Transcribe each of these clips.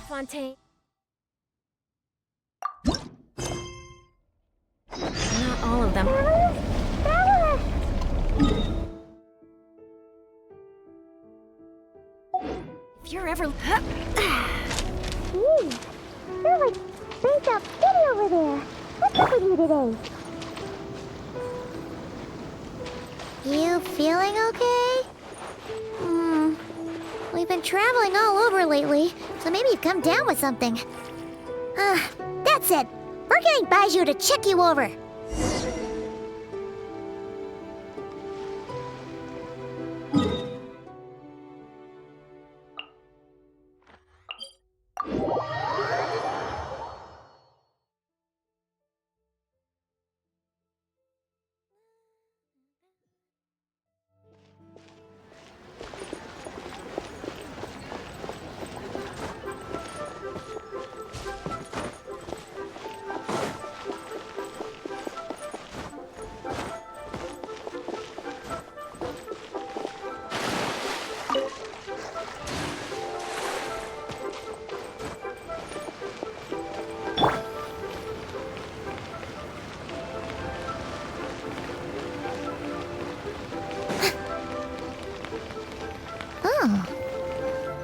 Fontaine. Not all of them. If you're ever... They're like baked up kitty over there. What's up with you today? You feeling okay? We've been traveling all over lately, so maybe you've come down with something. That's it. We're getting Baiju to check you over.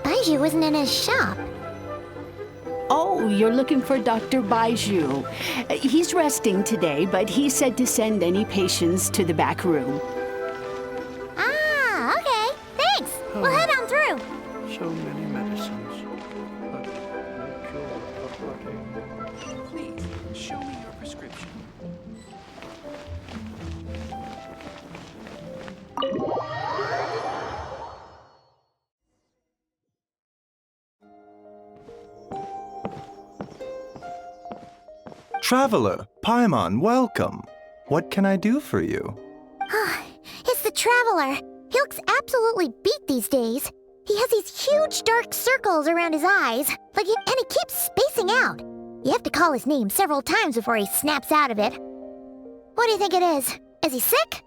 Baiju wasn't in his shop. Oh, you're looking for Dr. Baiju. He's resting today, but he said to send any patients to the back room. Ah, okay. Thanks. We'll head on through. So many medicines, but no cure for heartache. Please, show me your prescription. Traveler, Paimon, welcome. What can I do for you? It's the Traveler. He looks absolutely beat these days. He has these huge dark circles around his eyes, and he keeps spacing out. You have to call his name several times before he snaps out of it. What do you think it is? Is he sick?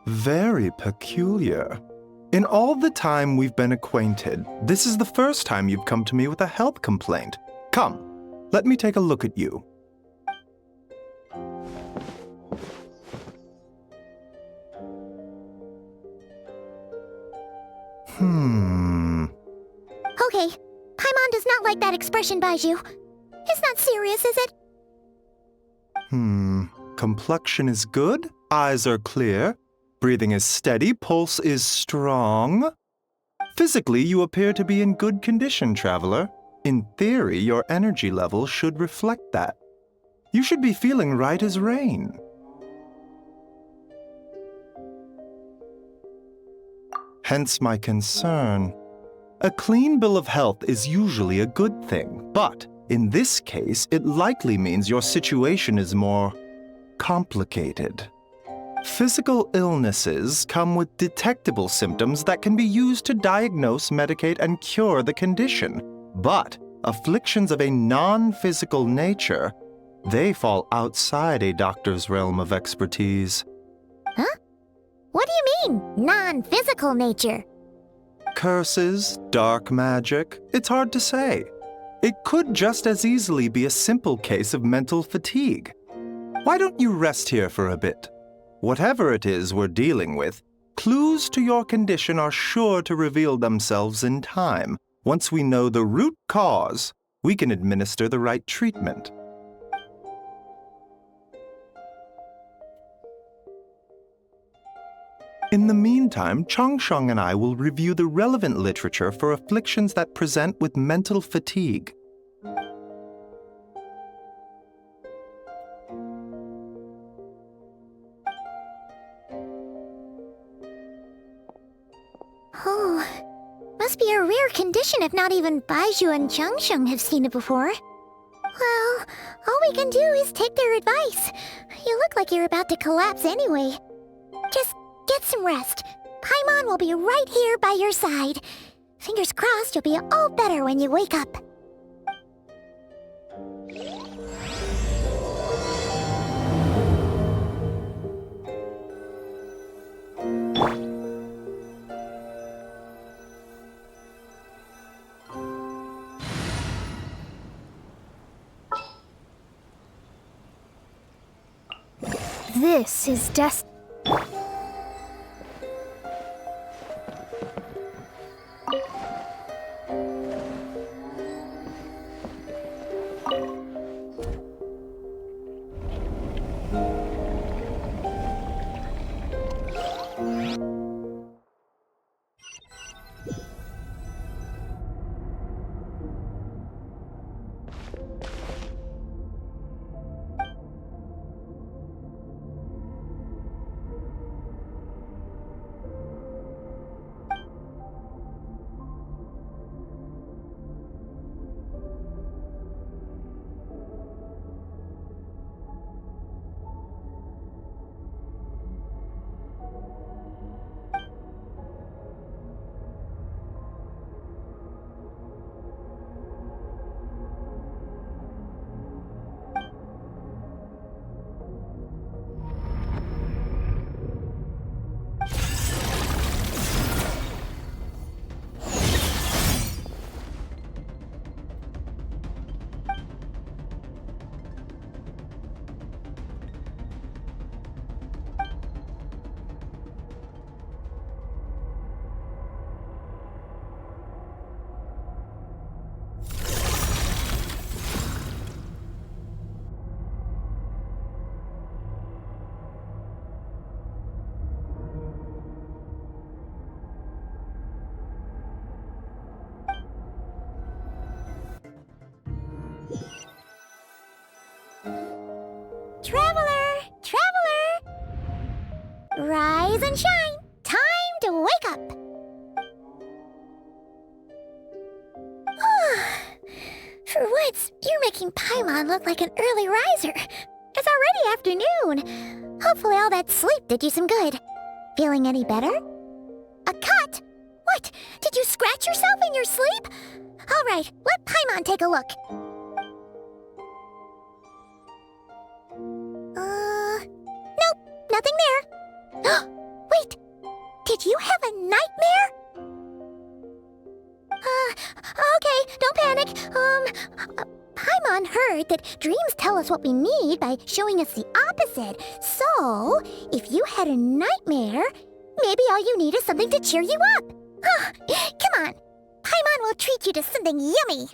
Very peculiar. In all the time we've been acquainted, this is the first time you've come to me with a health complaint. Come, let me take a look at you. Okay, Paimon does not like that expression, Baiju. It's not serious, is it? Complexion is good, eyes are clear, breathing is steady, pulse is strong. Physically, you appear to be in good condition, Traveler. In theory, your energy level should reflect that. You should be feeling right as rain. Hence my concern. A clean bill of health is usually a good thing, but in this case, it likely means your situation is more complicated. Physical illnesses come with detectable symptoms that can be used to diagnose, medicate, and cure the condition. But afflictions of a non-physical nature, they fall outside a doctor's realm of expertise. Huh? What do you mean, non-physical nature? Curses, dark magic, it's hard to say. It could just as easily be a simple case of mental fatigue. Why don't you rest here for a bit? Whatever it is we're dealing with, clues to your condition are sure to reveal themselves in time. Once we know the root cause, we can administer the right treatment. In the meantime, Changsheng and I will review the relevant literature for afflictions that present with mental fatigue. Oh, must be a rare condition if not even Baiju and Changsheng have seen it before. Well, all we can do is take their advice. You look like you're about to collapse anyway. Just get some rest. Paimon will be right here by your side. Fingers crossed you'll be all better when you wake up. This is Traveler! Traveler! Rise and shine! Time to wake up! For once, you're making Paimon look like an early riser. It's already afternoon. Hopefully all that sleep did you some good. Feeling any better? A cut? What? Did you scratch yourself in your sleep? All right, let Paimon take a look. Nope, nothing there. Wait, did you have a nightmare? Okay, don't panic. Paimon heard that dreams tell us what we need by showing us the opposite. So, if you had a nightmare, maybe all you need is something to cheer you up. Come on, Paimon will treat you to something yummy.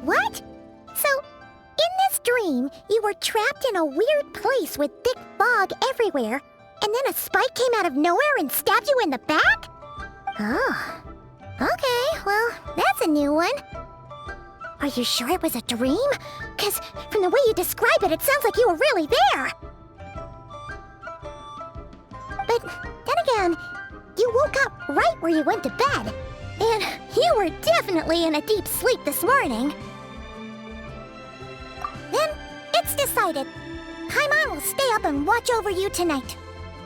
What? So, in this dream, you were trapped in a weird place with thick fog everywhere, and then a spike came out of nowhere and stabbed you in the back? Oh. Okay, well, that's a new one. Are you sure it was a dream? 'Cause from the way you describe it, it sounds like you were really there. But then again, you woke up right where you went to bed. And you were definitely in a deep sleep this morning. Then, it's decided. Paimon will stay up and watch over you tonight.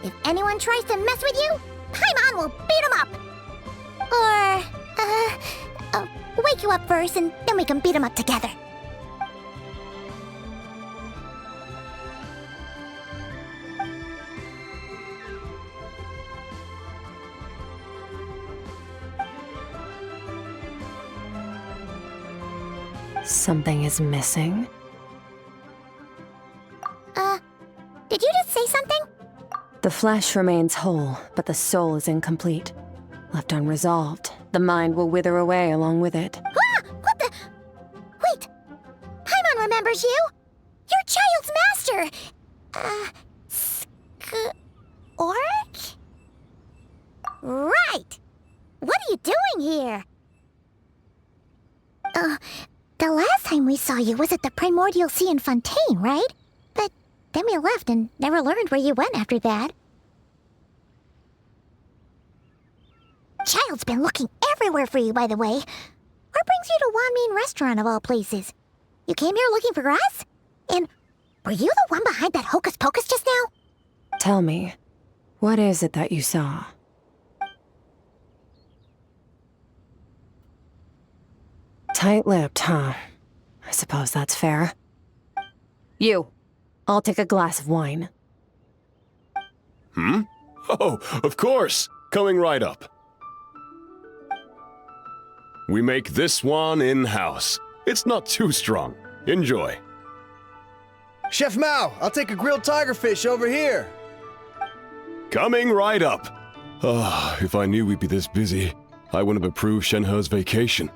If anyone tries to mess with you, Paimon will beat him up. Or, wake you up first and then we can beat him up together. Something is missing? Did you just say something? The flesh remains whole, but the soul is incomplete. Left unresolved, the mind will wither away along with it. What the? Wait! Paimon remembers you! Your child's master! Orc? Right! What are you doing here? The last time we saw you was at the Primordial Sea in Fontaine, right? But then we left and never learned where you went after that. Child's been looking everywhere for you, by the way. What brings you to Wanmin Restaurant of all places? You came here looking for us? And were you the one behind that hocus pocus just now? Tell me, what is it that you saw? Tight-lipped, huh? I suppose that's fair. You, I'll take a glass of wine. Oh, of course! Coming right up. We make this one in-house. It's not too strong. Enjoy. Chef Mao, I'll take a grilled tigerfish over here. Coming right up. Ah, if I knew we'd be this busy, I wouldn't have approved Shenhe's vacation.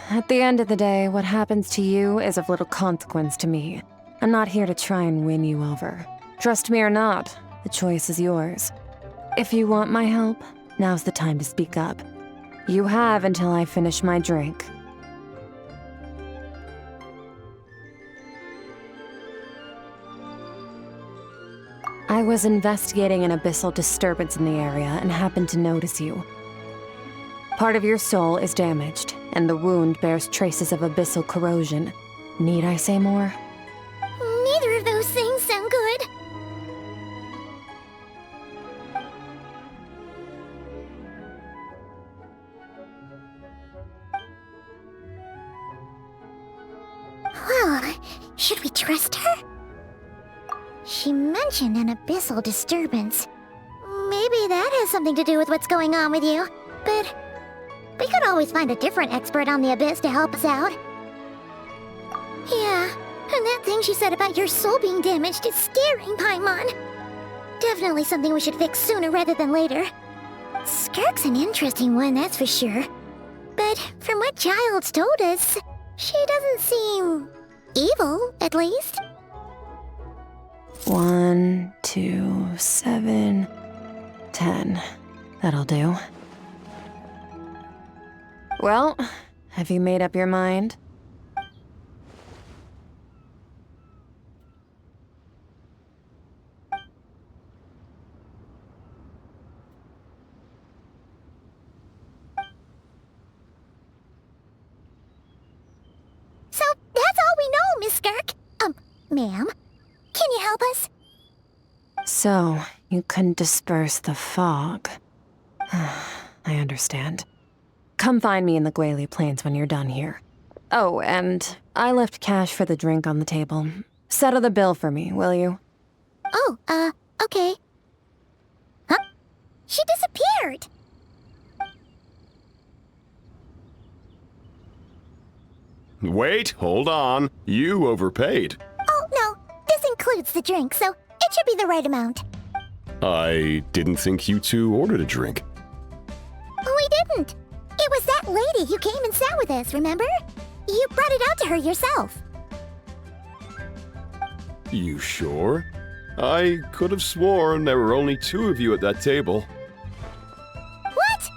At the end of the day, what happens to you is of little consequence to me. I'm not here to try and win you over. Trust me or not, the choice is yours. If you want my help, now's the time to speak up. You have until I finish my drink. I was investigating an abyssal disturbance in the area and happened to notice you. Part of your soul is damaged, and the wound bears traces of abyssal corrosion. Need I say more? Neither of those things sound good. Well, should we trust her? She mentioned an abyssal disturbance. Maybe that has something to do with what's going on with you. But we could always find a different expert on the abyss to help us out. Yeah, and that thing she said about your soul being damaged is scaring Paimon. Definitely something we should fix sooner rather than later. Skirk's an interesting one, that's for sure. But from what Childs told us, she doesn't seem evil, at least. 1, 2, 7, 10. That'll do. Well, have you made up your mind? So, that's all we know, Miss Skirk. Ma'am, can you help us? So, you can disperse the fog. I understand. Come find me in the Guili Plains when you're done here. Oh, and I left cash for the drink on the table. Settle the bill for me, will you? Oh, okay. Huh? She disappeared! Wait, hold on. You overpaid. Oh, no. This includes the drink, so it should be the right amount. I didn't think you two ordered a drink. We didn't. It was that lady who came and sat with us, remember? You brought it out to her yourself. You sure? I could have sworn there were only 2 of you at that table. What?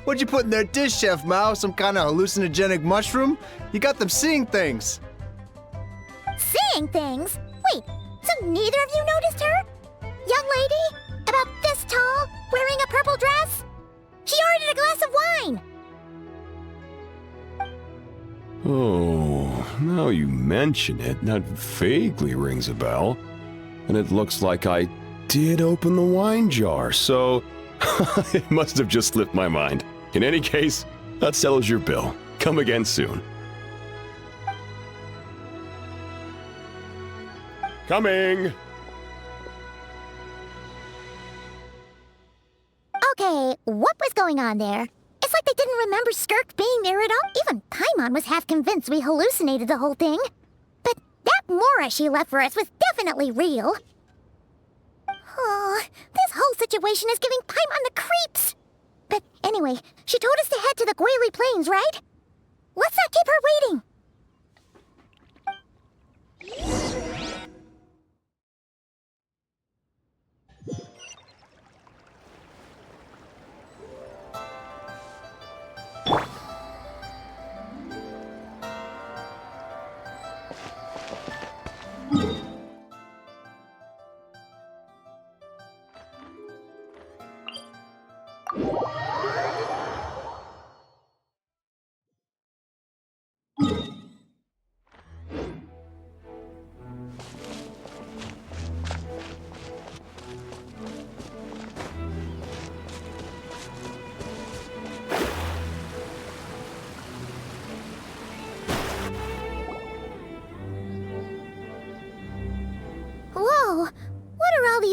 What'd you put in their dish, Chef Mao? Some kind of hallucinogenic mushroom? You got them seeing things. Seeing things? Wait, so neither of you noticed her? Young lady? About this tall, wearing a purple dress? She ordered a glass of wine! Oh, now you mention it, that vaguely rings a bell. And it looks like I did open the wine jar, so it must have just slipped my mind. In any case, that settles your bill. Come again soon. Coming! Okay, what was going on there? It's like they didn't remember Skirk being there at all. Even Paimon was half convinced we hallucinated the whole thing. But that Mora she left for us was definitely real. Oh, this whole situation is giving Paimon the creeps. But anyway, she told us to head to the Guili Plains, right? Let's not keep her waiting.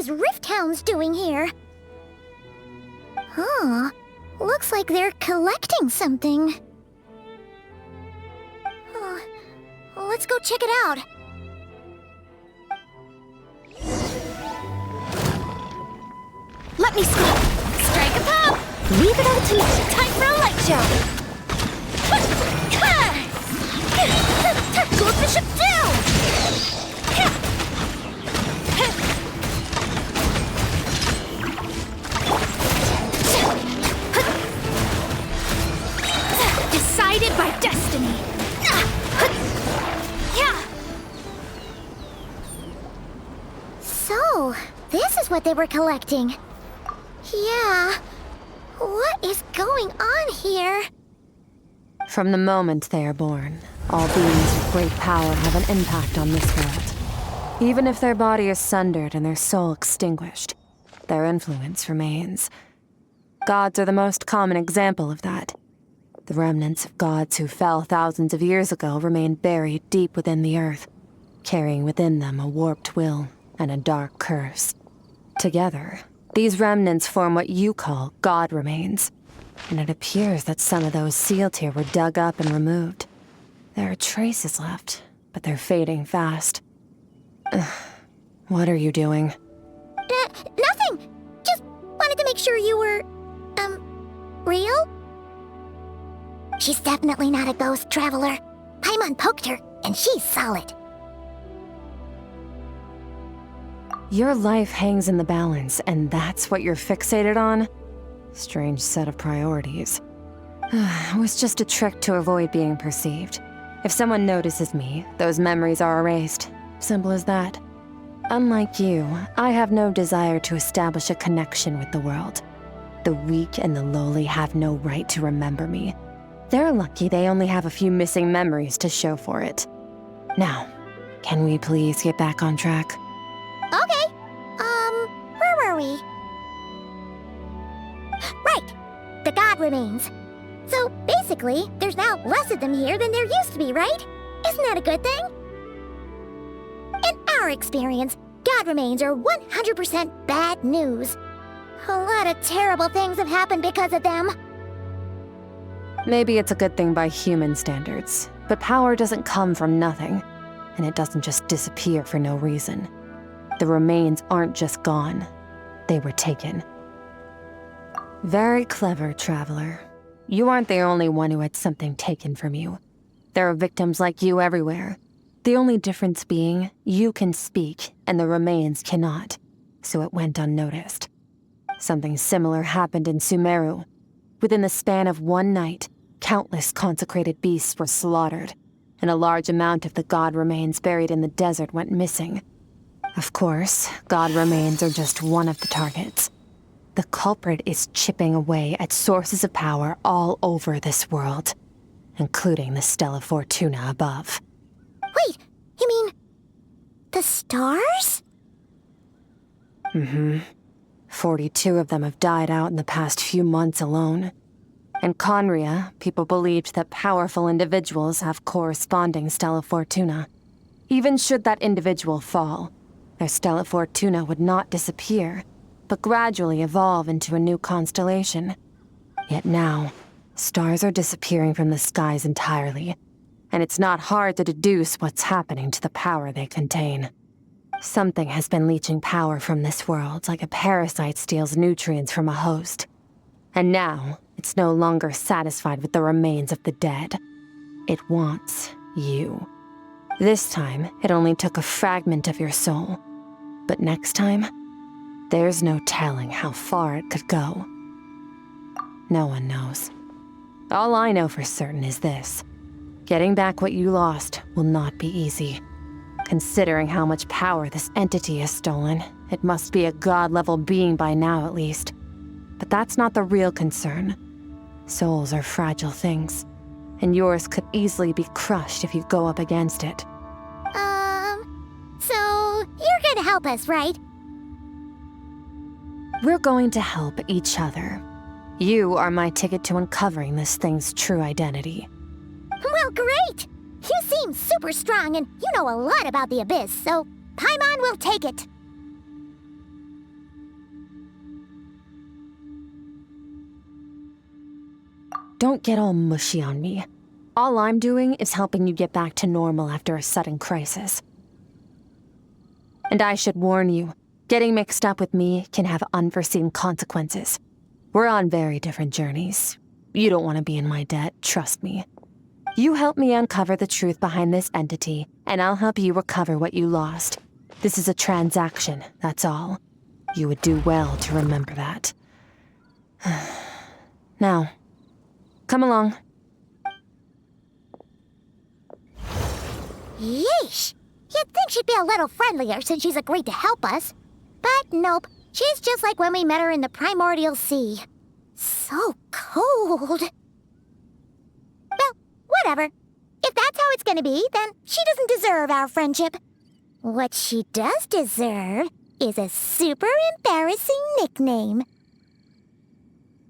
these Rift Hounds doing here? Huh. Looks like they're collecting something. Let's go check it out. Let me speak. Strike a pop. Leave it all to me. Time for a light show. Tackle Bishop down. Decided by destiny. So, this is what they were collecting. Yeah. What is going on here? From the moment they are born, all beings with great power have an impact on this world. Even if their body is sundered and their soul extinguished, their influence remains. Gods are the most common example of that. The remnants of gods who fell thousands of years ago remain buried deep within the earth, carrying within them a warped will and a dark curse. Together, these remnants form what you call god remains, and it appears that some of those sealed here were dug up and removed. There are traces left, but they're fading fast. What are you doing? Nothing! Just wanted to make sure you were, real? She's definitely not a ghost traveler. Paimon poked her, and she's solid. Your life hangs in the balance, and that's what you're fixated on? Strange set of priorities. It was just a trick to avoid being perceived. If someone notices me, those memories are erased. Simple as that. Unlike you, I have no desire to establish a connection with the world. The weak and the lowly have no right to remember me. They're lucky they only have a few missing memories to show for it. Now, can we please get back on track? Okay. Where were we? Right. The god remains. So, basically, there's now less of them here than there used to be, right? Isn't that a good thing? In our experience, god remains are 100% bad news. A lot of terrible things have happened because of them. Maybe it's a good thing by human standards, but power doesn't come from nothing, and it doesn't just disappear for no reason. The remains aren't just gone, they were taken. Very clever, traveler. You aren't the only one who had something taken from you. There are victims like you everywhere. The only difference being, you can speak, and the remains cannot, so it went unnoticed. Something similar happened in Sumeru. Within the span of one night, countless consecrated beasts were slaughtered, and a large amount of the god remains buried in the desert went missing. Of course, god remains are just one of the targets. The culprit is chipping away at sources of power all over this world, including the Stella Fortuna above. Wait, you mean... the stars? 42 of them have died out in the past few months alone. In Conria, people believed that powerful individuals have corresponding Stella Fortuna. Even should that individual fall, their Stella Fortuna would not disappear, but gradually evolve into a new constellation. Yet now, stars are disappearing from the skies entirely, and it's not hard to deduce what's happening to the power they contain. Something has been leeching power from this world like a parasite steals nutrients from a host. And now, it's no longer satisfied with the remains of the dead. It wants you. This time, it only took a fragment of your soul. But next time, there's no telling how far it could go. No one knows. All I know for certain is this. Getting back what you lost will not be easy. Considering how much power this entity has stolen, it must be a god-level being by now at least. But that's not the real concern. Souls are fragile things, and yours could easily be crushed if you go up against it. So you're gonna help us, right? We're going to help each other. You are my ticket to uncovering this thing's true identity. Well, great! You seem super strong and you know a lot about the Abyss, so Paimon will take it. don't get all mushy on me. All I'm doing is helping you get back to normal after a sudden crisis. And I should warn you, getting mixed up with me can have unforeseen consequences. We're on very different journeys. You don't want to be in my debt, trust me. You help me uncover the truth behind this entity, and I'll help you recover what you lost. This is a transaction, that's all. You would do well to remember that. Now, come along. Yeesh! You'd think she'd be a little friendlier since she's agreed to help us. But nope, she's just like when we met her in the primordial sea. So cold. Well, whatever. If that's how it's gonna be, then she doesn't deserve our friendship. What she does deserve is a super embarrassing nickname.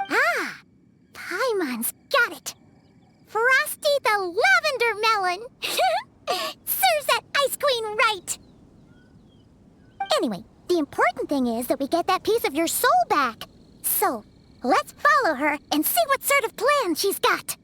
Ah! Paimon's got it. Frosty the Lavender Melon! Serves that Ice Queen right! Anyway, the important thing is that we get that piece of your soul back. So, let's follow her and see what sort of plan she's got.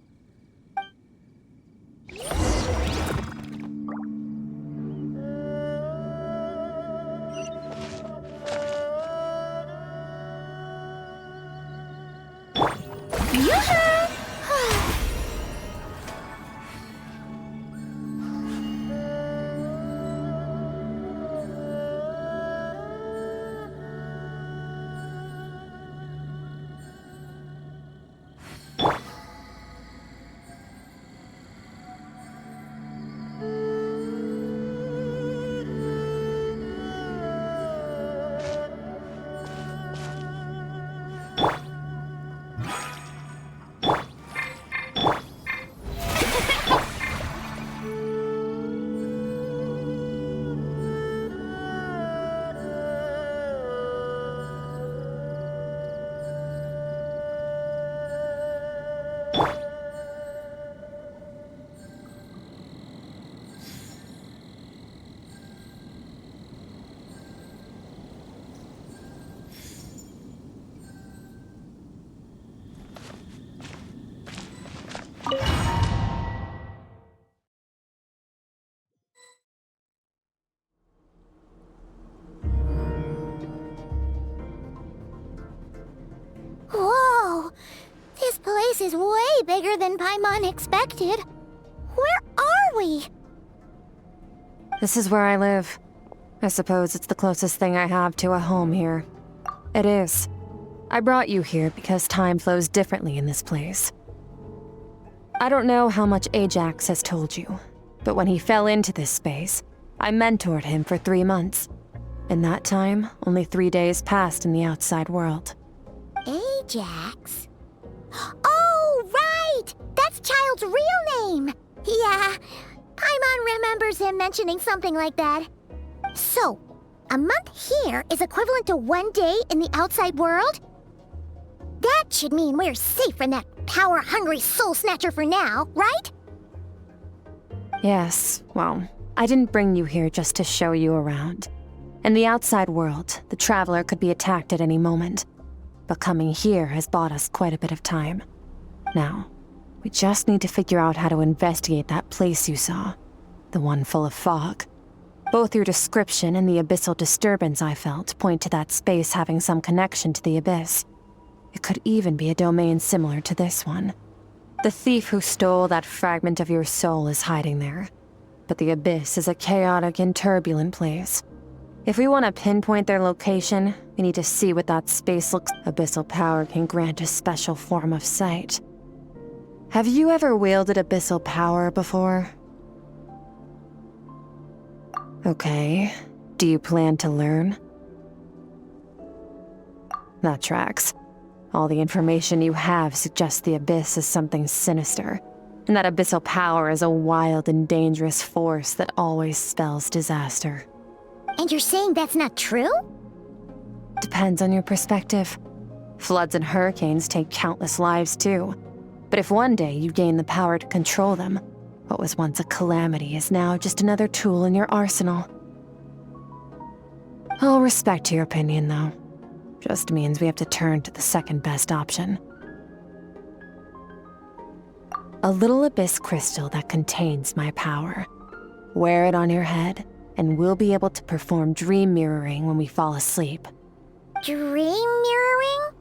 Whoa! This place is way bigger than Paimon expected. Where are we? This is where I live. I suppose it's the closest thing I have to a home here. It is. I brought you here because time flows differently in this place. I don't know how much Ajax has told you, but when he fell into this space, I mentored him for 3 months. In that time, only 3 days passed in the outside world. Ajax? Oh, right! That's Child's real name! Yeah, Paimon remembers him mentioning something like that. So, a month here is equivalent to 1 day in the outside world? That should mean we're safe from that power-hungry soul snatcher for now, right? Yes, well, I didn't bring you here just to show you around. In the outside world, the Traveler could be attacked at any moment. But coming here has bought us quite a bit of time. Now, we just need to figure out how to investigate that place you saw. The one full of fog. Both your description and the abyssal disturbance I felt point to that space having some connection to the abyss. It could even be a domain similar to this one. The thief who stole that fragment of your soul is hiding there. But the abyss is a chaotic and turbulent place. If we want to pinpoint their location, we need to see what that space looks like. Abyssal power can grant a special form of sight. Have you ever wielded abyssal power before? Okay. Do you plan to learn? That tracks. All the information you have suggests the abyss is something sinister, and that abyssal power is a wild and dangerous force that always spells disaster. And you're saying that's not true? Depends on your perspective. Floods and hurricanes take countless lives too. But if one day you gain the power to control them, what was once a calamity is now just another tool in your arsenal. I'll respect your opinion, though. Just means we have to turn to the second best option. A little abyss crystal that contains my power. Wear it on your head, and we'll be able to perform dream mirroring when we fall asleep. Dream mirroring?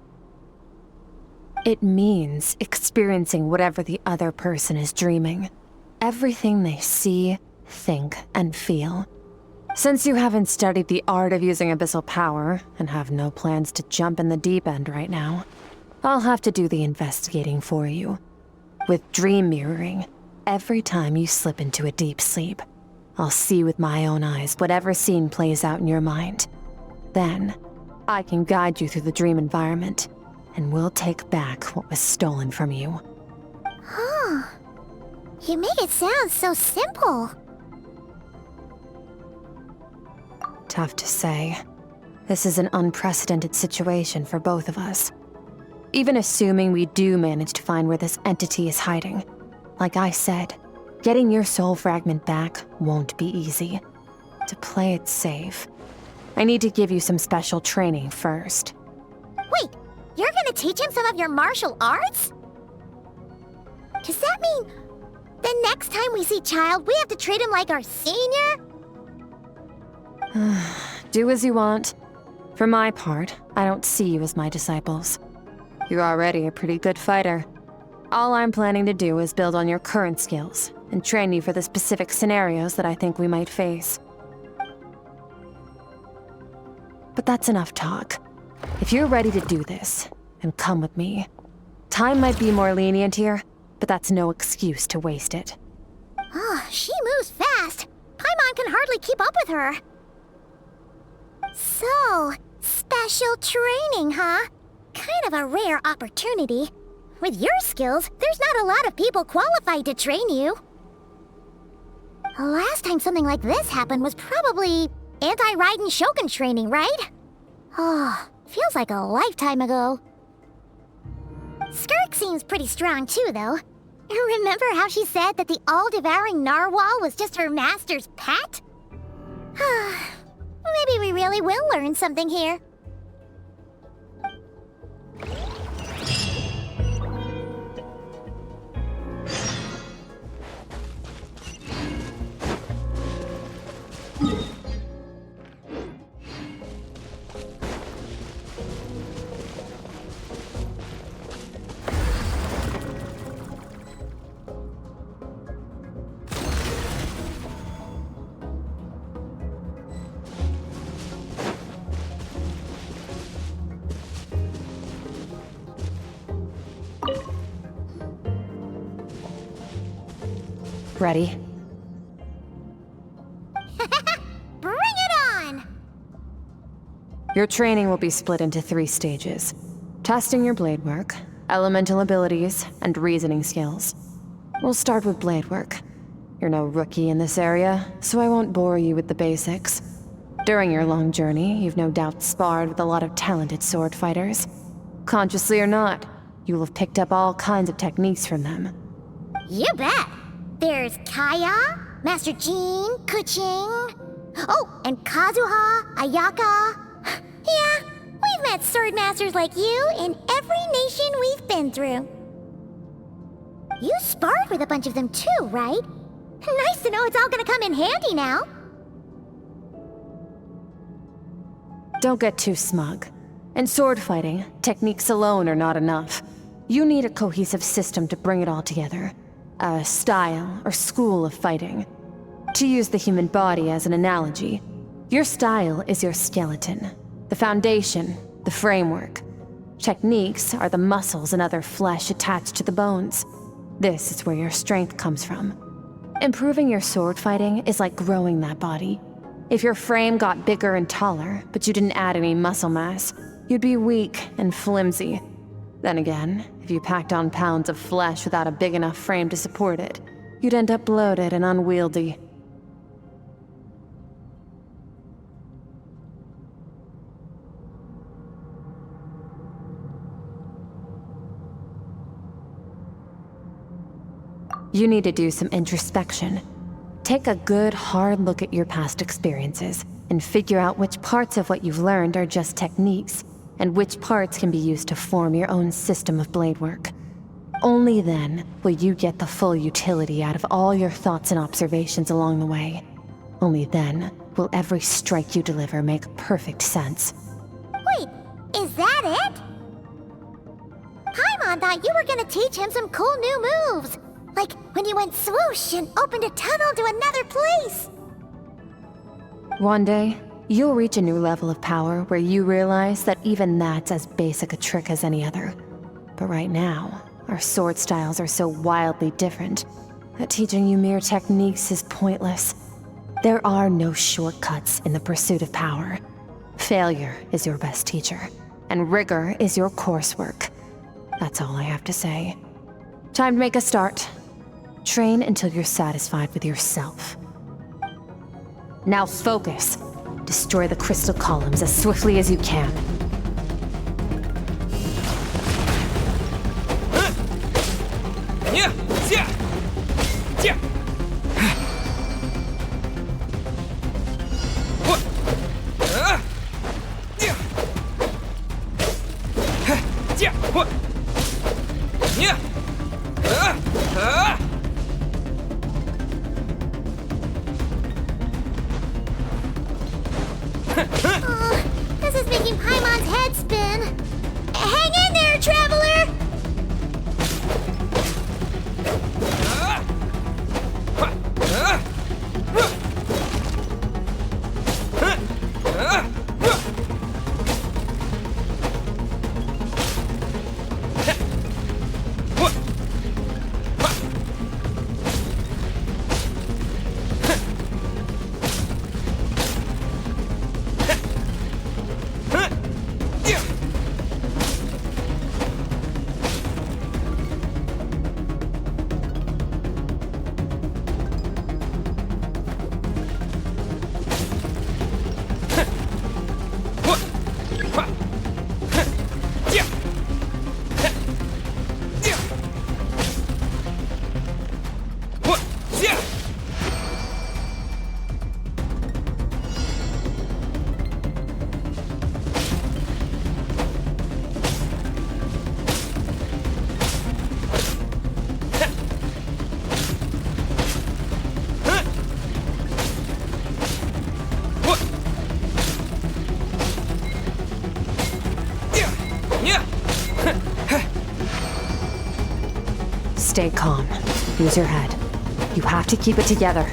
It means experiencing whatever the other person is dreaming. Everything they see, think, and feel. Since you haven't studied the art of using abyssal power, and have no plans to jump in the deep end right now, I'll have to do the investigating for you. With dream mirroring, every time you slip into a deep sleep, I'll see with my own eyes whatever scene plays out in your mind. Then, I can guide you through the dream environment, and we'll take back what was stolen from you. Huh. You make it sound so simple. Tough to say. This is an unprecedented situation for both of us. Even assuming we do manage to find where this entity is hiding, like I said, getting your soul fragment back won't be easy. To play it safe, I need to give you some special training first. Wait, you're gonna teach him some of your martial arts? Does that mean the next time we see Child, we have to treat him like our senior? Do as you want. For my part, I don't see you as my disciples. You're already a pretty good fighter. All I'm planning to do is build on your current skills and train you for the specific scenarios that I think we might face. But that's enough talk. If you're ready to do this, then come with me. Time might be more lenient here, but that's no excuse to waste it. Oh, she moves fast. Paimon can hardly keep up with her. So, special training, huh? Kind of a rare opportunity. With your skills, there's not a lot of people qualified to train you. The last time something like this happened was probably anti-Raiden Shogun training, right? Oh, feels like a lifetime ago. Skirk seems pretty strong too, though. Remember how she said that the all-devouring narwhal was just her master's pet? Maybe we really will learn something here. Ready? Bring it on! Your training will be split into 3 stages. Testing your blade work, elemental abilities, and reasoning skills. We'll start with blade work. You're no rookie in this area, so I won't bore you with the basics. During your long journey, you've no doubt sparred with a lot of talented sword fighters. Consciously or not, you'll have picked up all kinds of techniques from them. You bet! There's Kaya, Master Jean, Kuching. Oh, and Kazuha, Ayaka. Yeah, we've met sword masters like you in every nation we've been through. You sparred with a bunch of them too, right? Nice to know it's all gonna come in handy now. Don't get too smug. In sword fighting, techniques alone are not enough. You need a cohesive system to bring it all together. A style or school of fighting. To use the human body as an analogy, your style is your skeleton, the foundation, the framework. Techniques are the muscles and other flesh attached to the bones. This is where your strength comes from. Improving your sword fighting is like growing that body. If your frame got bigger and taller, but you didn't add any muscle mass, you'd be weak and flimsy. Then again, if you packed on pounds of flesh without a big enough frame to support it, you'd end up bloated and unwieldy. You need to do some introspection. Take a good, hard look at your past experiences and figure out which parts of what you've learned are just techniques, and which parts can be used to form your own system of blade work. Only then will you get the full utility out of all your thoughts and observations along the way. Only then will every strike you deliver make perfect sense. Wait, is that it? Paimon thought you were gonna teach him some cool new moves. Like when you went swoosh and opened a tunnel to another place. One day, you'll reach a new level of power where you realize that even that's as basic a trick as any other. But right now, our sword styles are so wildly different that teaching you mere techniques is pointless. There are no shortcuts in the pursuit of power. Failure is your best teacher, and rigor is your coursework. That's all I have to say. Time to make a start. Train until you're satisfied with yourself. Now focus. Destroy the crystal columns as swiftly as you can. This is making Paimon's head spin. Hang in there, traveler! Stay calm. Use your head. You have to keep it together.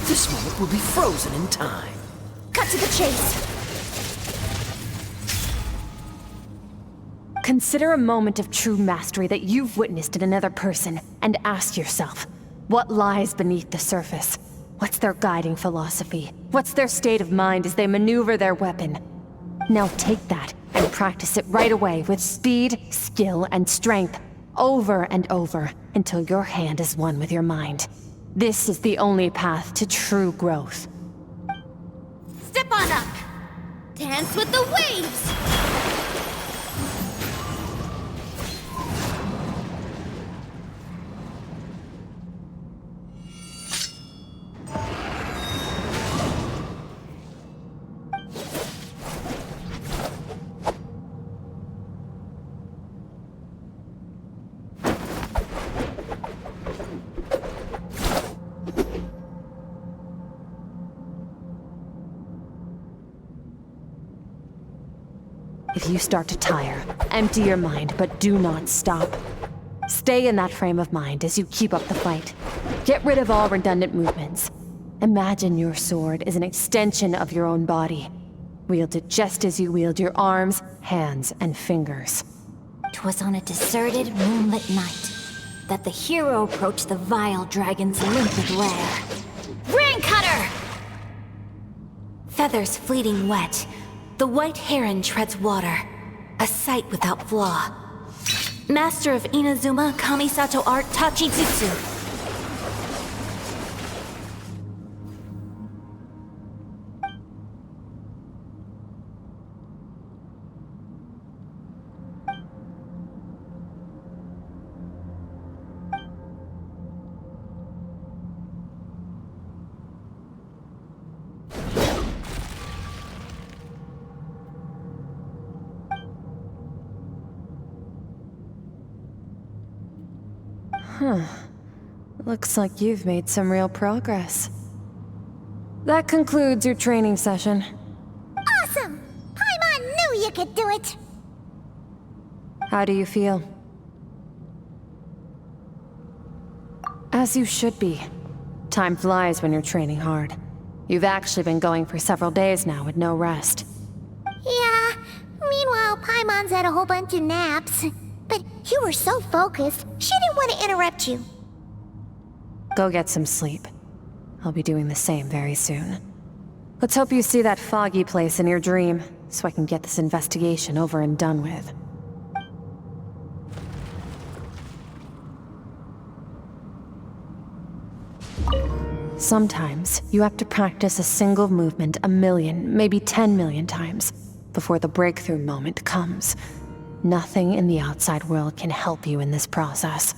This moment will be frozen in time. Cut to the chase. Consider a moment of true mastery that you've witnessed in another person, and ask yourself, what lies beneath the surface? What's their guiding philosophy? What's their state of mind as they maneuver their weapon? Now take that and practice it right away with speed, skill, and strength, over and over, until your hand is one with your mind. This is the only path to true growth. Step on up! Dance with the waves! If you start to tire, empty your mind, but do not stop. Stay in that frame of mind as you keep up the fight. Get rid of all redundant movements. Imagine your sword is an extension of your own body. Wield it just as you wield your arms, hands, and fingers. 'Twas on a deserted, moonlit night that the hero approached the vile dragon's limpid lair. Rain Cutter! Feathers fleeting wet, the white heron treads water, a sight without flaw. Master of Inazuma Kamisato art Tachijutsu. Looks like you've made some real progress. That concludes your training session. Awesome! Paimon knew you could do it! How do you feel? As you should be. Time flies when you're training hard. You've actually been going for several days now with no rest. Yeah, meanwhile Paimon's had a whole bunch of naps. But you were so focused, she didn't want to interrupt you. Go get some sleep. I'll be doing the same very soon. Let's hope you see that foggy place in your dream, so I can get this investigation over and done with. Sometimes, you have to practice a single movement 1 million, maybe 10 million times, before the breakthrough moment comes. Nothing in the outside world can help you in this process.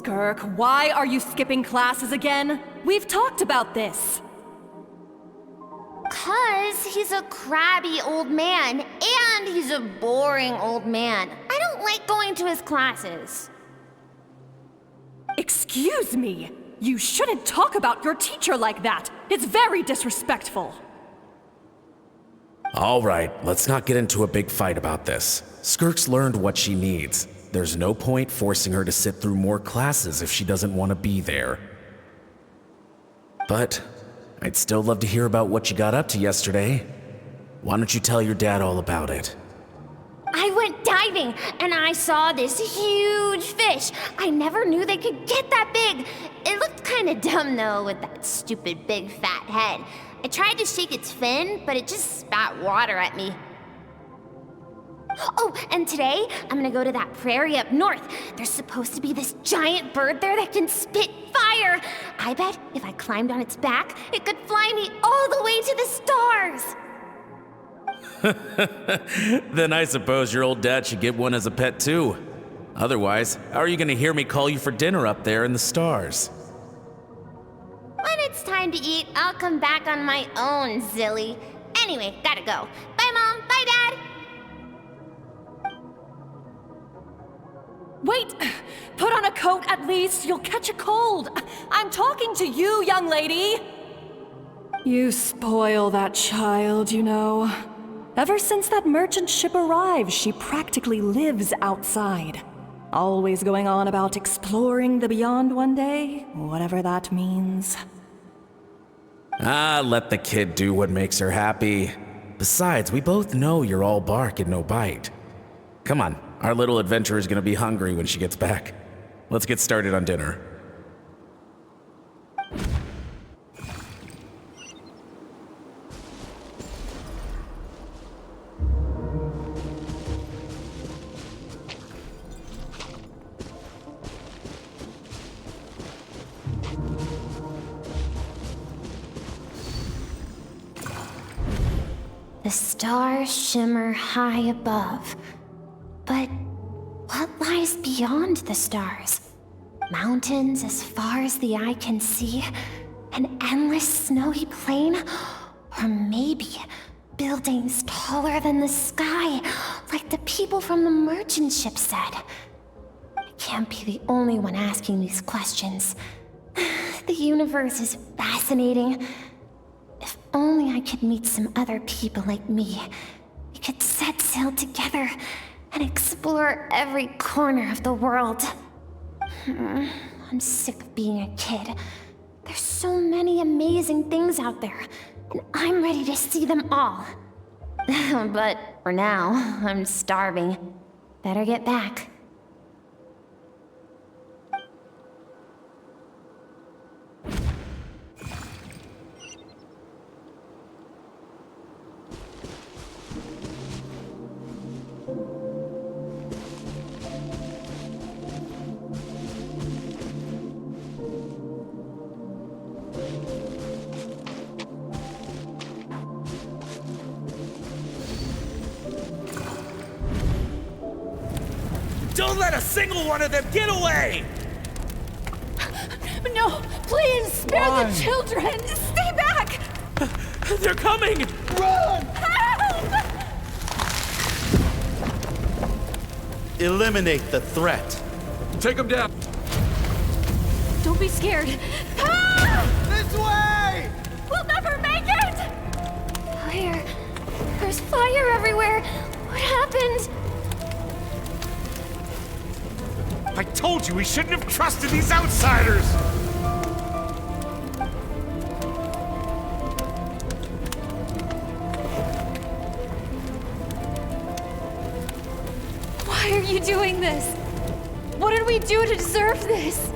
Skirk, why are you skipping classes again? We've talked about this. 'Cause he's a crabby old man, and he's a boring old man. I don't like going to his classes. Excuse me. You shouldn't talk about your teacher like that. It's very disrespectful. All right, let's not get into a big fight about this. Skirk's learned what she needs. There's no point forcing her to sit through more classes if she doesn't want to be there. But I'd still love to hear about what you got up to yesterday. Why don't you tell your dad all about it? I went diving, and I saw this huge fish. I never knew they could get that big. It looked kind of dumb, though, with that stupid big fat head. I tried to shake its fin, but it just spat water at me. Oh, and today, I'm gonna go to that prairie up north. There's supposed to be this giant bird there that can spit fire. I bet if I climbed on its back, it could fly me all the way to the stars. Then I suppose your old dad should get one as a pet too. Otherwise, how are you gonna hear me call you for dinner up there in the stars? When it's time to eat, I'll come back on my own, Zilly. Anyway, gotta go. Bye, Mom. Bye, Dad. Wait! Put on a coat at least. You'll catch a cold. I'm talking to you, young lady. You spoil that child, you know. Ever since that merchant ship arrived, she practically lives outside. Always going on about exploring the beyond one day, whatever that means. Ah, let the kid do what makes her happy. Besides, we both know you're all bark and no bite. Come on, our little adventurer's gonna be hungry when she gets back. Let's get started on dinner. The stars shimmer high above. But what lies beyond the stars? Mountains as far as the eye can see? An endless snowy plain? Or maybe buildings taller than the sky, like the people from the merchant ship said? I can't be the only one asking these questions. The universe is fascinating. If only I could meet some other people like me. We could set sail together and explore every corner of the world. I'm sick of being a kid. There's so many amazing things out there, and I'm ready to see them all. But for now, I'm starving. Better get back. Don't let a single one of them get away! No, please, spare the children! Stay back! They're coming! Run! Help! Eliminate the threat. Take them down! Don't be scared. Ah! This way! We'll never make it! Fire. There's fire everywhere. What happened? I told you we shouldn't have trusted these outsiders! Why are you doing this? What did we do to deserve this?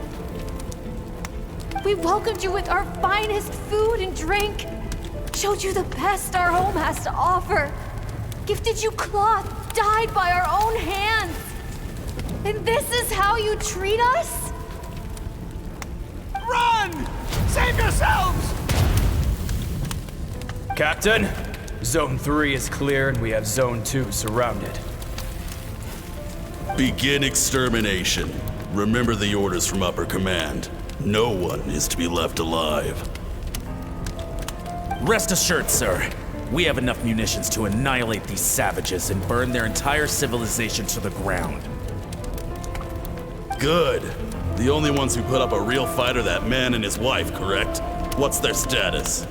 We welcomed you with our finest food and drink, showed you the best our home has to offer, gifted you cloth dyed by our own hands. And this is how you treat us? Run! Save yourselves! Captain, Zone 3 is clear and we have Zone 2 surrounded. Begin extermination. remember the orders from upper command. No one is to be left alive. Rest assured, sir. We have enough munitions to annihilate these savages and burn their entire civilization to the ground. Good. The only ones who put up a real fight are that man and his wife, correct? What's their status?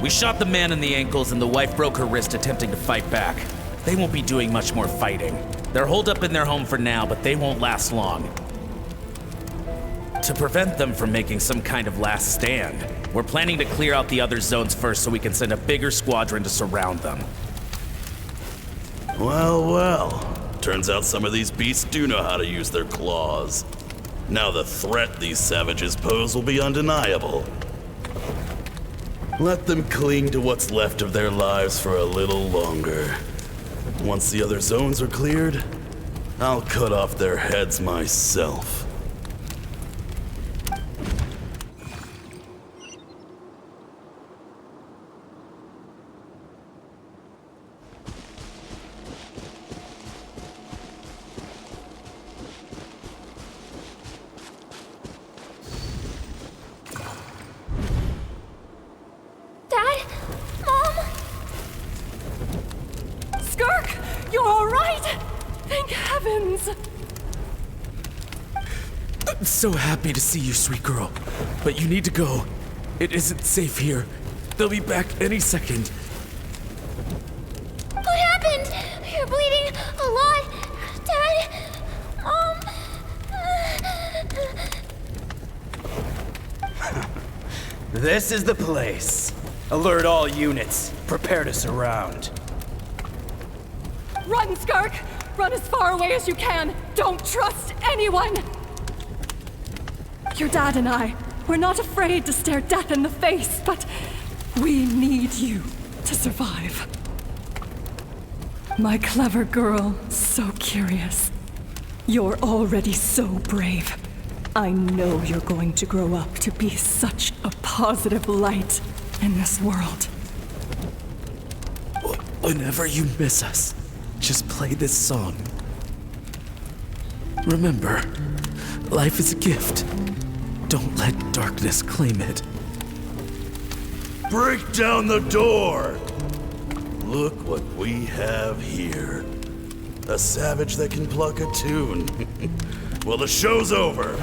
We shot the man in the ankles and the wife broke her wrist attempting to fight back. They won't be doing much more fighting. They're holed up in their home for now, but they won't last long. To prevent them from making some kind of last stand, we're planning to clear out the other zones first so we can send a bigger squadron to surround them. Well, well. Turns out some of these beasts do know how to use their claws. Now the threat these savages pose will be undeniable. Let them cling to what's left of their lives for a little longer. Once the other zones are cleared, I'll cut off their heads myself. So happy to see you, sweet girl. But you need to go. It isn't safe here. They'll be back any second. What happened? You're bleeding a lot. Dad? Mom? This is the place. Alert all units. Prepare to surround. Run, Skirk! Run as far away as you can! Don't trust anyone! Your dad and I, we're not afraid to stare death in the face, but we need you to survive. My clever girl, so curious. You're already so brave. I know you're going to grow up to be such a positive light in this world. Whenever you miss us, just play this song. Remember, life is a gift. Don't let darkness claim it. Break down the door! Look what we have here. A savage that can pluck a tune. Well, the show's over.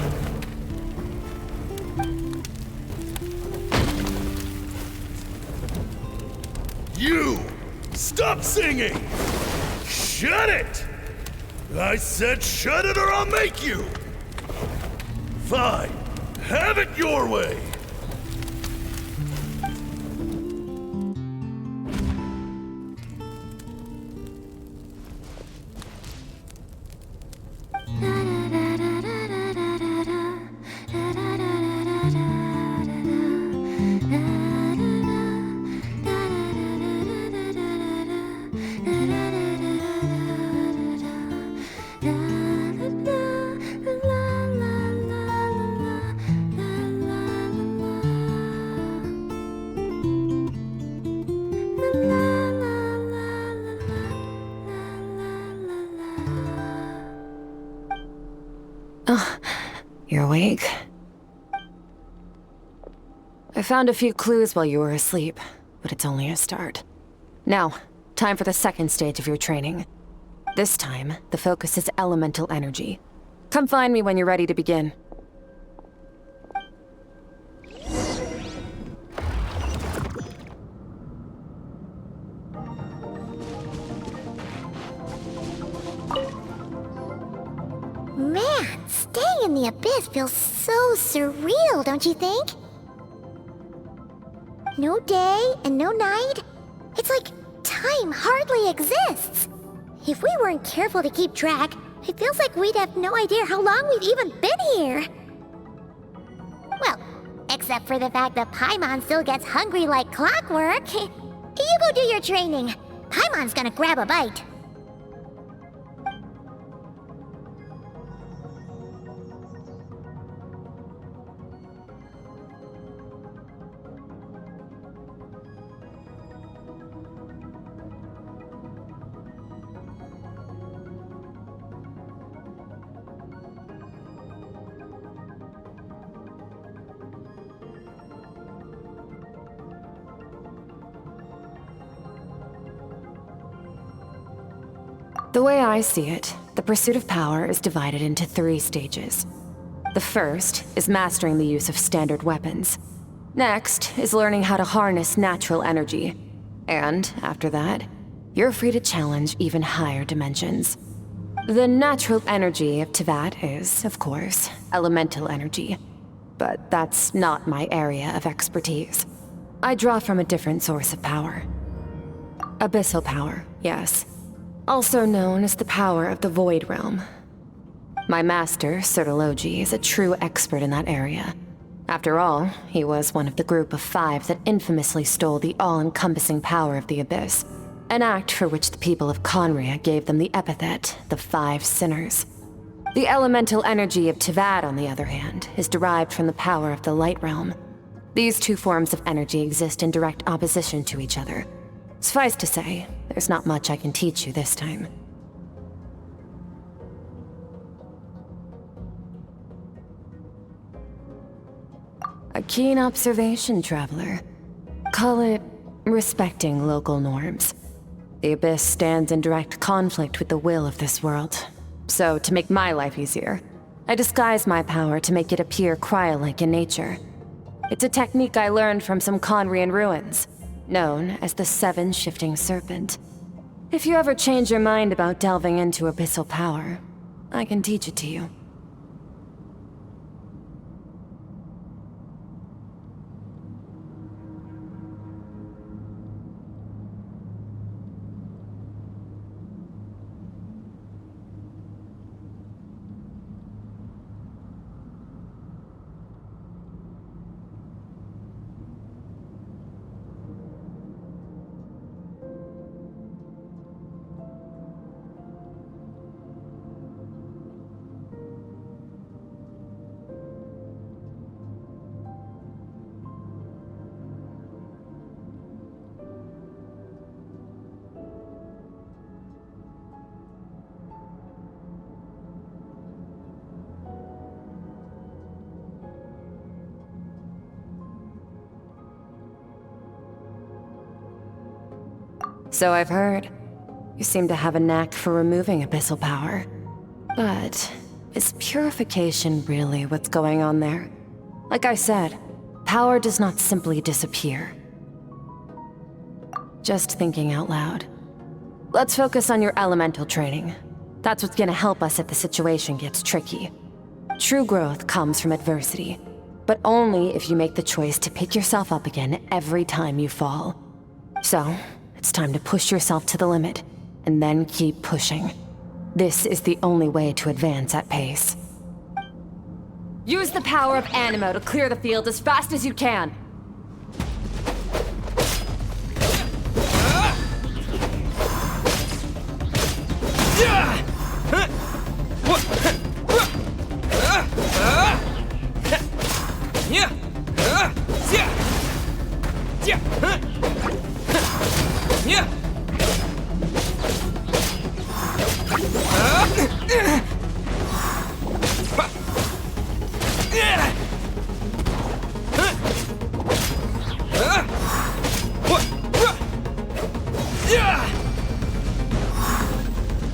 You! Stop singing! Shut it! I said shut it or I'll make you! Fine. Have it your way! You're awake? I found a few clues while you were asleep, but it's only a start. Now, time for the second stage of your training. This time, the focus is elemental energy. Come find me when you're ready to begin. Man, staying in the abyss feels so surreal, don't you think? No day and no night. It's like time hardly exists. If we weren't careful to keep track, it feels like we'd have no idea how long we've even been here. Well, except for the fact that Paimon still gets hungry like clockwork. You go do your training. Paimon's gonna grab a bite. The way I see it, the pursuit of power is divided into 3 stages. The first is mastering the use of standard weapons. Next is learning how to harness natural energy. And after that, you're free to challenge even higher dimensions. The natural energy of Teyvat is, of course, elemental energy. But that's not my area of expertise. I draw from a different source of power. Abyssal power, yes. Also known as the power of the Void Realm. My master, Sertologi, is a true expert in that area. After all, he was one of the group of 5 that infamously stole the all-encompassing power of the Abyss, an act for which the people of Conria gave them the epithet, the 5 Sinners. The elemental energy of Teyvat, on the other hand, is derived from the power of the Light Realm. These 2 forms of energy exist in direct opposition to each other. Suffice to say, there's not much I can teach you this time. A keen observation, traveler. Call it respecting local norms. The Abyss stands in direct conflict with the will of this world. So, to make my life easier, I disguise my power to make it appear cryo-like in nature. It's a technique I learned from some Conrian ruins, known as the 7 Shifting Serpent. If you ever change your mind about delving into abyssal power, I can teach it to you. So I've heard. You seem to have a knack for removing abyssal power. But is purification really what's going on there? Like I said, power does not simply disappear. Just thinking out loud. Let's focus on your elemental training. That's what's gonna help us if the situation gets tricky. True growth comes from adversity, but only if you make the choice to pick yourself up again every time you fall. So, it's time to push yourself to the limit, and then keep pushing. This is the only way to advance at pace. Use the power of Animo to clear the field as fast as you can.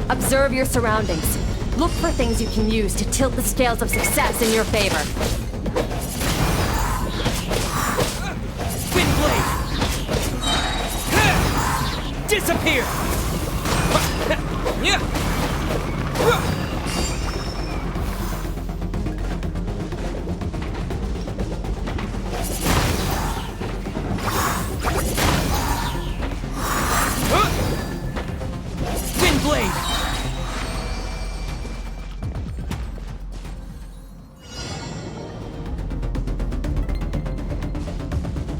Observe your surroundings. Look for things you can use to tilt the scales of success in your favor. Wind blade! Disappear! Wind blade!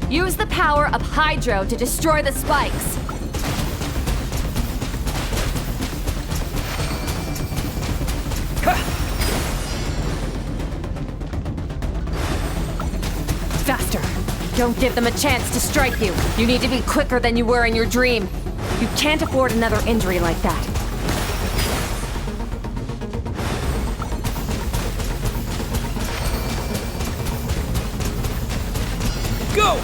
Use the power of Hydro to destroy the spikes. Faster! Don't give them a chance to strike you. You need to be quicker than you were in your dream. You can't afford another injury like that. Go!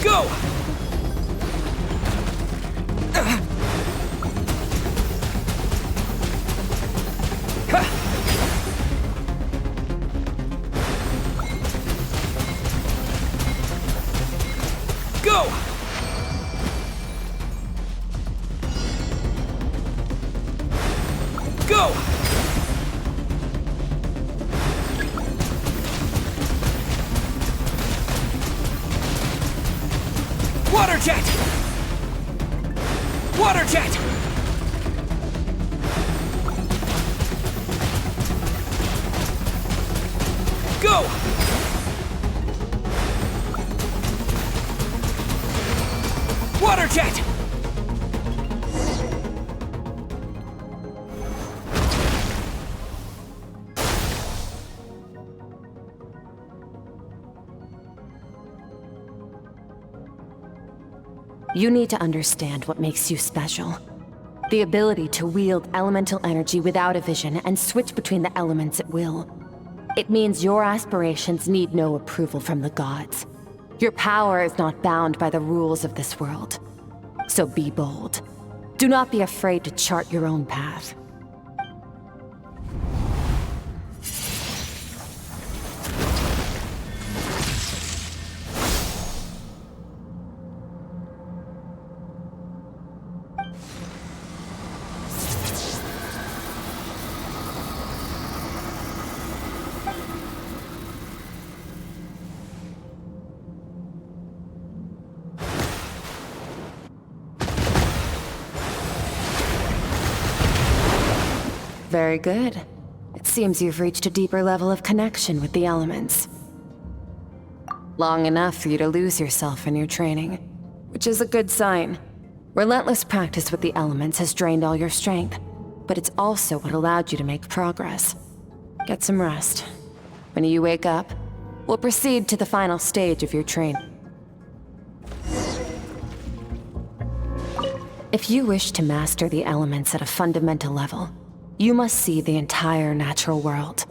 Go! Go! Go! Water jet! Water jet! Go! Water jet! You need to understand what makes you special. The ability to wield elemental energy without a vision and switch between the elements at will. It means your aspirations need no approval from the gods. Your power is not bound by the rules of this world. So be bold. Do not be afraid to chart your own path. Very good. It seems you've reached a deeper level of connection with the elements. Long enough for you to lose yourself in your training, which is a good sign. Relentless practice with the elements has drained all your strength, but it's also what allowed you to make progress. Get some rest. When you wake up, we'll proceed to the final stage of your training. If you wish to master the elements at a fundamental level, you must see the entire natural world.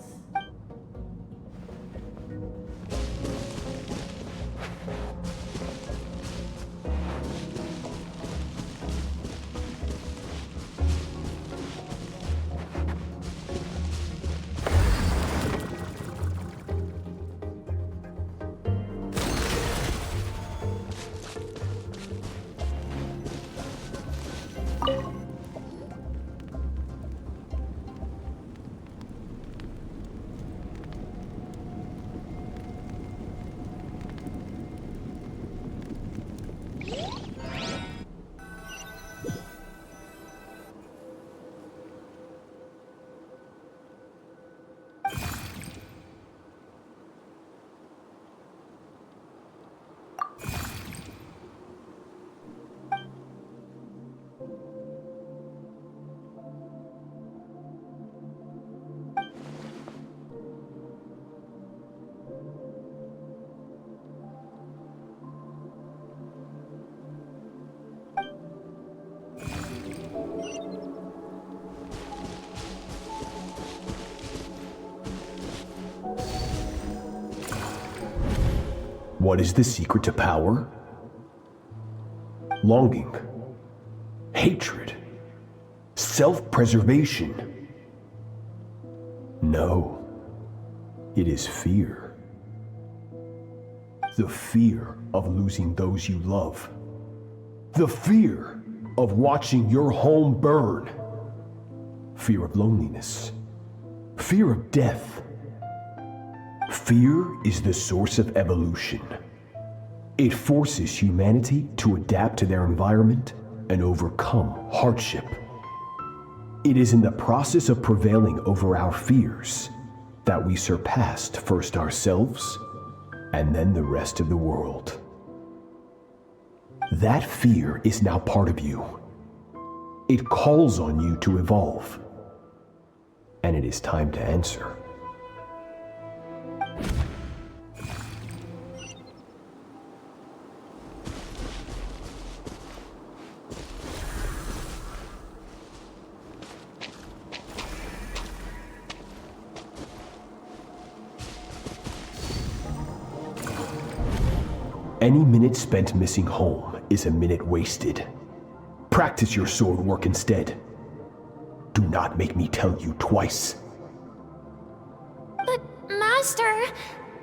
What is the secret to power? Longing, hatred, self-preservation. No, it is fear. The fear of losing those you love. The fear of watching your home burn. Fear of loneliness. Fear of death. Fear is the source of evolution. It forces humanity to adapt to their environment and overcome hardship. It is in the process of prevailing over our fears that we surpassed first ourselves and then the rest of the world. That fear is now part of you. It calls on you to evolve. And it is time to answer. Any minute spent missing home is a minute wasted. Practice your sword work instead. Do not make me tell you twice. But, Master,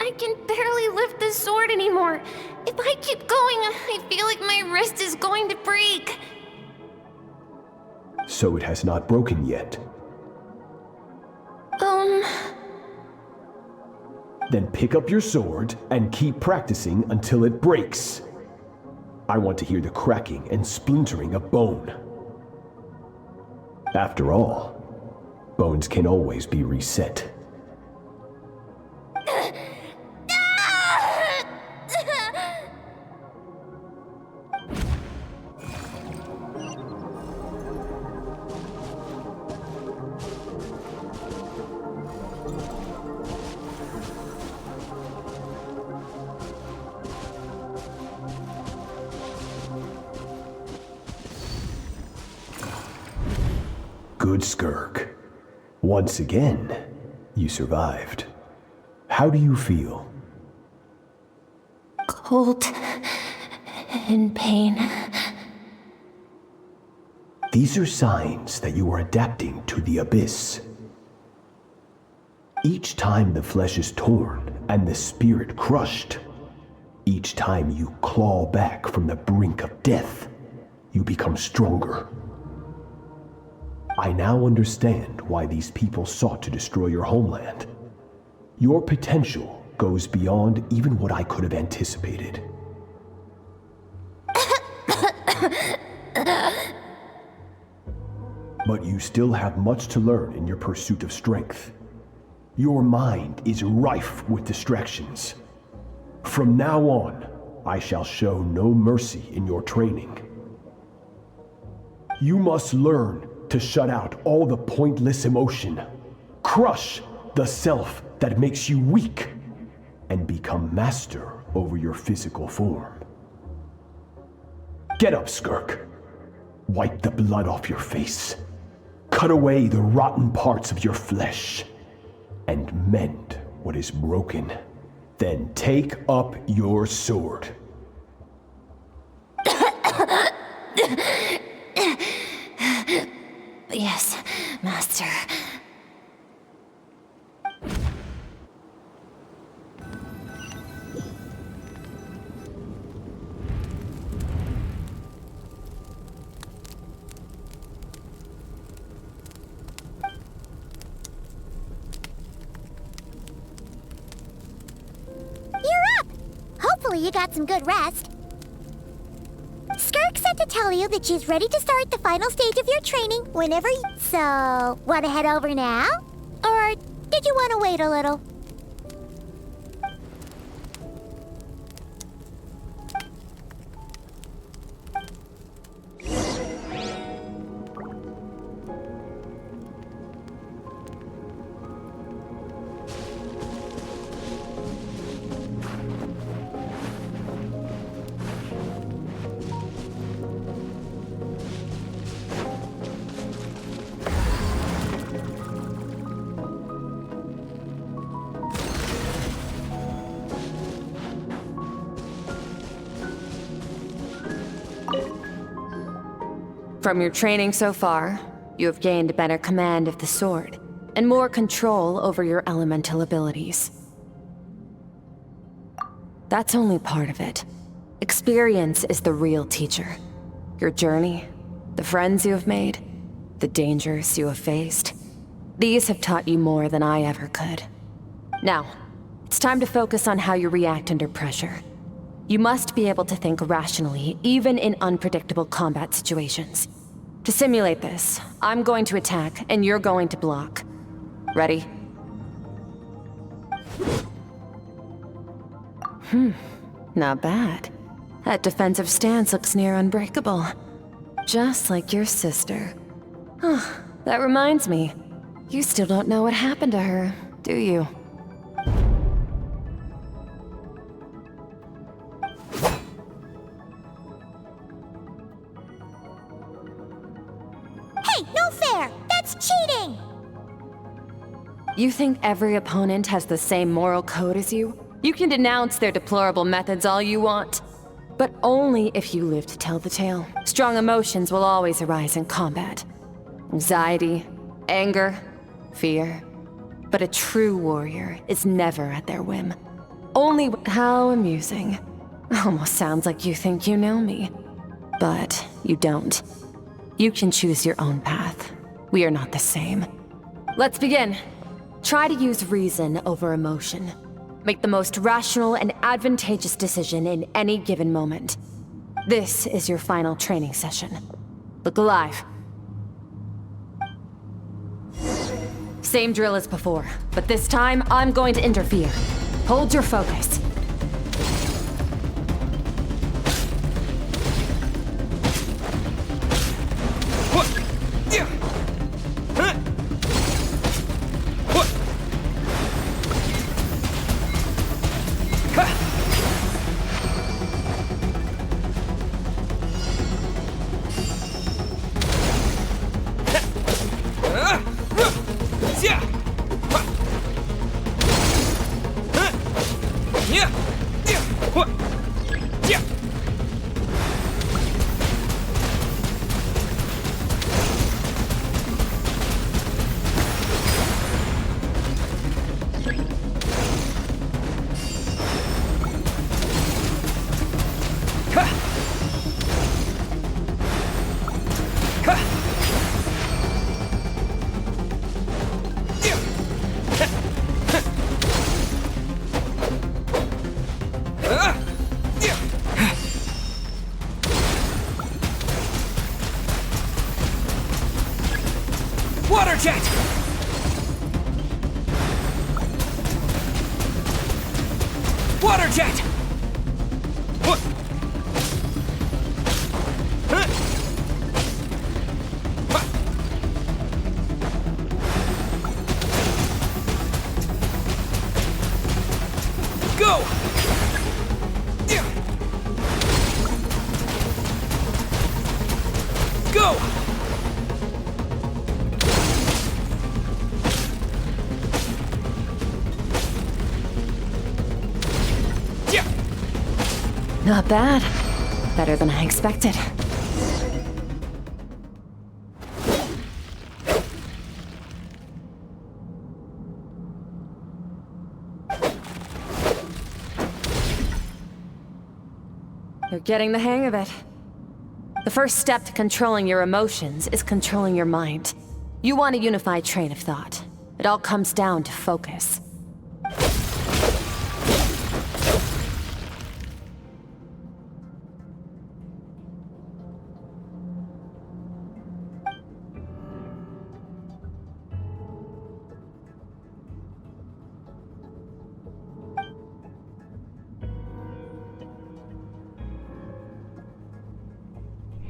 I can barely lift the sword anymore. If I keep going, I feel like my wrist is going to break. So it has not broken yet. Then pick up your sword and keep practicing until it breaks. I want to hear the cracking and splintering of bone. After all, bones can always be reset. Good, Skirk. Once again, you survived. How do you feel? Cold and pain. These are signs that you are adapting to the abyss. Each time the flesh is torn and the spirit crushed, each time you claw back from the brink of death, you become stronger. I now understand why these people sought to destroy your homeland. Your potential goes beyond even what I could have anticipated. But you still have much to learn in your pursuit of strength. Your mind is rife with distractions. From now on, I shall show no mercy in your training. You must learn to shut out all the pointless emotion, crush the self that makes you weak, and become master over your physical form. Get up, Skirk. Wipe the blood off your face. Cut away the rotten parts of your flesh, and mend what is broken. Then take up your sword. Yes, Master. You're up! Hopefully you got some good rest. Skirk said to tell you that she's ready to start the final stage of your training whenever you... So, want to head over now? Or did you want to wait a little? From your training so far, you have gained better command of the sword, and more control over your elemental abilities. That's only part of it. Experience is the real teacher. Your journey, the friends you have made, the dangers you have faced. These have taught you more than I ever could. Now, it's time to focus on how you react under pressure. You must be able to think rationally, even in unpredictable combat situations. To simulate this, I'm going to attack, and you're going to block. Ready? Not bad. That defensive stance looks near unbreakable. Just like your sister. Oh, that reminds me. You still don't know what happened to her, do you? Hey, no fair! That's cheating! You think every opponent has the same moral code as you? You can denounce their deplorable methods all you want, But only if you live to tell the tale. Strong emotions will always arise in combat. Anxiety, anger, fear. But a true warrior is never at their whim. Only how amusing. Almost sounds like you think you know me. But you don't. You can choose your own path. We are not the same. Let's begin. Try to use reason over emotion. Make the most rational and advantageous decision in any given moment. This is your final training session. Look alive. Same drill as before, but this time I'm going to interfere. Hold your focus. Water jet! Water jet! Go! Go! Not bad. Better than I expected. You're getting the hang of it. The first step to controlling your emotions is controlling your mind. You want a unified train of thought. It all comes down to focus.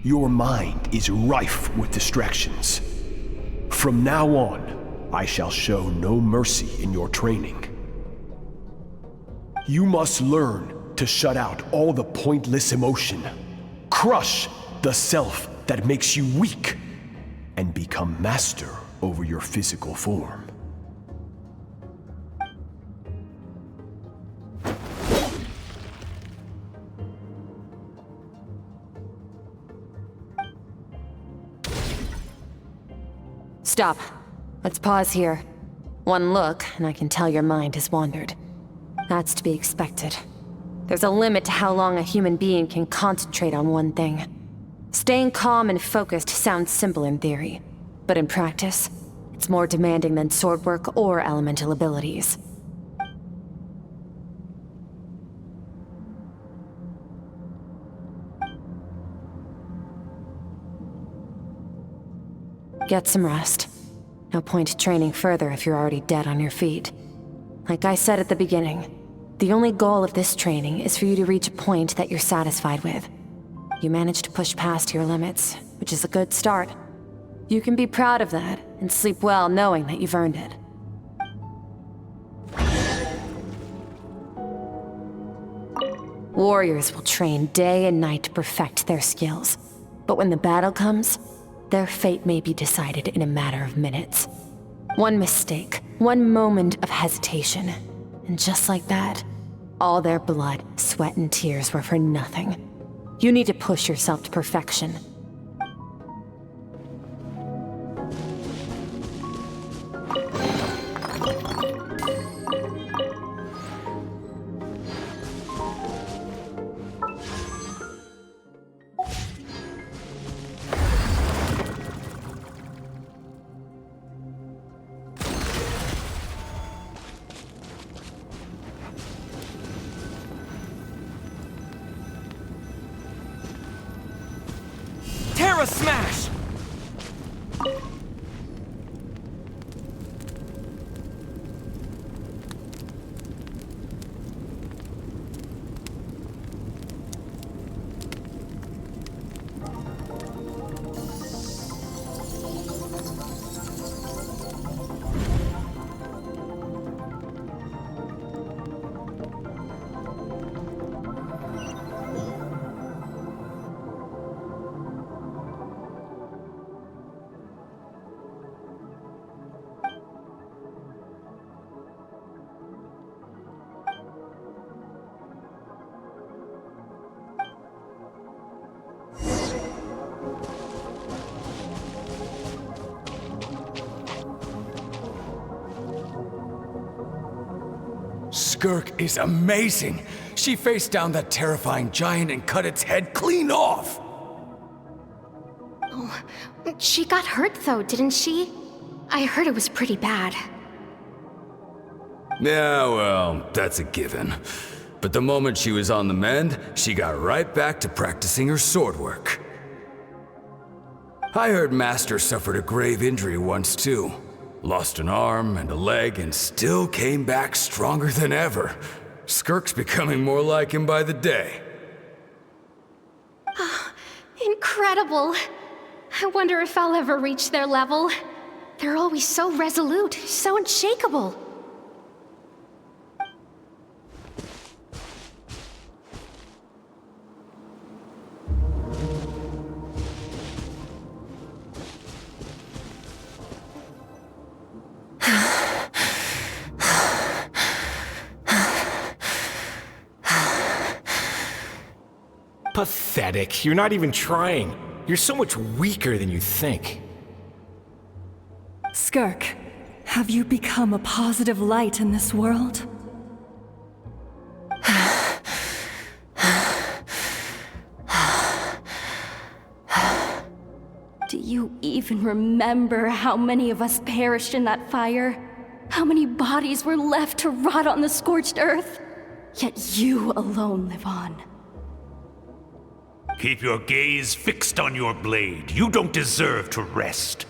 Your mind is rife with distractions. From now on, I shall show no mercy in your training. You must learn to shut out all the pointless emotion, crush the self that makes you weak, and become master over your physical form. Stop. Let's pause here. One look, and I can tell your mind has wandered. That's to be expected. There's a limit to how long a human being can concentrate on one thing. Staying calm and focused sounds simple in theory, but in practice, it's more demanding than sword work or elemental abilities. Get some rest. No point training further if you're already dead on your feet. Like I said at the beginning, the only goal of this training is for you to reach a point that you're satisfied with. You managed to push past your limits, which is a good start. You can be proud of that and sleep well knowing that you've earned it. Warriors will train day and night to perfect their skills, but when the battle comes, their fate may be decided in a matter of minutes. One mistake, one moment of hesitation, and just like that, all their blood, sweat, and tears were for nothing. You need to push yourself to perfection. Terra Smash! Skirk is amazing. She faced down that terrifying giant and cut its head clean off. Oh, she got hurt though, didn't she? I heard it was pretty bad. Yeah, well, that's a given. But the moment she was on the mend, she got right back to practicing her sword work. I heard Master suffered a grave injury once too. Lost an arm and a leg and still came back stronger than ever. Skirk's becoming more like him by the day. Oh, incredible. I wonder if I'll ever reach their level. They're always so resolute, so unshakable. Pathetic. You're not even trying. You're so much weaker than you think. Skirk, have you become a positive light in this world? Do you even remember how many of us perished in that fire? How many bodies were left to rot on the scorched earth? Yet you alone live on. Keep your gaze fixed on your blade. You don't deserve to rest.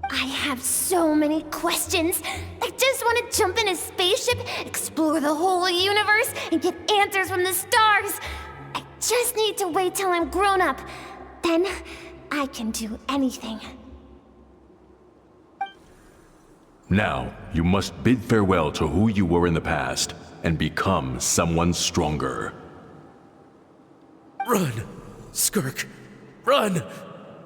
I have so many questions. I just want to jump in a spaceship, explore the whole universe, and get answers from the stars. I just need to wait till I'm grown up. Then I can do anything. Now, you must bid farewell to who you were in the past and become someone stronger. Run, Skirk, run!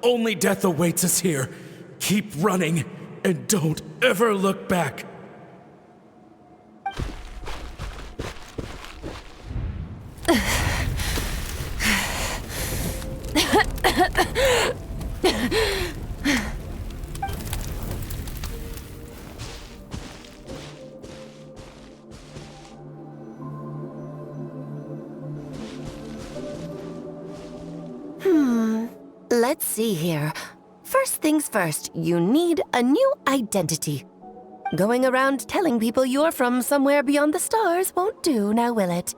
Only death awaits us here. Keep running, and don't ever look back. Let's see here. First things first, you need a new identity. Going around telling people you're from somewhere beyond the stars won't do, now will it?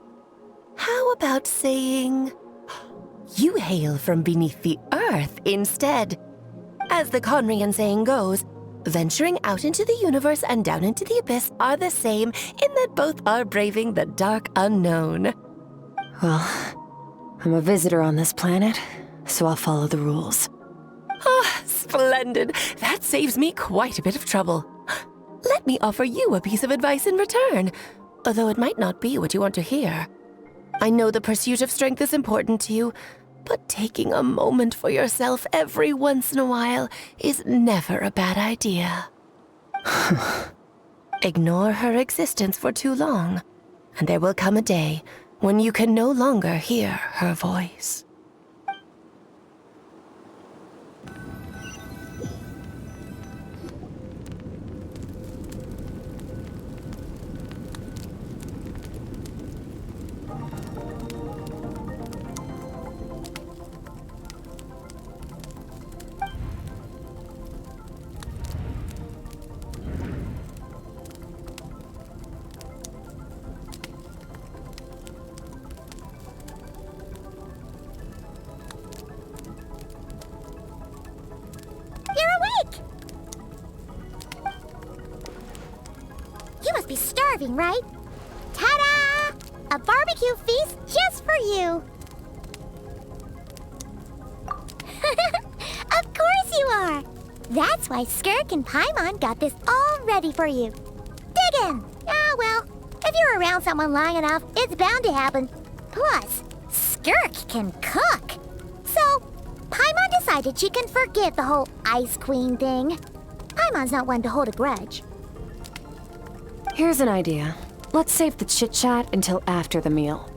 How about saying you hail from beneath the earth instead? As the Conrian saying goes, venturing out into the universe and down into the abyss are the same in that both are braving the dark unknown. Well, I'm a visitor on this planet, so I'll follow the rules. Ah, splendid. That saves me quite a bit of trouble. Let me offer you a piece of advice in return, although it might not be what you want to hear. I know the pursuit of strength is important to you, but taking a moment for yourself every once in a while is never a bad idea. Ignore her existence for too long, and there will come a day when you can no longer hear her voice. You must be starving, right? Ta-da! A barbecue feast just for you! Of course you are! That's why Skirk and Paimon got this all ready for you. Dig in! Ah, well, if you're around someone long enough, it's bound to happen. Plus, Skirk can cook. So, Paimon decided she can forgive the whole Ice Queen thing. Paimon's not one to hold a grudge. Here's an idea. Let's save the chit-chat until after the meal.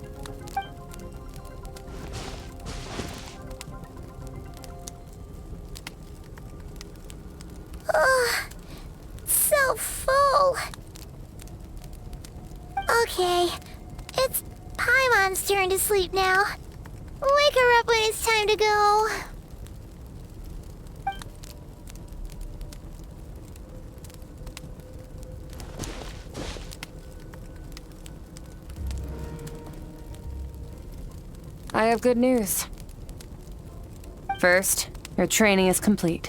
Ugh, so full. Okay, it's Paimon's turn to sleep now. Wake her up when it's time to go. I have good news. First, your training is complete.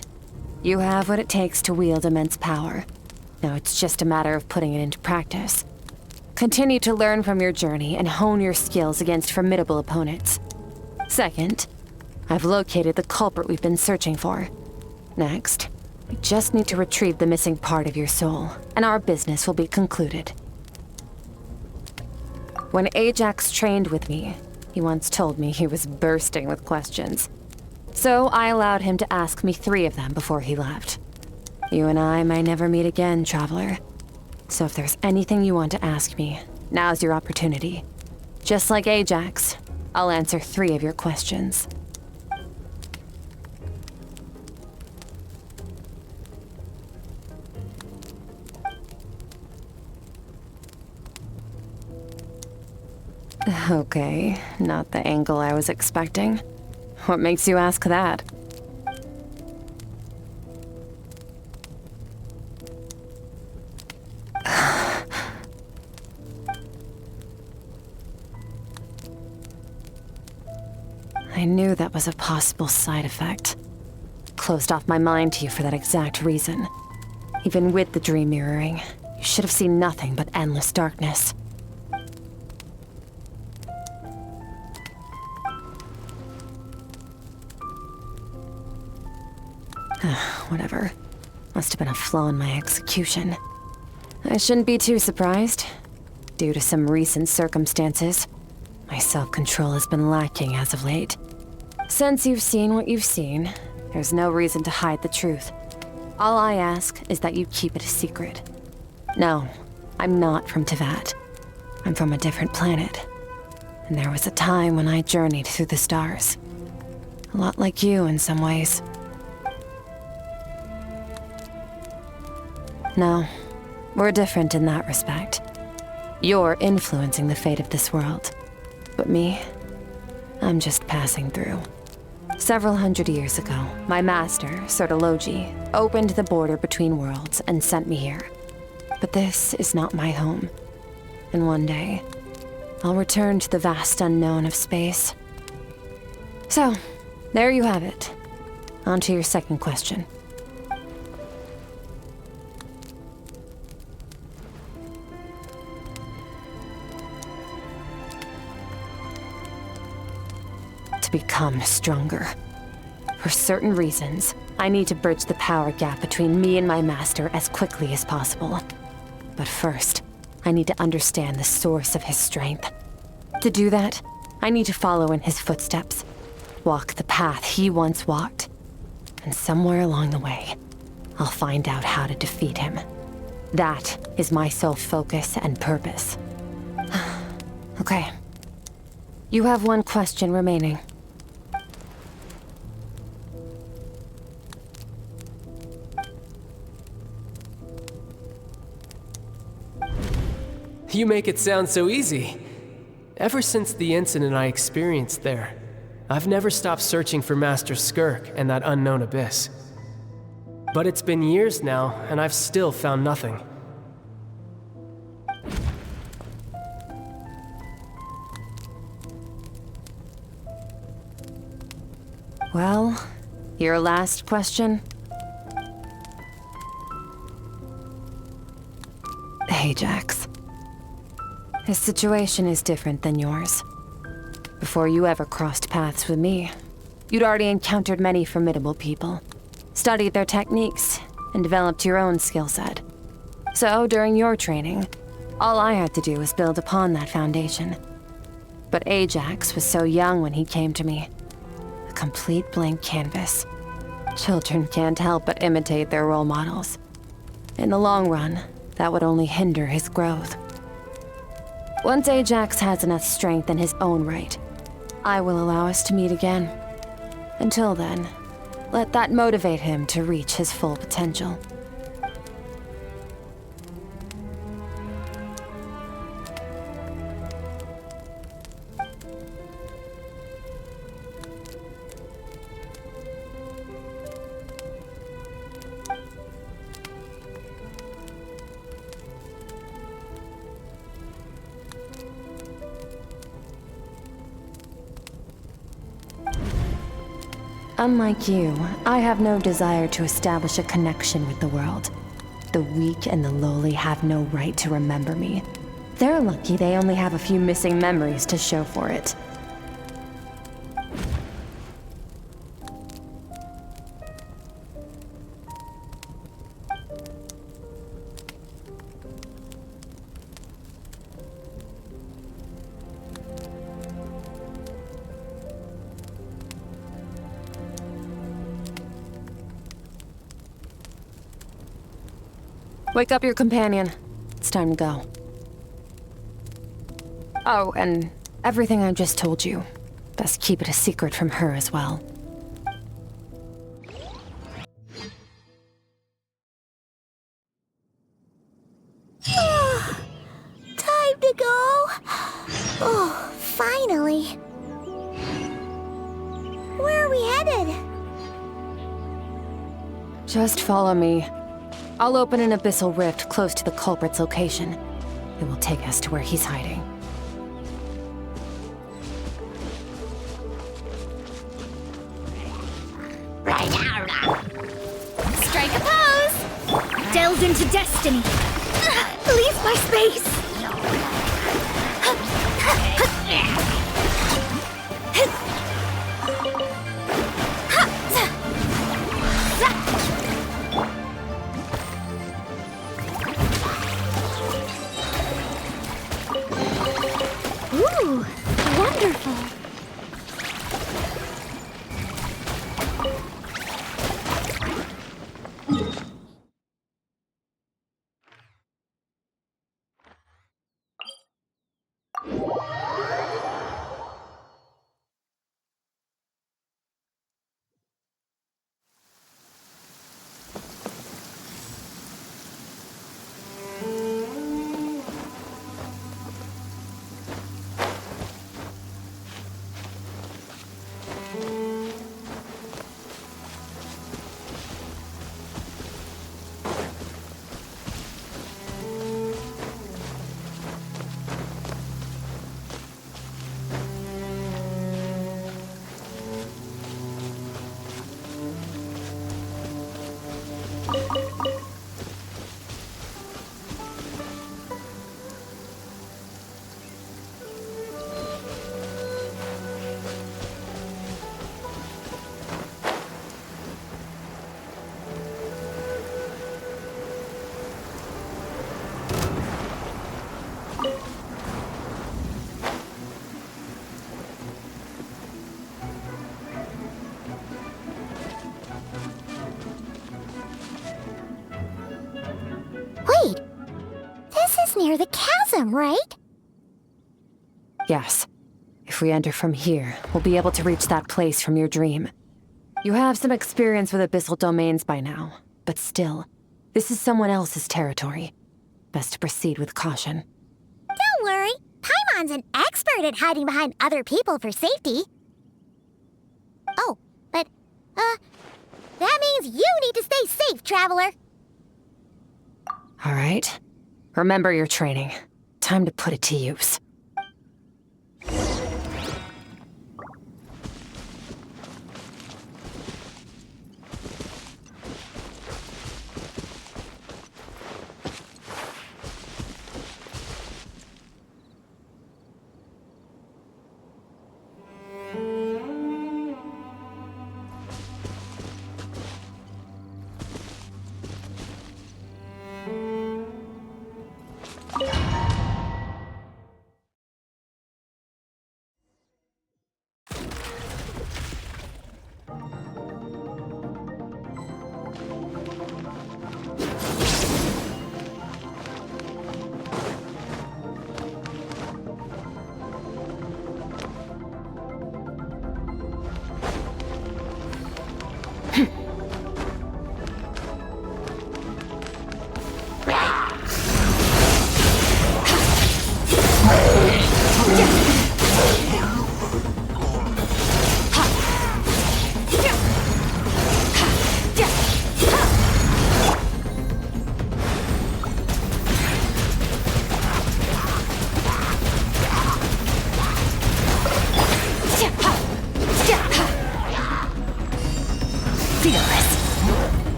You have what it takes to wield immense power. Now it's just a matter of putting it into practice. Continue to learn from your journey and hone your skills against formidable opponents. Second, I've located the culprit we've been searching for. Next, we just need to retrieve the missing part of your soul, and our business will be concluded. When Ajax trained with me, he once told me he was bursting with questions. So I allowed him to ask me 3 of them before he left. You and I may never meet again, Traveler. So if there's anything you want to ask me, now's your opportunity. Just like Ajax, I'll answer 3 of your questions. Okay, not the angle I was expecting. What makes you ask that? I knew that was a possible side effect. Closed off my mind to you for that exact reason. Even with the dream mirroring, you should have seen nothing but endless darkness. Whatever. Must have been a flaw in my execution. I shouldn't be too surprised. Due to some recent circumstances, my self-control has been lacking as of late. Since you've seen what you've seen, there's no reason to hide the truth. All I ask is that you keep it a secret. No, I'm not from Teyvat. I'm from a different planet. And there was a time when I journeyed through the stars. A lot like you in some ways. No, we're different in that respect. You're influencing the fate of this world. But me, I'm just passing through. Several hundred years ago, my master, Sertologi, opened the border between worlds and sent me here. But this is not my home. And one day, I'll return to the vast unknown of space. So, there you have it. On to your second question. Become stronger. For certain reasons, I need to bridge the power gap between me and my master as quickly as possible. But first, I need to understand the source of his strength. To do that, I need to follow in his footsteps, walk the path he once walked. And somewhere along the way, I'll find out how to defeat him. That is my sole focus and purpose. Okay, You have one question remaining. You make it sound so easy. Ever since the incident I experienced there, I've never stopped searching for Master Skirk and that unknown abyss. But it's been years now, and I've still found nothing. Well, your last question? Ajax. His situation is different than yours. Before you ever crossed paths with me, you'd already encountered many formidable people, studied their techniques, and developed your own skill set. So, during your training, all I had to do was build upon that foundation. But Ajax was so young when he came to me. A complete blank canvas. Children can't help but imitate their role models. In the long run, that would only hinder his growth. Once Ajax has enough strength in his own right, I will allow us to meet again. Until then, let that motivate him to reach his full potential. Unlike you, I have no desire to establish a connection with the world. The weak and the lowly have no right to remember me. They're lucky they only have a few missing memories to show for it. Wake up your companion. It's time to go. Oh, and everything I just told you. Best keep it a secret from her as well. Time to go. Oh, finally. Where are we headed? Just follow me. I'll open an abyssal rift close to the culprit's location. It will take us to where he's hiding. Strike a pose! Delve into destiny! Leave my space! Ooh, wonderful! Wait, this is near the chasm, right? Yes. If we enter from here, we'll be able to reach that place from your dream. You have some experience with abyssal domains by now, but still, this is someone else's territory. Best to proceed with caution. Don't worry. Paimon's an expert at hiding behind other people for safety. Oh, but, that means you need to stay safe, Traveler. All right. Remember your training. Time to put it to use.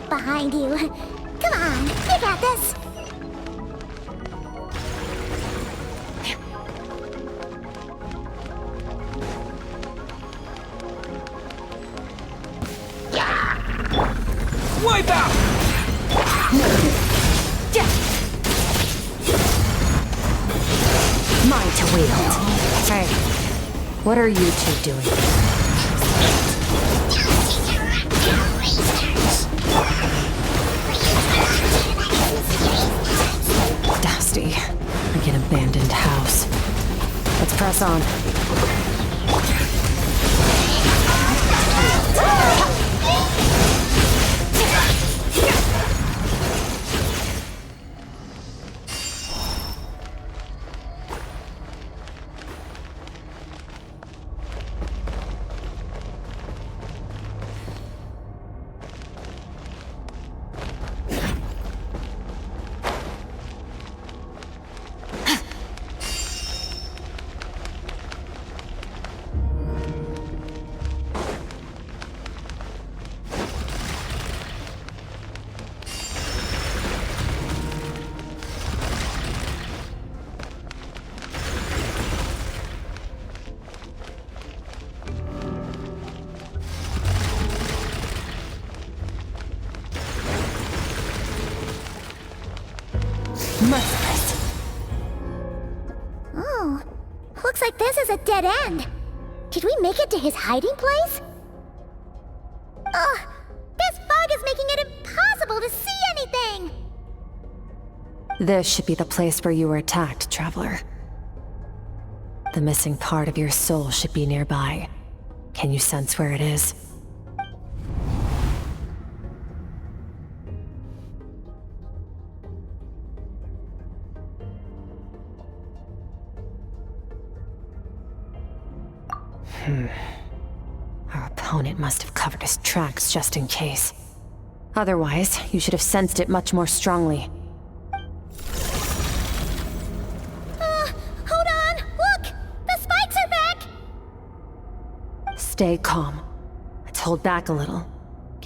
Behind you. Come on, you got this. Wipe out! Mine to wield. Hey, what are you two doing? Dusty, like an abandoned house. Let's press on. Oh, looks like this is a dead end. Did we make it to his hiding place? Ugh, this fog is making it impossible to see anything! This should be the place where you were attacked, Traveler. The missing part of your soul should be nearby. Can you sense where it is? Our opponent must have covered his tracks just in case. Otherwise, you should have sensed it much more strongly. Hold on! Look! The spikes are back! Stay calm. Let's hold back a little.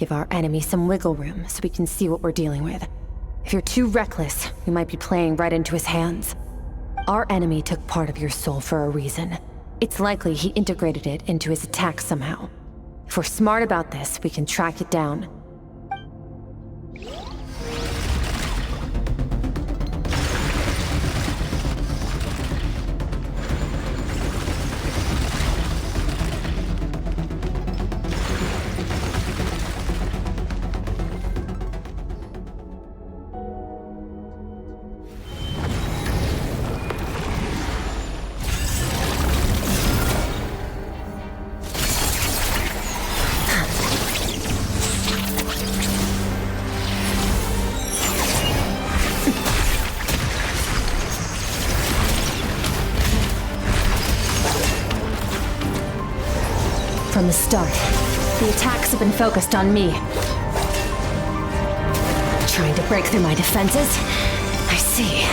Give our enemy some wiggle room so we can see what we're dealing with. If you're too reckless, we might be playing right into his hands. Our enemy took part of your soul for a reason. It's likely he integrated it into his attack somehow. If we're smart about this, we can track it down. From the start, the attacks have been focused on me. Trying to break through my defenses? I see.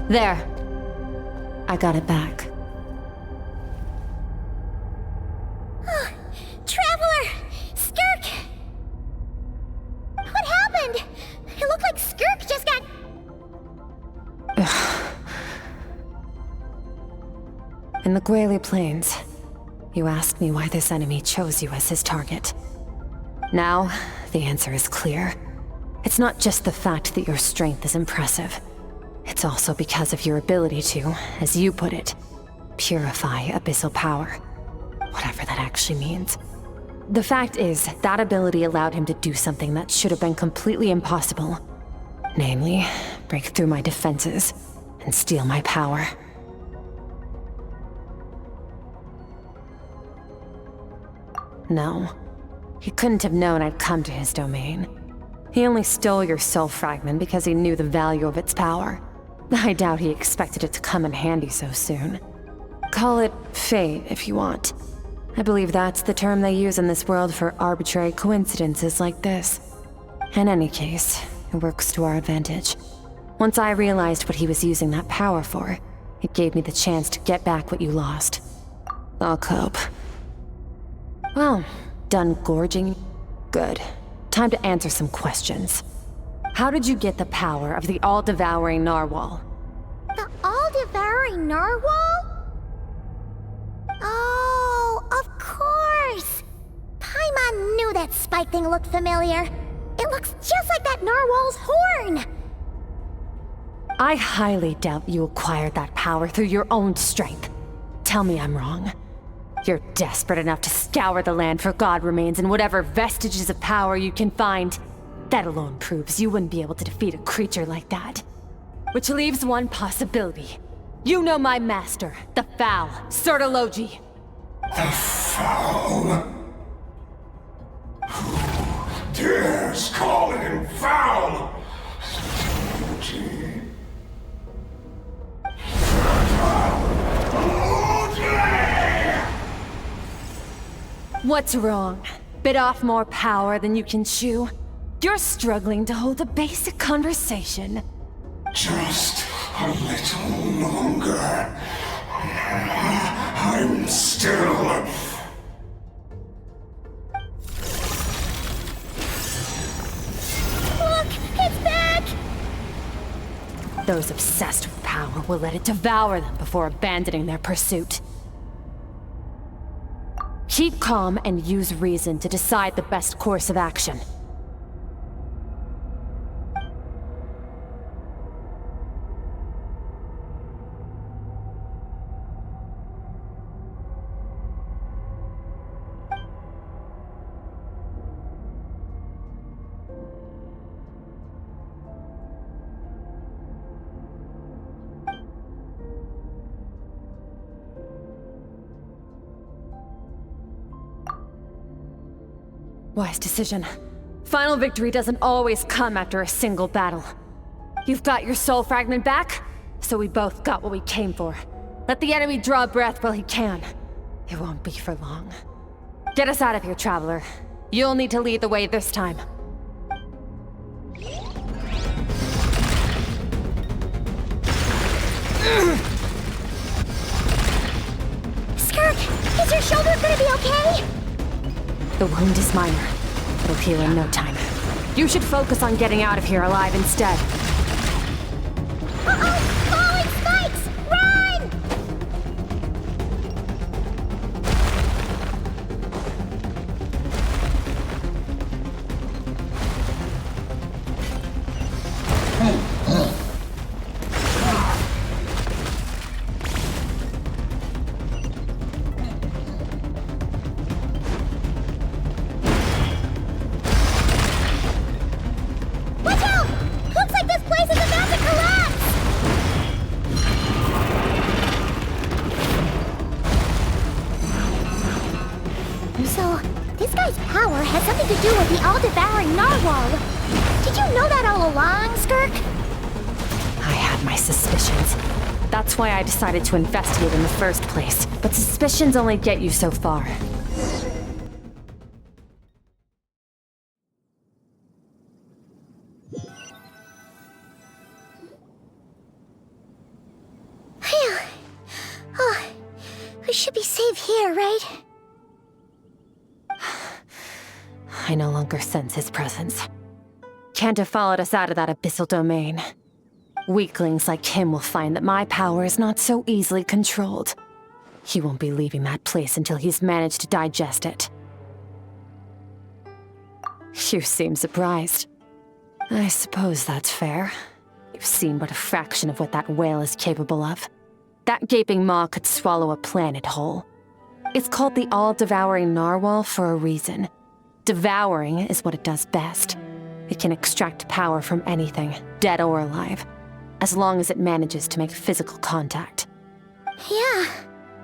There. I got it back. Traveler! Skirk! What happened? It looked like Skirk just got... In the Gwali Plains, you asked me why this enemy chose you as his target. Now, the answer is clear. It's not just the fact that your strength is impressive. It's also because of your ability to, as you put it, purify abyssal power. Whatever that actually means. The fact is, that ability allowed him to do something that should have been completely impossible. Namely, break through my defenses and steal my power. No, he couldn't have known I'd come to his domain. He only stole your soul fragment because he knew the value of its power. I doubt he expected it to come in handy so soon. Call it fate, if you want. I believe that's the term they use in this world for arbitrary coincidences like this. In any case, it works to our advantage. Once I realized what he was using that power for, it gave me the chance to get back what you lost. I'll cope. Well, done gorging? Good. Time to answer some questions. How did you get the power of the all-devouring narwhal? The all-devouring narwhal? Oh, of course! Paimon knew that spike thing looked familiar. It looks just like that narwhal's horn! I highly doubt you acquired that power through your own strength. Tell me I'm wrong. You're desperate enough to scour the land for god remains and whatever vestiges of power you can find. That alone proves you wouldn't be able to defeat a creature like that. Which leaves one possibility. You know my master, the Foul, Sertologi. The Foul? Who dares call him Foul? What's wrong? Bit off more power than you can chew? You're struggling to hold a basic conversation. Just a little longer. I'm still... Look! It's back! Those obsessed with power will let it devour them before abandoning their pursuit. Keep calm and use reason to decide the best course of action. Wise decision. Final victory doesn't always come after a single battle. You've got your soul fragment back, so we both got what we came for. Let the enemy draw breath while he can. It won't be for long. Get us out of here, Traveler. You'll need to lead the way this time. Skirk, is your shoulder gonna be okay? The wound is minor. It'll heal in no time. You should focus on getting out of here alive instead. Uh-oh! Falling spikes! Run! Watch out! Looks like this place is about to collapse! So, this guy's power has something to do with the all-devouring narwhal. Did you know that all along, Skirk? I had my suspicions. That's why I decided to investigate in the first place. But suspicions only get you so far. Phew. Oh, we should be safe here, right? I no longer sense his presence. Can't have followed us out of that abyssal domain. Weaklings like him will find that my power is not so easily controlled. He won't be leaving that place until he's managed to digest it. You seem surprised. I suppose that's fair. You've seen but a fraction of what that whale is capable of. That gaping maw could swallow a planet whole. It's called the all-devouring narwhal for a reason. Devouring is what it does best. It can extract power from anything, dead or alive, as long as it manages to make physical contact. Yeah.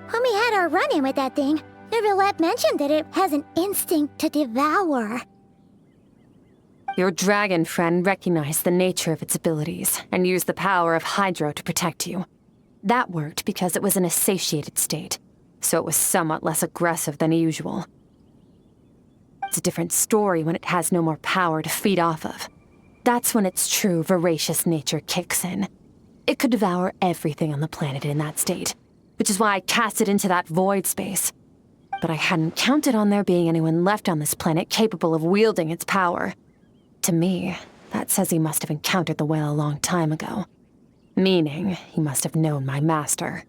When we had our run-in with that thing, Neverlet mentioned that it has an instinct to devour. Your dragon friend recognized the nature of its abilities and used the power of Hydro to protect you. That worked because it was in a satiated state, so it was somewhat less aggressive than usual. It's a different story when it has no more power to feed off of. That's when its true voracious nature kicks in. It could devour everything on the planet in that state, which is why I cast it into that void space. But I hadn't counted on there being anyone left on this planet capable of wielding its power. To me, that says he must have encountered the whale a long time ago. Meaning, he must have known my master.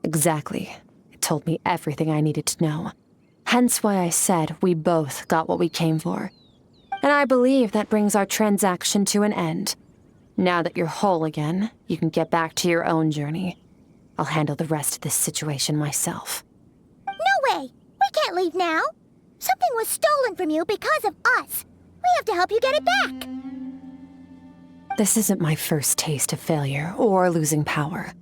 Exactly. It told me everything I needed to know. Hence why I said we both got what we came for. And I believe that brings our transaction to an end. Now that you're whole again, you can get back to your own journey. I'll handle the rest of this situation myself. No way! We can't leave now! Something was stolen from you because of us! We have to help you get it back! This isn't my first taste of failure or losing power.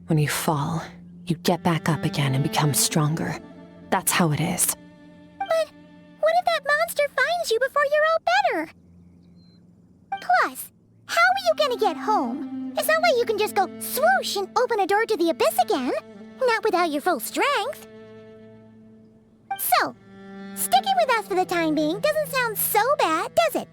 When you fall, you get back up again and become stronger. That's how it is. But what if that monster finds you before you're all better? Plus, how are you gonna get home? There's no way you can just go swoosh and open a door to the abyss again. Not without your full strength. So, sticking with us for the time being doesn't sound so bad, does it?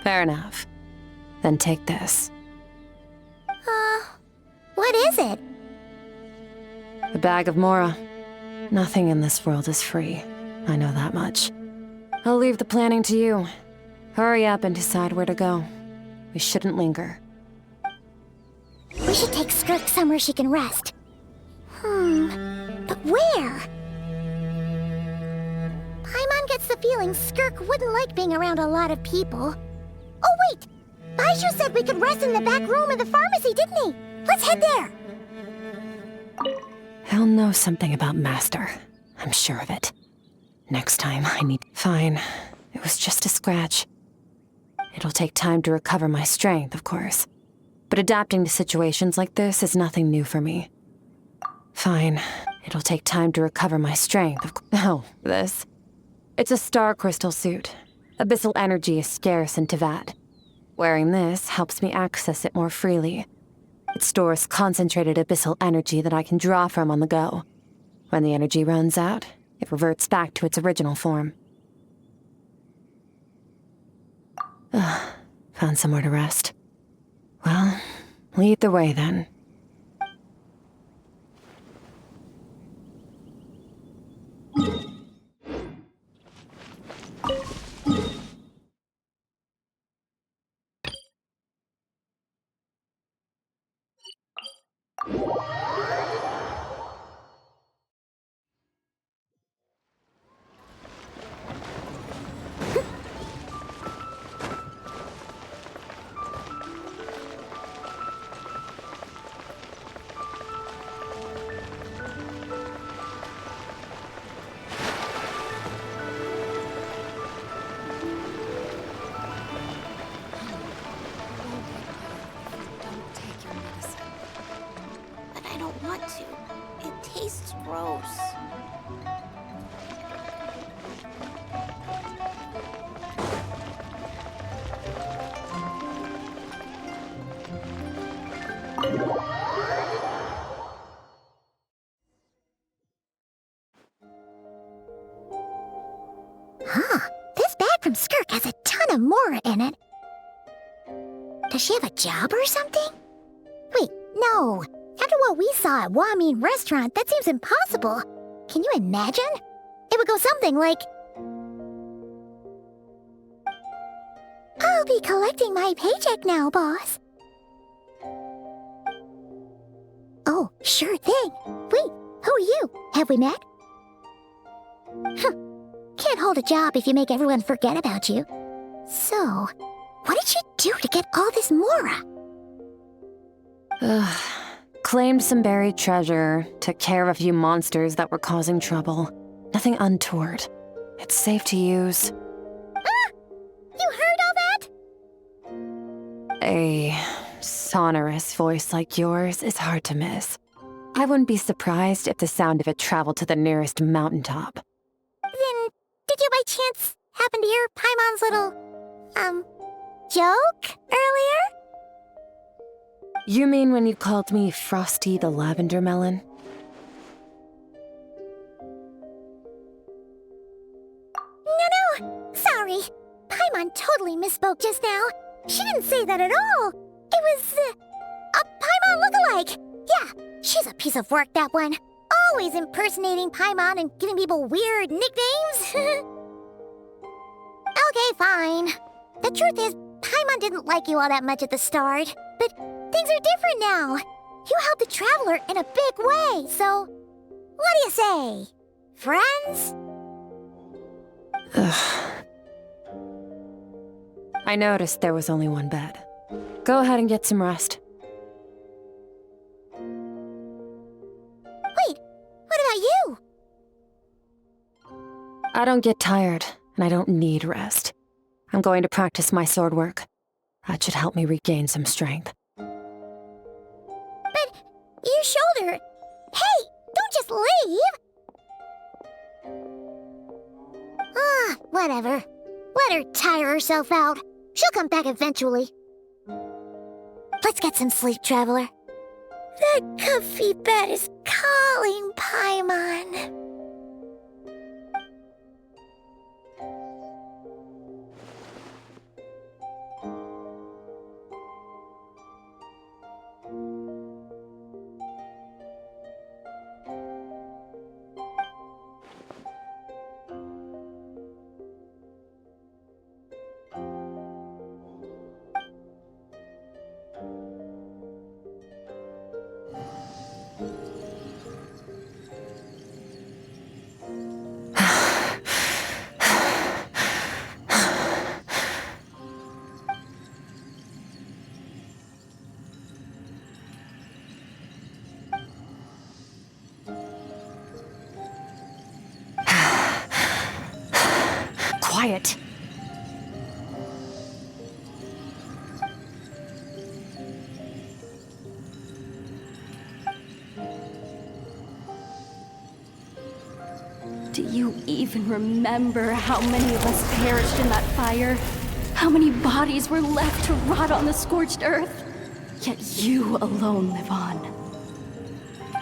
Fair enough. Then take this. What is it? A bag of Mora. Nothing in this world is free. I know that much. I'll leave the planning to you. Hurry up and decide where to go. We shouldn't linger. We should take Skirk somewhere she can rest. But where? Paimon gets the feeling Skirk wouldn't like being around a lot of people. Oh wait! Baizhu said we could rest in the back room of the pharmacy, didn't he? Let's head there! He'll know something about Master. I'm sure of it. Next time, I need... Fine. It was just a scratch. It'll take time to recover my strength, of course. But adapting to situations like this is nothing new for me. Fine. It'll take time to recover my strength, of course. Oh, this. It's a star crystal suit. Abyssal energy is scarce in Tevat. Wearing this helps me access it more freely. It stores concentrated abyssal energy that I can draw from on the go. When the energy runs out, it reverts back to its original form. Found somewhere to rest. Well, lead the way then. But I don't want to. It tastes gross. Huh. This bag from Skirk has a ton of Mora in it. Does she have a job or something? Wait, no. After what we saw at Wamin Restaurant, that seems impossible. Can you imagine? It would go something like... I'll be collecting my paycheck now, boss. Oh, sure thing. Wait, who are you? Have we met? Can't hold a job if you make everyone forget about you. So, what did you do to get all this Mora? Claimed some buried treasure, took care of a few monsters that were causing trouble. Nothing untoward. It's safe to use. Ah! You heard all that? A sonorous voice like yours is hard to miss. I wouldn't be surprised if the sound of it traveled to the nearest mountaintop. Then, did you by chance happen to hear Paimon's little, joke earlier? You mean when you called me Frosty the Lavender Melon? No, sorry. Paimon totally misspoke just now. She didn't say that at all. It was, a Paimon lookalike. Yeah, she's a piece of work, that one. Always impersonating Paimon and giving people weird nicknames. Okay, fine. The truth is, Paimon didn't like you all that much at the start, but things are different now. You helped the Traveler in a big way, so... What do you say? Friends? I noticed there was only one bed. Go ahead and get some rest. Wait, what about you? I don't get tired, and I don't need rest. I'm going to practice my sword work. That should help me regain some strength. But your shoulder... Hey, don't just leave! Whatever. Let her tire herself out. She'll come back eventually. Let's get some sleep, Traveler. That comfy bed is calling, Paimon. quiet. Do you even remember how many of us perished in that fire? How many bodies were left to rot on the scorched earth? Yet you alone live on.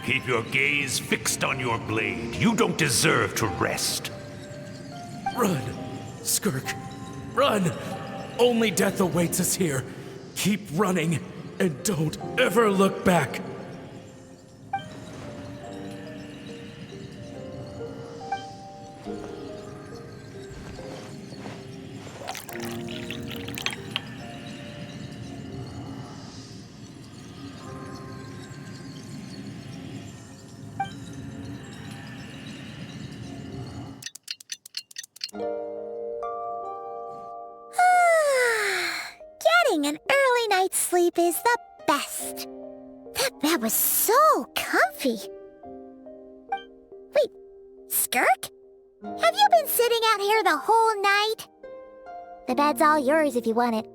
Keep your gaze fixed on your blade. You don't deserve to rest. Run, Skirk. Run! Only death awaits us here. Keep running, and don't ever look back. Getting an early night's sleep is the best. That bed was so comfy. Wait, Skirk? Have you been sitting out here the whole night? The bed's all yours if you want it.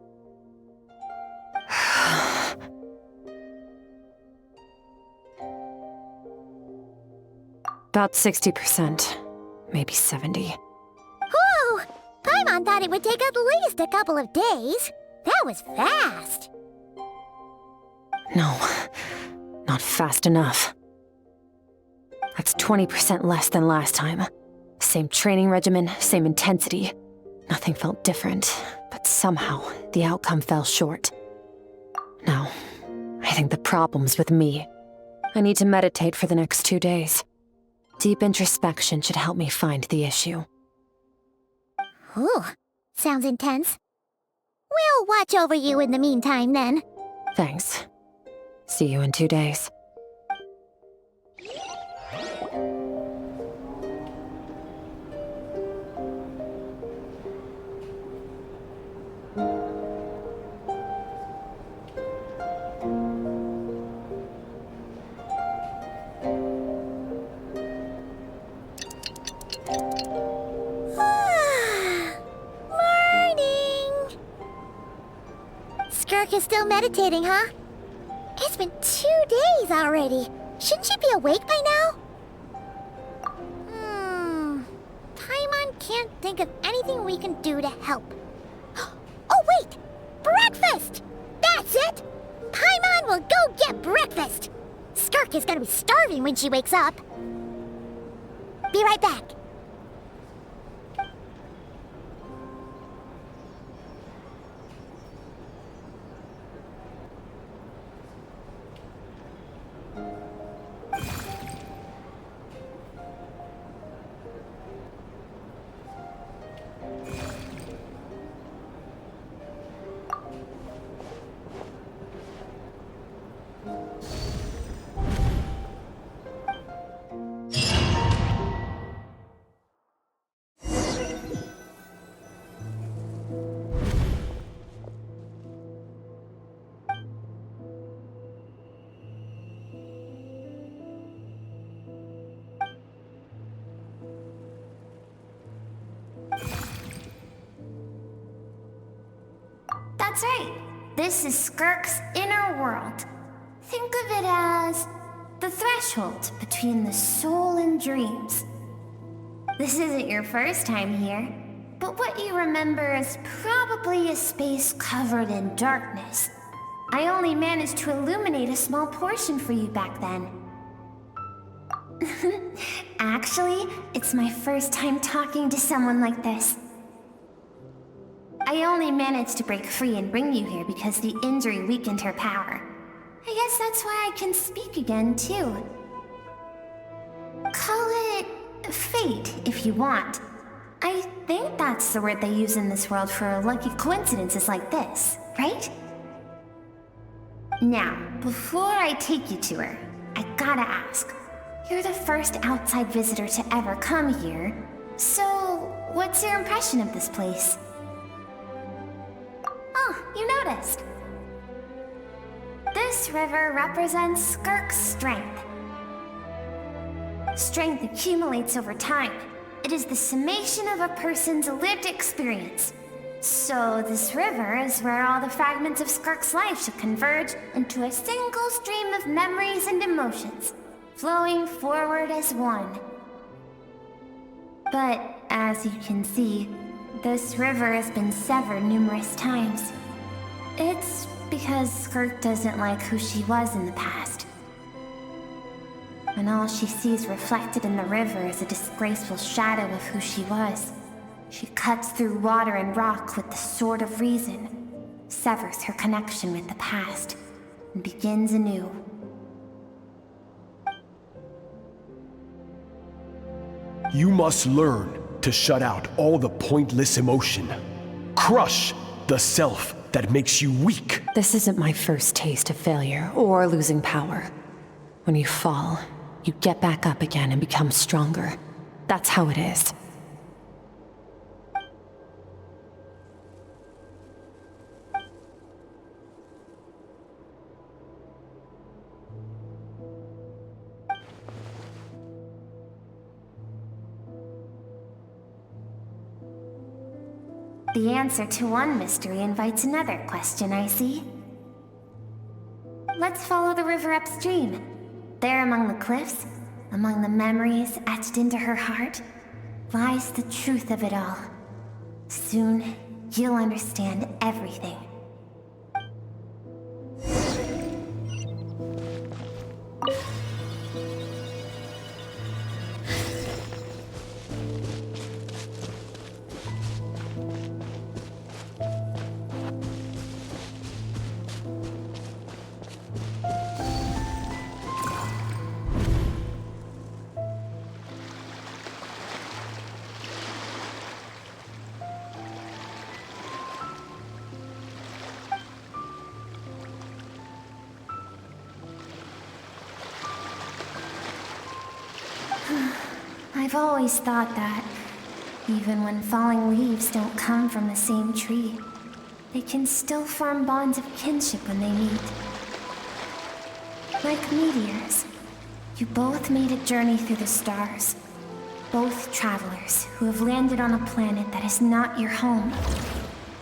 About 60%, maybe 70. Whew! Paimon thought it would take at least a couple of days. That was fast. No, not fast enough. That's 20% less than last time. Same training regimen, same intensity. Nothing felt different, but somehow the outcome fell short. No, I think the problem's with me. I need to meditate for the next 2 days. Deep introspection should help me find the issue. Ooh, sounds intense. We'll watch over you in the meantime, then. Thanks. See you in 2 days. Skirk is still meditating, huh? It's been 2 days already. Shouldn't she be awake by now? Paimon can't think of anything we can do to help. Oh, wait! Breakfast! That's it! Paimon will go get breakfast! Skirk is gonna be starving when she wakes up. Be right back. That's right. This is Skirk's inner world. Think of it as the threshold between the soul and dreams. This isn't your first time here, but what you remember is probably a space covered in darkness. I only managed to illuminate a small portion for you back then. Actually, it's my first time talking to someone like this. I only managed to break free and bring you here because the injury weakened her power. I guess that's why I can speak again, too. Call it fate, if you want. I think that's the word they use in this world for lucky coincidences like this, right? Now, before I take you to her, I gotta ask. You're the first outside visitor to ever come here, so what's your impression of this place? Oh, you noticed. This river represents Skirk's strength. Strength accumulates over time. it is the summation of a person's lived experience. So this river is where all the fragments of Skirk's life should converge into a single stream of memories and emotions, flowing forward as one. But as you can see, this river has been severed numerous times. It's because Skirk doesn't like who she was in the past. And all she sees reflected in the river is a disgraceful shadow of who she was. She cuts through water and rock with the sword of reason, severs her connection with the past, and begins anew. You must learn to shut out all the pointless emotion. Crush the self that makes you weak. This isn't my first taste of failure or losing power. When you fall, you get back up again and become stronger. That's how it is. The answer to one mystery invites another question, I see. Let's follow the river upstream. There among the cliffs, among the memories etched into her heart, lies the truth of it all. Soon, you'll understand everything. I've always thought that, even when falling leaves don't come from the same tree, they can still form bonds of kinship when they meet. Like meteors, you both made a journey through the stars. Both travelers who have landed on a planet that is not your home.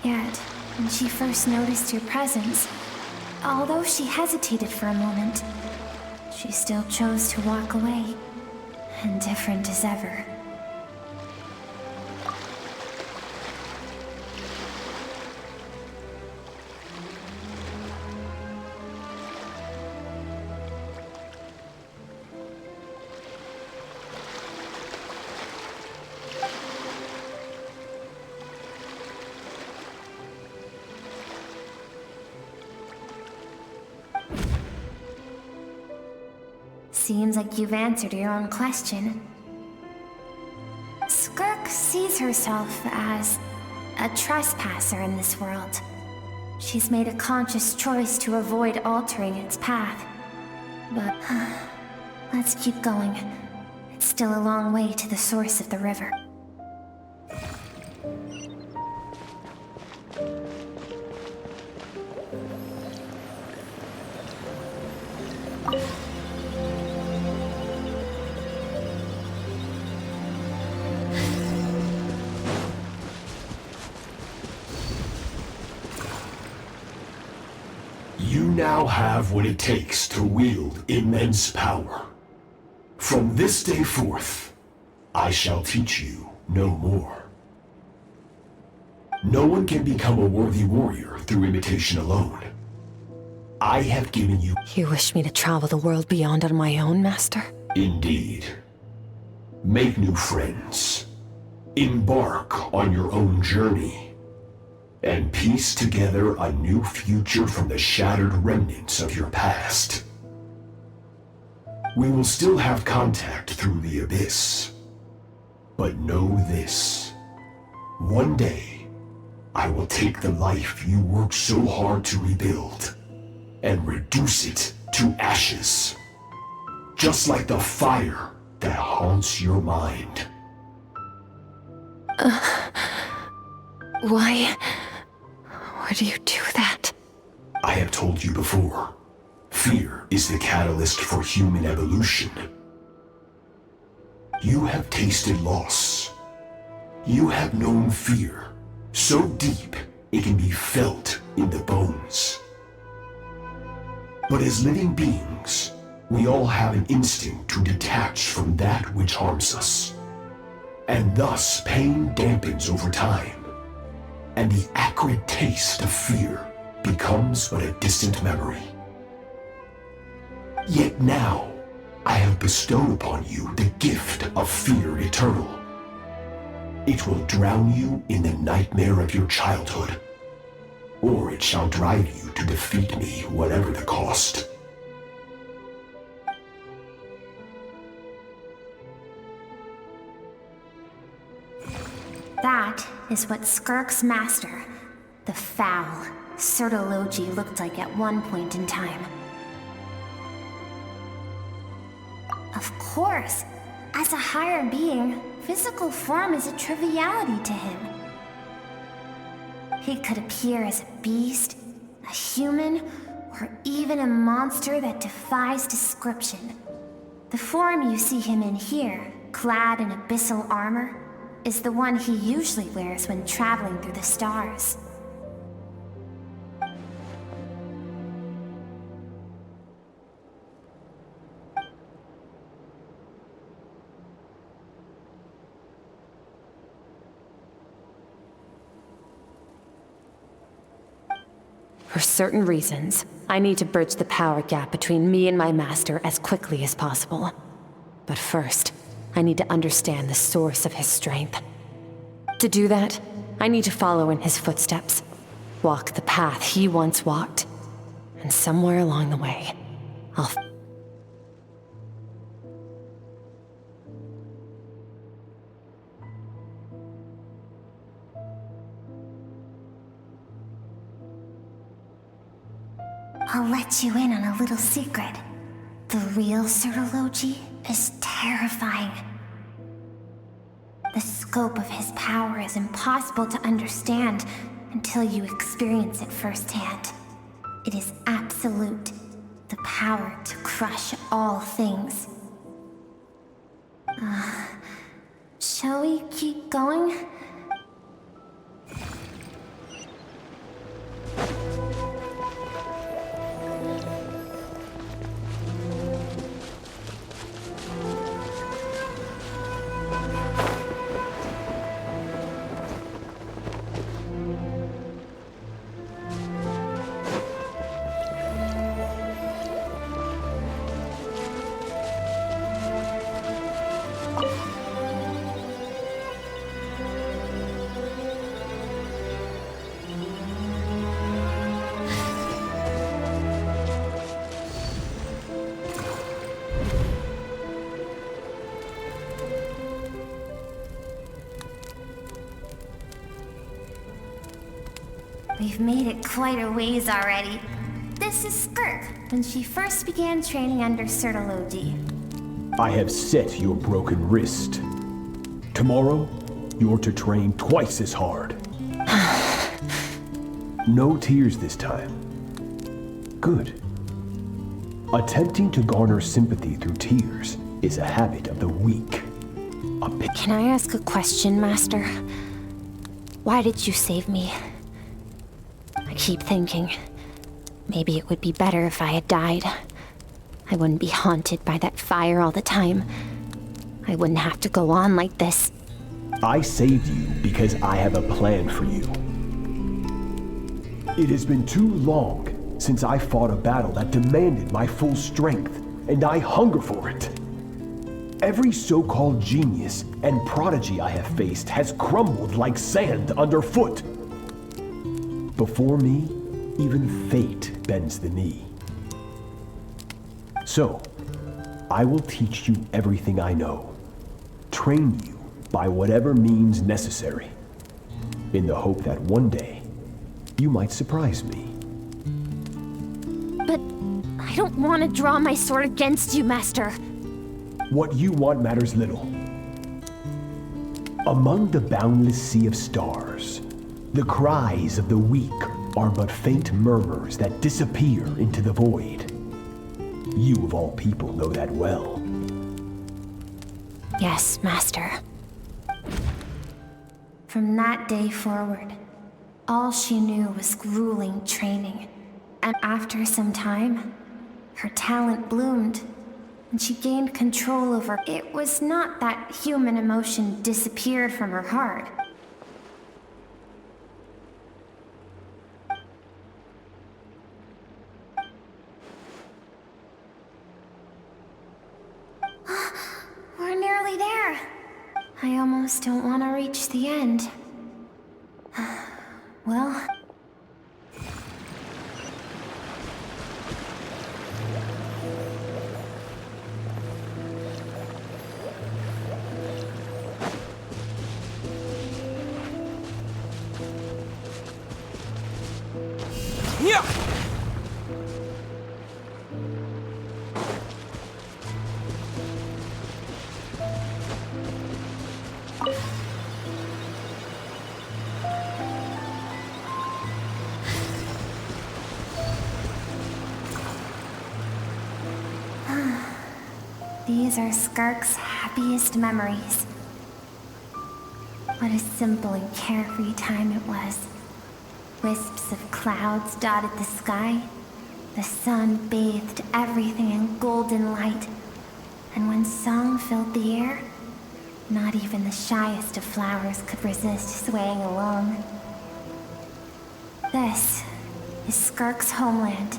Yet, when she first noticed your presence, although she hesitated for a moment, she still chose to walk away. Indifferent as ever. Seems like you've answered your own question. Skirk sees herself as a trespasser in this world. She's made a conscious choice to avoid altering its path. But let's keep going. It's still a long way to the source of the river. You now have what it takes to wield immense power. From this day forth, I shall teach you no more. No one can become a worthy warrior through imitation alone. I have given you... You wish me to travel the world beyond on my own, Master? Indeed. Make new friends. Embark on your own journey. And piece together a new future from the shattered remnants of your past. We will still have contact through the Abyss. But know this. One day, I will take the life you worked so hard to rebuild and reduce it to ashes. Just like the fire that haunts your mind. Why would you do that? I have told you before. Fear is the catalyst for human evolution. You have tasted loss You have known fear, so deep it can be felt in the bones. But as living beings, we all have an instinct to detach from that which harms us. And thus pain dampens over time, and the acrid taste of fear becomes but a distant memory. Yet now, I have bestowed upon you the gift of fear eternal. It will drown you in the nightmare of your childhood, or it shall drive you to defeat me, whatever the cost. That is what Skirk's master, the foul Sertologi, looked like at one point in time. Of course, as a higher being, physical form is a triviality to him. He could appear as a beast, a human, or even a monster that defies description. The form you see him in here, clad in abyssal armor, is the one he usually wears when traveling through the stars. For certain reasons, I need to bridge the power gap between me and my master as quickly as possible. But first, I need to understand the source of his strength. To do that, I need to follow in his footsteps, walk the path he once walked, and somewhere along the way, I'll let you in on a little secret. The real Sertologi is terrifying. The scope of his power is impossible to understand until you experience it firsthand. It is absolute, the power to crush all things. Shall we keep going? We've made it quite a ways already. This is Skirk, when she first began training under Sertologi. I have set your broken wrist. Tomorrow, you're to train twice as hard. No tears this time. Good. Attempting to garner sympathy through tears is a habit of the weak. Can I ask a question, Master? Why did you save me? I keep thinking, maybe it would be better if I had died. I wouldn't be haunted by that fire all the time. I wouldn't have to go on like this. I saved you because I have a plan for you. It has been too long since I fought a battle that demanded my full strength, and I hunger for it. Every so-called genius and prodigy I have faced has crumbled like sand underfoot. Before me, even fate bends the knee. So, I will teach you everything I know, train you by whatever means necessary, in the hope that one day, you might surprise me. But I don't want to draw my sword against you, Master. What you want matters little. Among the boundless sea of stars, the cries of the weak are but faint murmurs that disappear into the void. You of all people know that well. Yes, Master. From that day forward, all she knew was grueling training. And after some time, her talent bloomed, and she gained control over. It was not that human emotion disappeared from her heart. We're nearly there. I almost don't want to reach the end. Well... Yeah! These are Skirk's happiest memories. What a simple and carefree time it was. Wisps of clouds dotted the sky. The sun bathed everything in golden light. And when song filled the air, not even the shyest of flowers could resist swaying along. This is Skirk's homeland.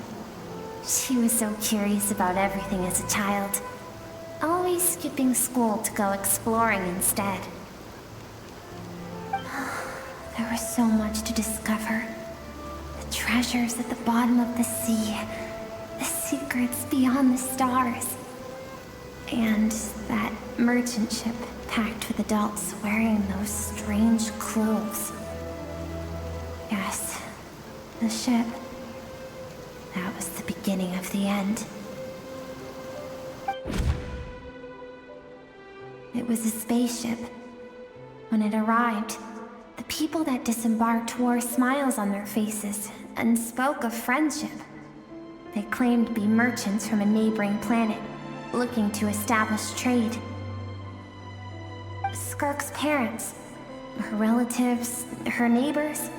She was so curious about everything as a child, always skipping school to go exploring instead. There was so much to discover. The treasures at the bottom of the sea, the secrets beyond the stars, and that merchant ship packed with adults wearing those strange clothes. Yes, the ship. That was the beginning of the end. It was a spaceship. When it arrived, the people that disembarked wore smiles on their faces and spoke of friendship. They claimed to be merchants from a neighboring planet, looking to establish trade. Skirk's parents, her relatives, her neighbors,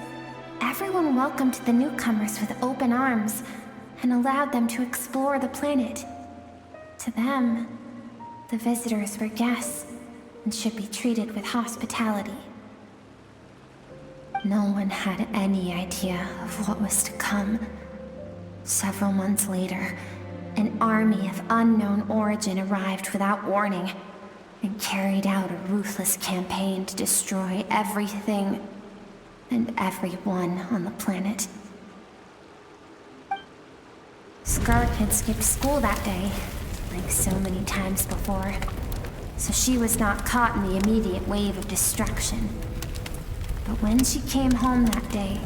everyone welcomed the newcomers with open arms and allowed them to explore the planet. To them, the visitors were guests and should be treated with hospitality. No one had any idea of what was to come. Several months later, an army of unknown origin arrived without warning and carried out a ruthless campaign to destroy everything and everyone on the planet. Skirk had skipped school that day, like so many times before, so she was not caught in the immediate wave of destruction. But when she came home that day,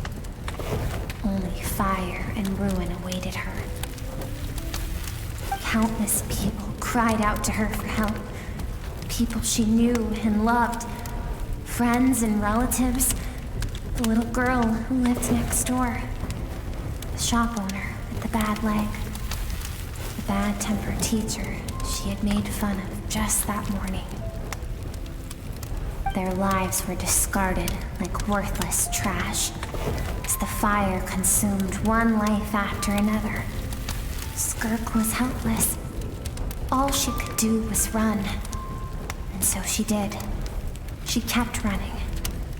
only fire and ruin awaited her. Countless people cried out to her for help. People she knew and loved. Friends and relatives. The little girl who lived next door. The shop owner with the bad leg. The bad-tempered teacher she had made fun of just that morning. Their lives were discarded like worthless trash as the fire consumed one life after another. Skirk was helpless. All she could do was run. And so she did. She kept running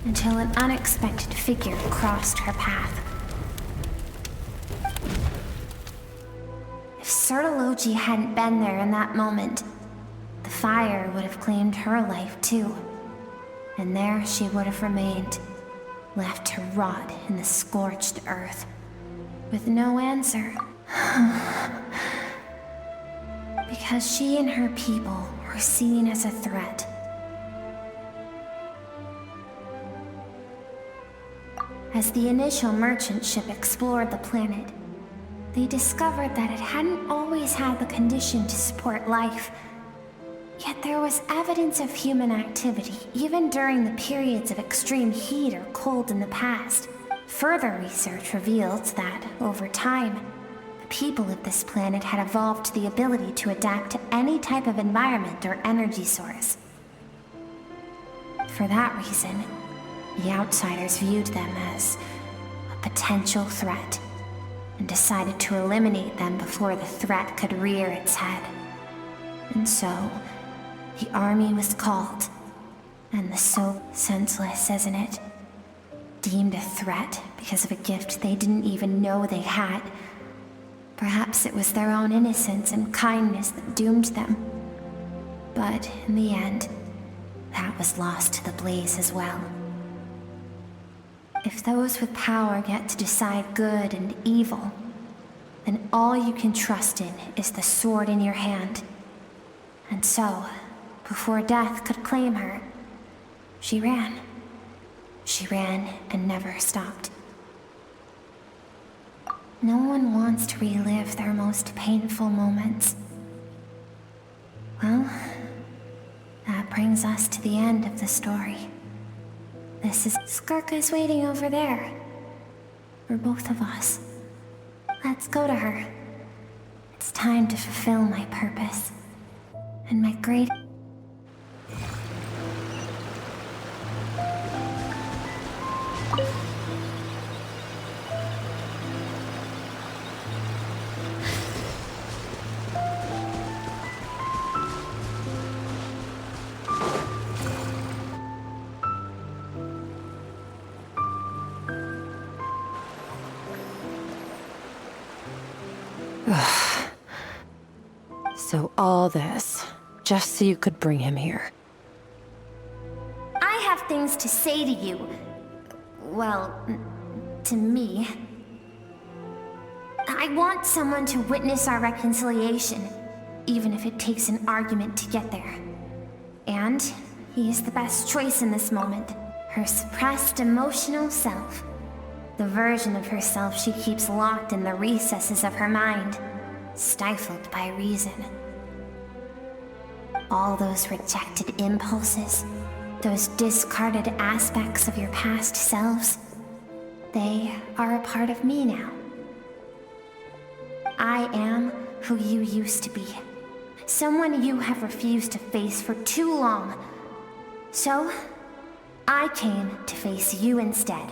until an unexpected figure crossed her path. If Sertology hadn't been there in that moment, the fire would have claimed her life too. And there she would have remained, left to rot in the scorched earth, with no answer. Because she and her people were seen as a threat. As the initial merchant ship explored the planet, they discovered that it hadn't always had the condition to support life. Yet there was evidence of human activity, even during the periods of extreme heat or cold in the past. Further research revealed that, over time, the people of this planet had evolved the ability to adapt to any type of environment or energy source. For that reason, The outsiders viewed them as a potential threat and decided to eliminate them before the threat could rear its head. And so, the army was called, and the so senseless, isn't it? Deemed a threat because of a gift they didn't even know they had. Perhaps it was their own innocence and kindness that doomed them. But in the end, that was lost to the blaze as well. If those with power get to decide good and evil, then all you can trust in is the sword in your hand. And so, before death could claim her, she ran. She ran and never stopped. No one wants to relive their most painful moments. Well, that brings us to the end of the story. This is Skirka's waiting over there. For both of us. Let's go to her. It's time to fulfill my purpose. And my great... So all this, just so you could bring him here. I have things to say to you. Well, to me. I want someone to witness our reconciliation, even if it takes an argument to get there. And he is the best choice in this moment. Her suppressed emotional self. The version of herself she keeps locked in the recesses of her mind, stifled by reason. All those rejected impulses, those discarded aspects of your past selves, they are a part of me now. I am who you used to be. Someone you have refused to face for too long. So, I came to face you instead.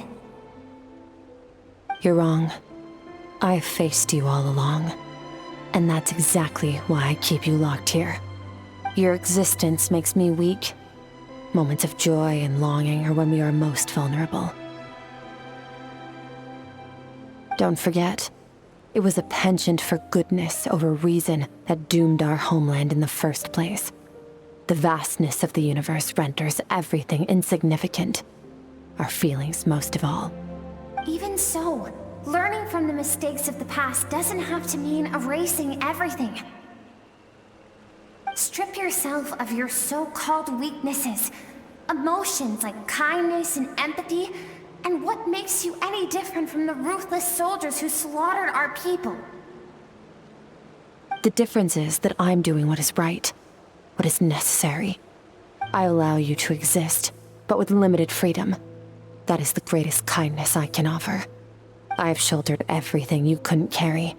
You're wrong. I've faced you all along. And that's exactly why I keep you locked here. Your existence makes me weak. Moments of joy and longing are when we are most vulnerable. Don't forget, it was a penchant for goodness over reason that doomed our homeland in the first place. The vastness of the universe renders everything insignificant. Our feelings most of all. Even so, learning from the mistakes of the past doesn't have to mean erasing everything. Strip yourself of your so-called weaknesses, emotions like kindness and empathy, and what makes you any different from the ruthless soldiers who slaughtered our people? The difference is that I'm doing what is right, what is necessary. I allow you to exist, but with limited freedom. That is the greatest kindness I can offer. I have shouldered everything you couldn't carry.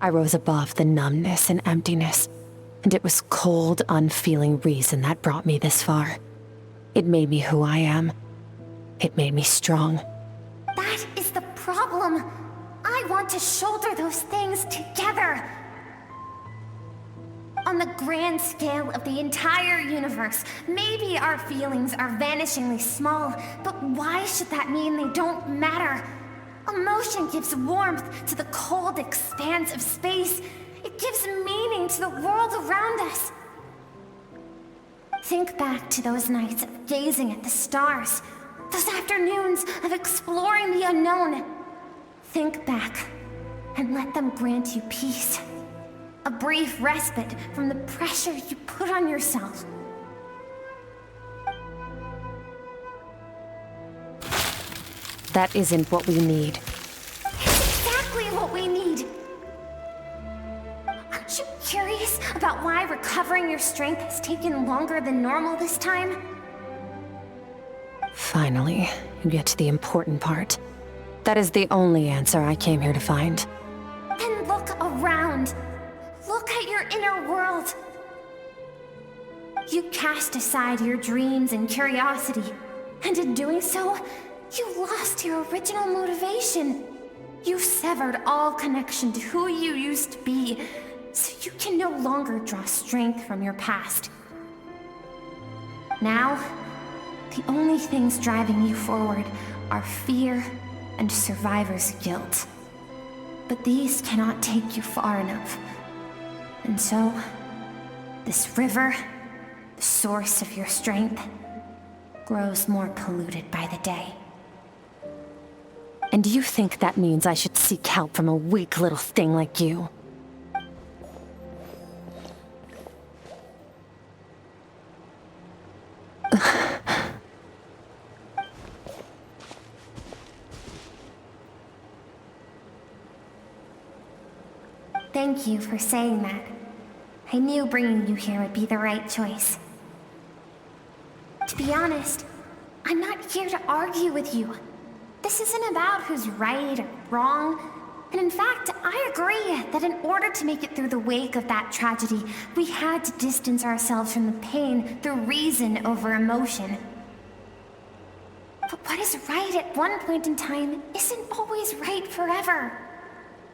I rose above the numbness and emptiness, and it was cold, unfeeling reason that brought me this far. It made me who I am. It made me strong. That is the problem. I want to shoulder those things together. On the grand scale of the entire universe, maybe our feelings are vanishingly small, but why should that mean they don't matter? Emotion gives warmth to the cold expanse of space. It gives meaning to the world around us. Think back to those nights of gazing at the stars, those afternoons of exploring the unknown. Think back and let them grant you peace. A brief respite from the pressure you put on yourself. That isn't what we need. It's exactly what we need. Aren't you curious about why recovering your strength has taken longer than normal this time? Finally, you get to the important part. That is the only answer I came here to find. Then look around. Look at your inner world. You cast aside your dreams and curiosity, And in doing so, you lost your original motivation. You severed all connection to who you used to be, so you can no longer draw strength from your past. Now, the only things driving you forward are fear and survivor's guilt. But these cannot take you far enough. And so, this river, the source of your strength, grows more polluted by the day. And you think that means I should seek help from a weak little thing like you? Thank you for saying that. I knew bringing you here would be the right choice. To be honest, I'm not here to argue with you. This isn't about who's right or wrong. And in fact, I agree that in order to make it through the wake of that tragedy, we had to distance ourselves from the pain through reason over emotion. But what is right at one point in time isn't always right forever.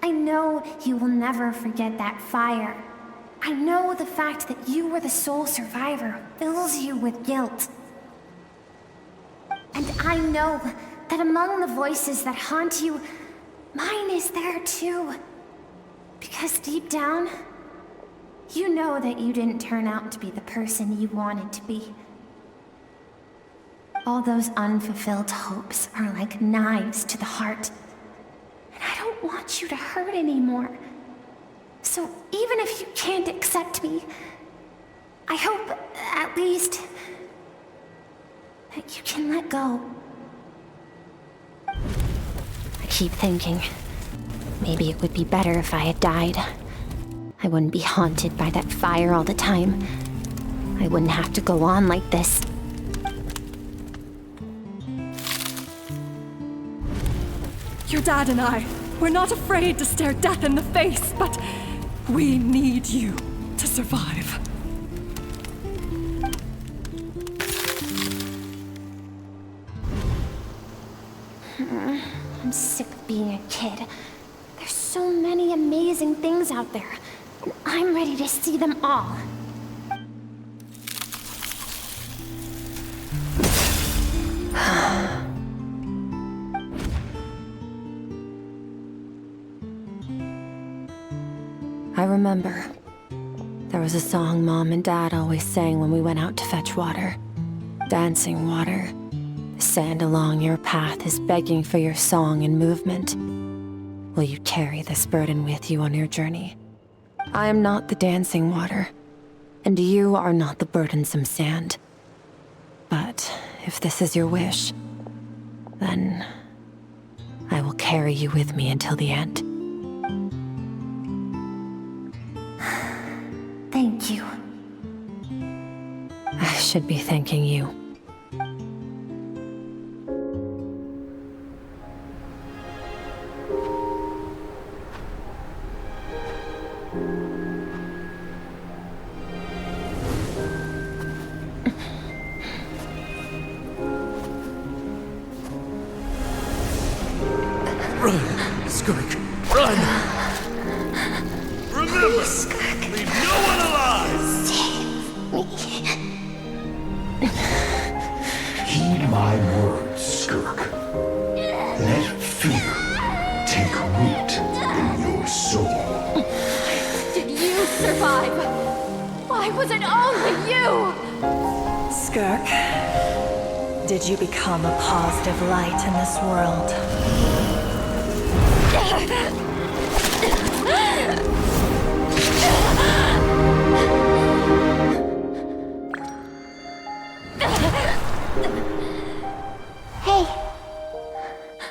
I know you will never forget that fire. I know the fact that you were the sole survivor fills you with guilt. And I know that among the voices that haunt you, mine is there too. Because deep down, you know that you didn't turn out to be the person you wanted to be. All those unfulfilled hopes are like knives to the heart. And I don't want you to hurt anymore. So even if you can't accept me, I hope, at least, that you can let go. I keep thinking, maybe it would be better if I had died. I wouldn't be haunted by that fire all the time. I wouldn't have to go on like this. Your dad and I, we're not afraid to stare death in the face, but we need you to survive. I'm sick of being a kid. There's so many amazing things out there, and I'm ready to see them all. I remember. There was a song Mom and Dad always sang when we went out to fetch water. Dancing water. The sand along your path is begging for your song and movement. Will you carry this burden with you on your journey? I am not the dancing water, and you are not the burdensome sand. But if this is your wish, then I will carry you with me until the end. Thank you. I should be thanking you. Run, Skirk, run! Remember, leave no one alive! Heed my words, Skirk. Let fear take root in your soul. Did you survive? Why was it only you? Skirk, did you become a positive light in this world? Hey,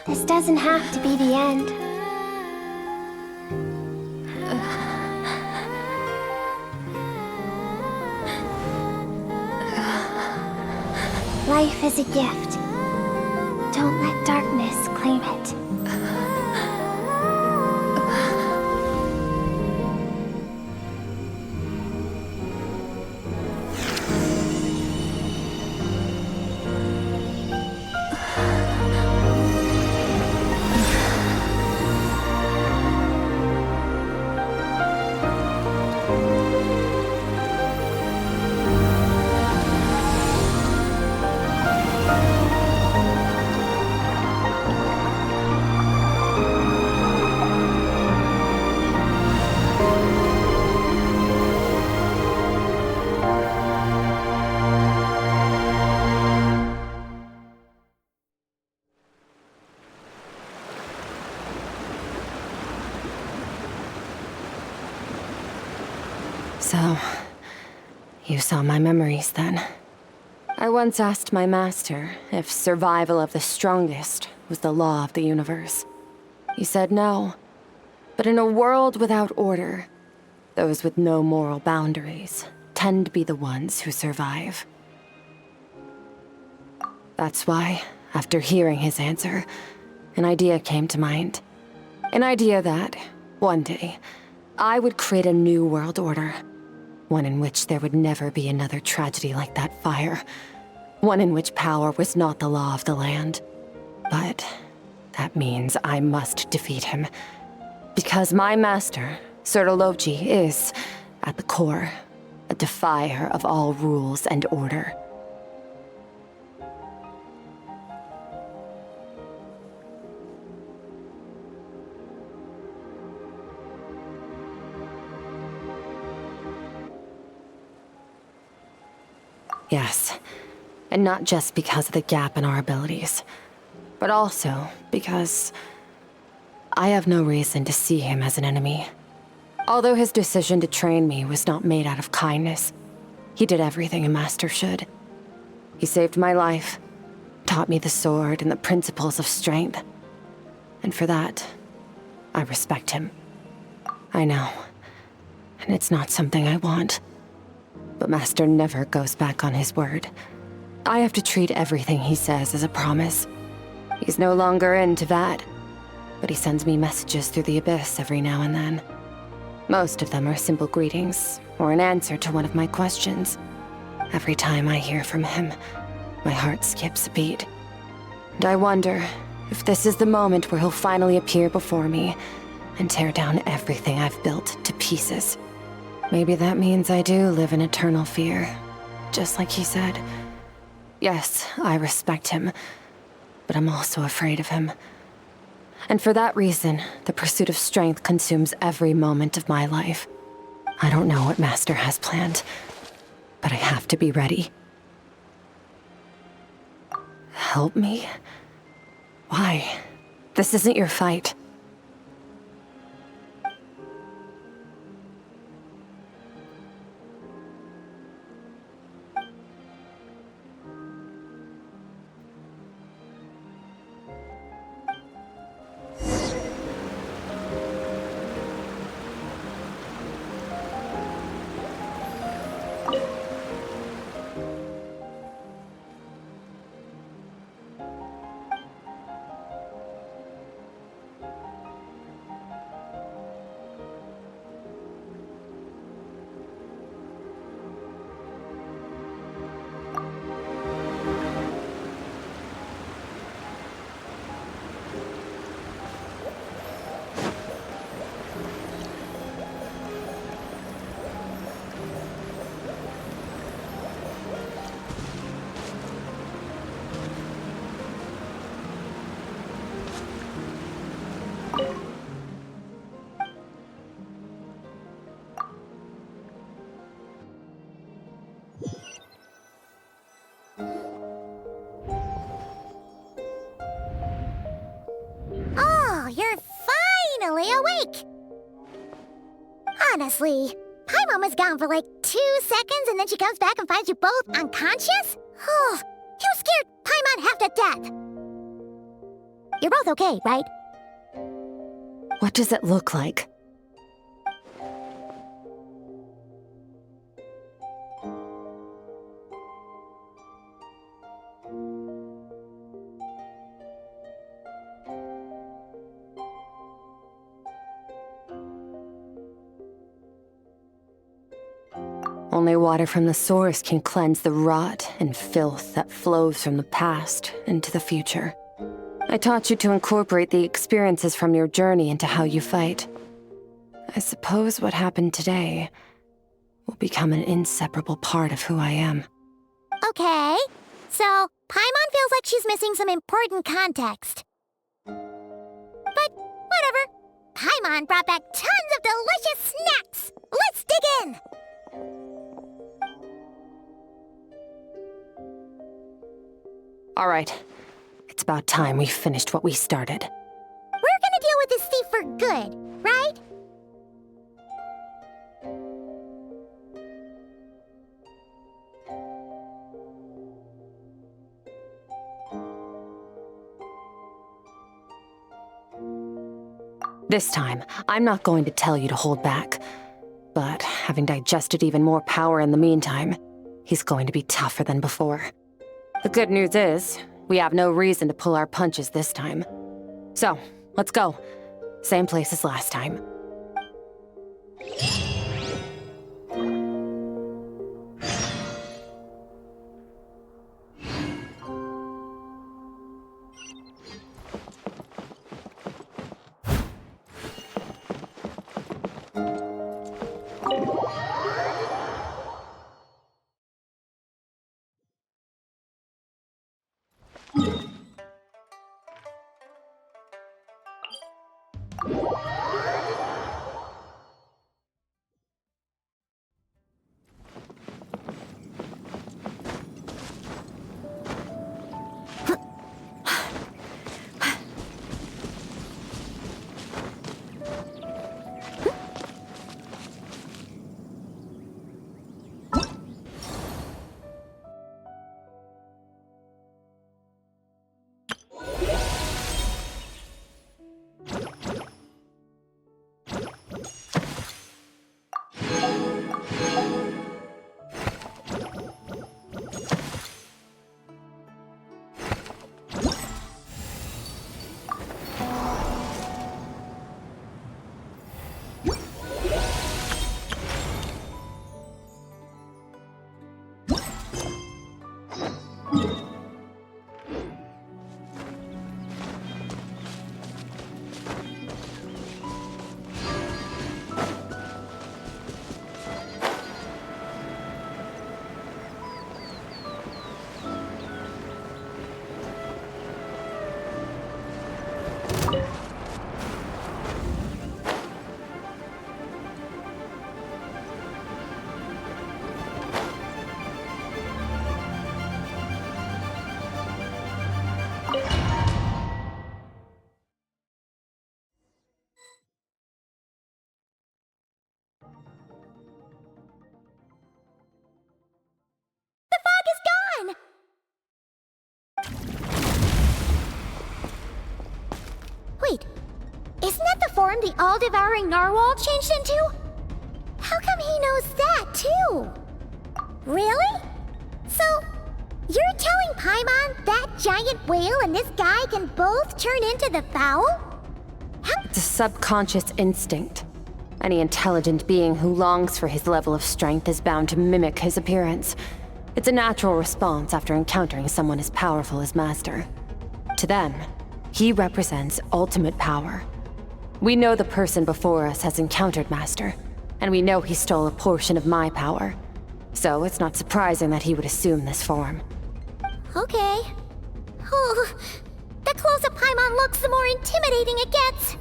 this doesn't have to be the end. Life is a gift. Don't let darkness claim it. So, you saw my memories then. I once asked my master if survival of the strongest was the law of the universe. He said no. But in a world without order, those with no moral boundaries tend to be the ones who survive. That's why, after hearing his answer, an idea came to mind. An idea that, one day, I would create a new world order. One in which there would never be another tragedy like that fire. One in which power was not the law of the land. But that means I must defeat him. Because my master, Sertologi, is, at the core, a defier of all rules and order. Yes, and not just because of the gap in our abilities, but also because I have no reason to see him as an enemy. Although his decision to train me was not made out of kindness, he did everything a master should. He saved my life, taught me the sword and the principles of strength. And for that, I respect him. I know, and it's not something I want. But Master never goes back on his word. I have to treat everything he says as a promise. He's no longer into that, but he sends me messages through the abyss every now and then. Most of them are simple greetings, or an answer to one of my questions. Every time I hear from him, my heart skips a beat. And I wonder if this is the moment where he'll finally appear before me and tear down everything I've built to pieces. Maybe that means I do live in eternal fear, just like he said. Yes, I respect him, but I'm also afraid of him. And for that reason, the pursuit of strength consumes every moment of my life. I don't know what Master has planned, but I have to be ready. Help me? Why? This isn't your fight. Oh, you're finally awake! Honestly, Paimon was gone for like 2 seconds and then she comes back and finds you both unconscious? Oh, you scared Paimon half to death! You're both okay, right? What does it look like? Only water from the source can cleanse the rot and filth that flows from the past into the future. I taught you to incorporate the experiences from your journey into how you fight. I suppose what happened today will become an inseparable part of who I am. Okay, so Paimon feels like she's missing some important context. But whatever. Paimon brought back tons of delicious snacks! Let's dig in! All right. It's about time we finished what we started. We're gonna deal with this thief for good, right? This time, I'm not going to tell you to hold back. But having digested even more power in the meantime, he's going to be tougher than before. The good news is, we have no reason to pull our punches this time. So, let's go. Same place as last time. Wait, isn't that the form the all-devouring narwhal changed into? How come he knows that, too? Really? So, you're telling Paimon that giant whale and this guy can both turn into the fowl? It's a subconscious instinct. Any intelligent being who longs for his level of strength is bound to mimic his appearance. It's a natural response after encountering someone as powerful as Master. To them, he represents ultimate power. We know the person before us has encountered Master, and we know he stole a portion of my power. So it's not surprising that he would assume this form. Okay. Oh, the closer Paimon looks, the more intimidating it gets.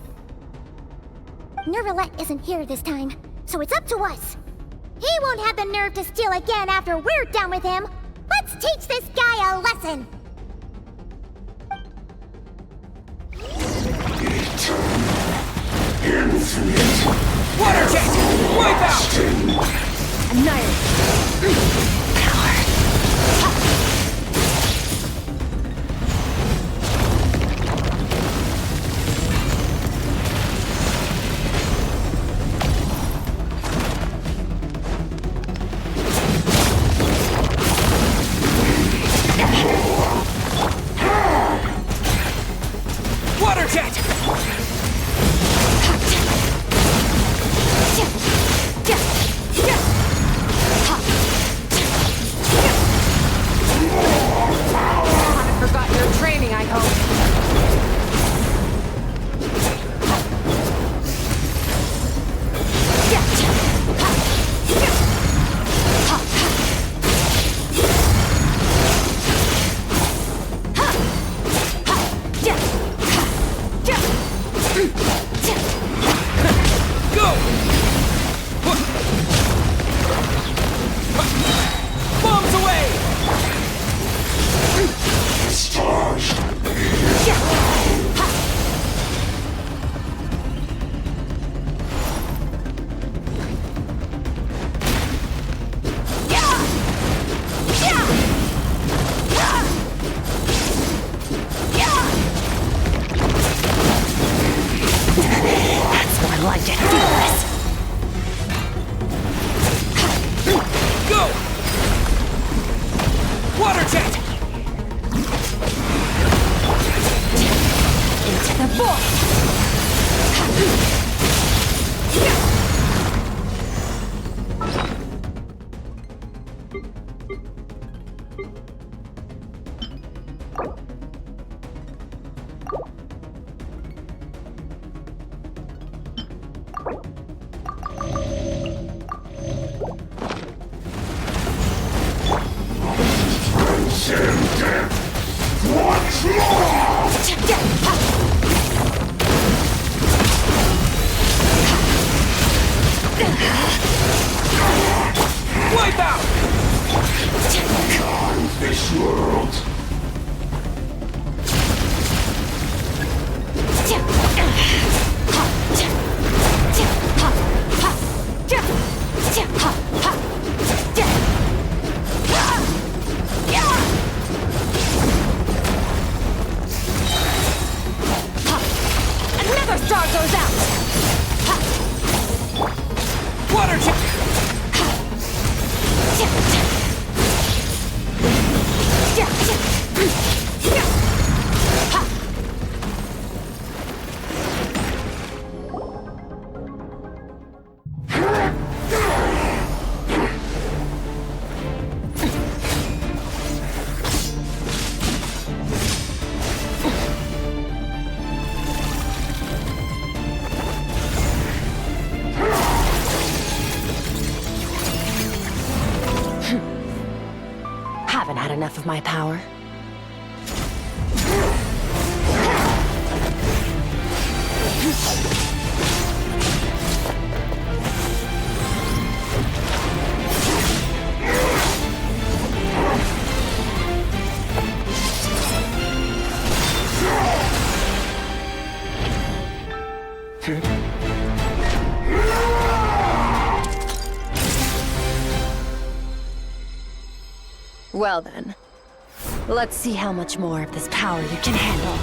Nervalette isn't here this time, so it's up to us. He won't have the nerve to steal again after we're done with him. Let's teach this guy a lesson. Infinite. Water jet! Wipe out! Annihilate! Water jet! Forgot your training, I hope. Go! Bombs away! like to feel this. Go! Water jet! Into the void! Wipe out! This world. Another star goes out! Water jet! Haven't had enough of my power. Well then, let's see how much more of this power you can handle.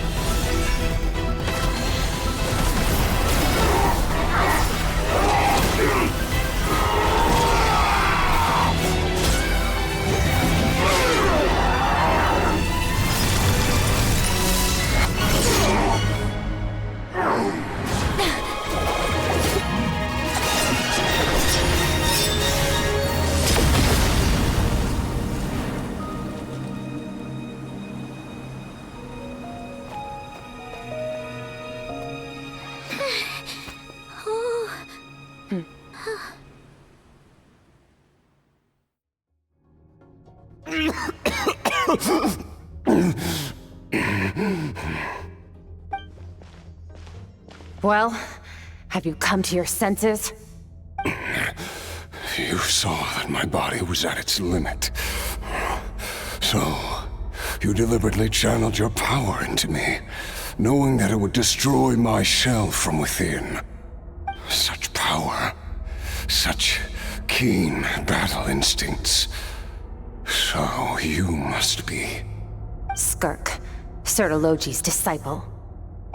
Well, have you come to your senses? You saw that my body was at its limit. So, you deliberately channeled your power into me, knowing that it would destroy my shell from within. Such power, such keen battle instincts. So you must be... Skirk, Sertologi's disciple.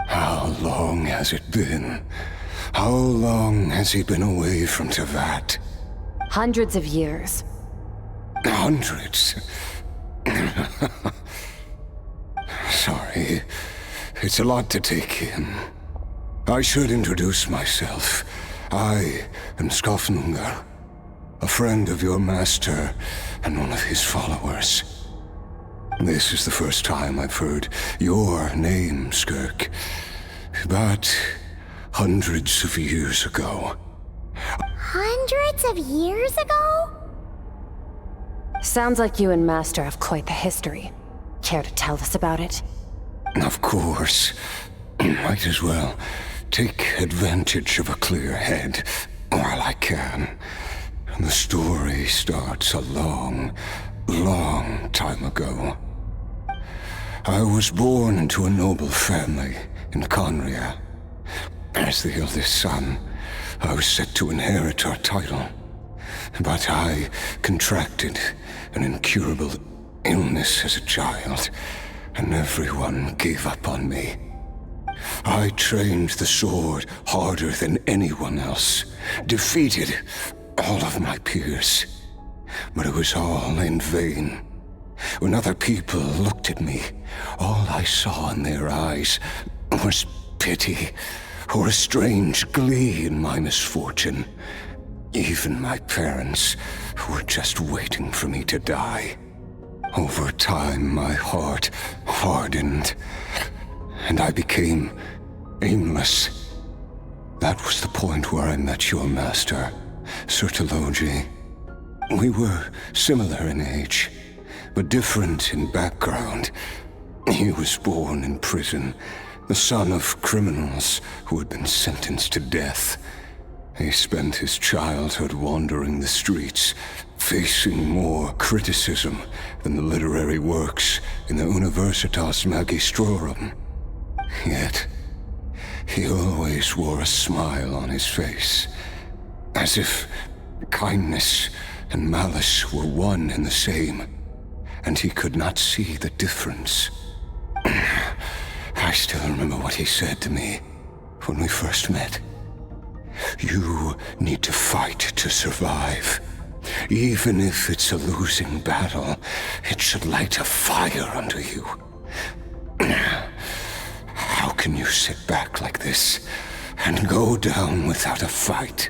How long has it been? How long has he been away from Tevat? Hundreds of years. Hundreds? Sorry, it's a lot to take in. I should introduce myself. I am Skofnungar, a friend of your master and one of his followers. This is the first time I've heard your name, Skirk. But hundreds of years ago. Hundreds of years ago? Sounds like you and Master have quite the history. Care to tell us about it? Of course. Might as well take advantage of a clear head while I can. The story starts a long, long time ago. I was born into a noble family in Conria. As the eldest son, I was set to inherit our title. But I contracted an incurable illness as a child, and everyone gave up on me. I trained the sword harder than anyone else, defeated all of my peers. But it was all in vain. When other people looked at me, all I saw in their eyes was pity or a strange glee in my misfortune. Even my parents were just waiting for me to die. Over time, my heart hardened, and I became aimless. That was the point where I met your master, Sir Telogi. We were similar in age, but different in background. He was born in prison, the son of criminals who had been sentenced to death. He spent his childhood wandering the streets, facing more criticism than the literary works in the Universitas Magistrorum. Yet, he always wore a smile on his face, as if kindness and malice were one and the same, and he could not see the difference. I still remember what he said to me when we first met. You need to fight to survive. Even if it's a losing battle, it should light a fire under you. How can you sit back like this and go down without a fight?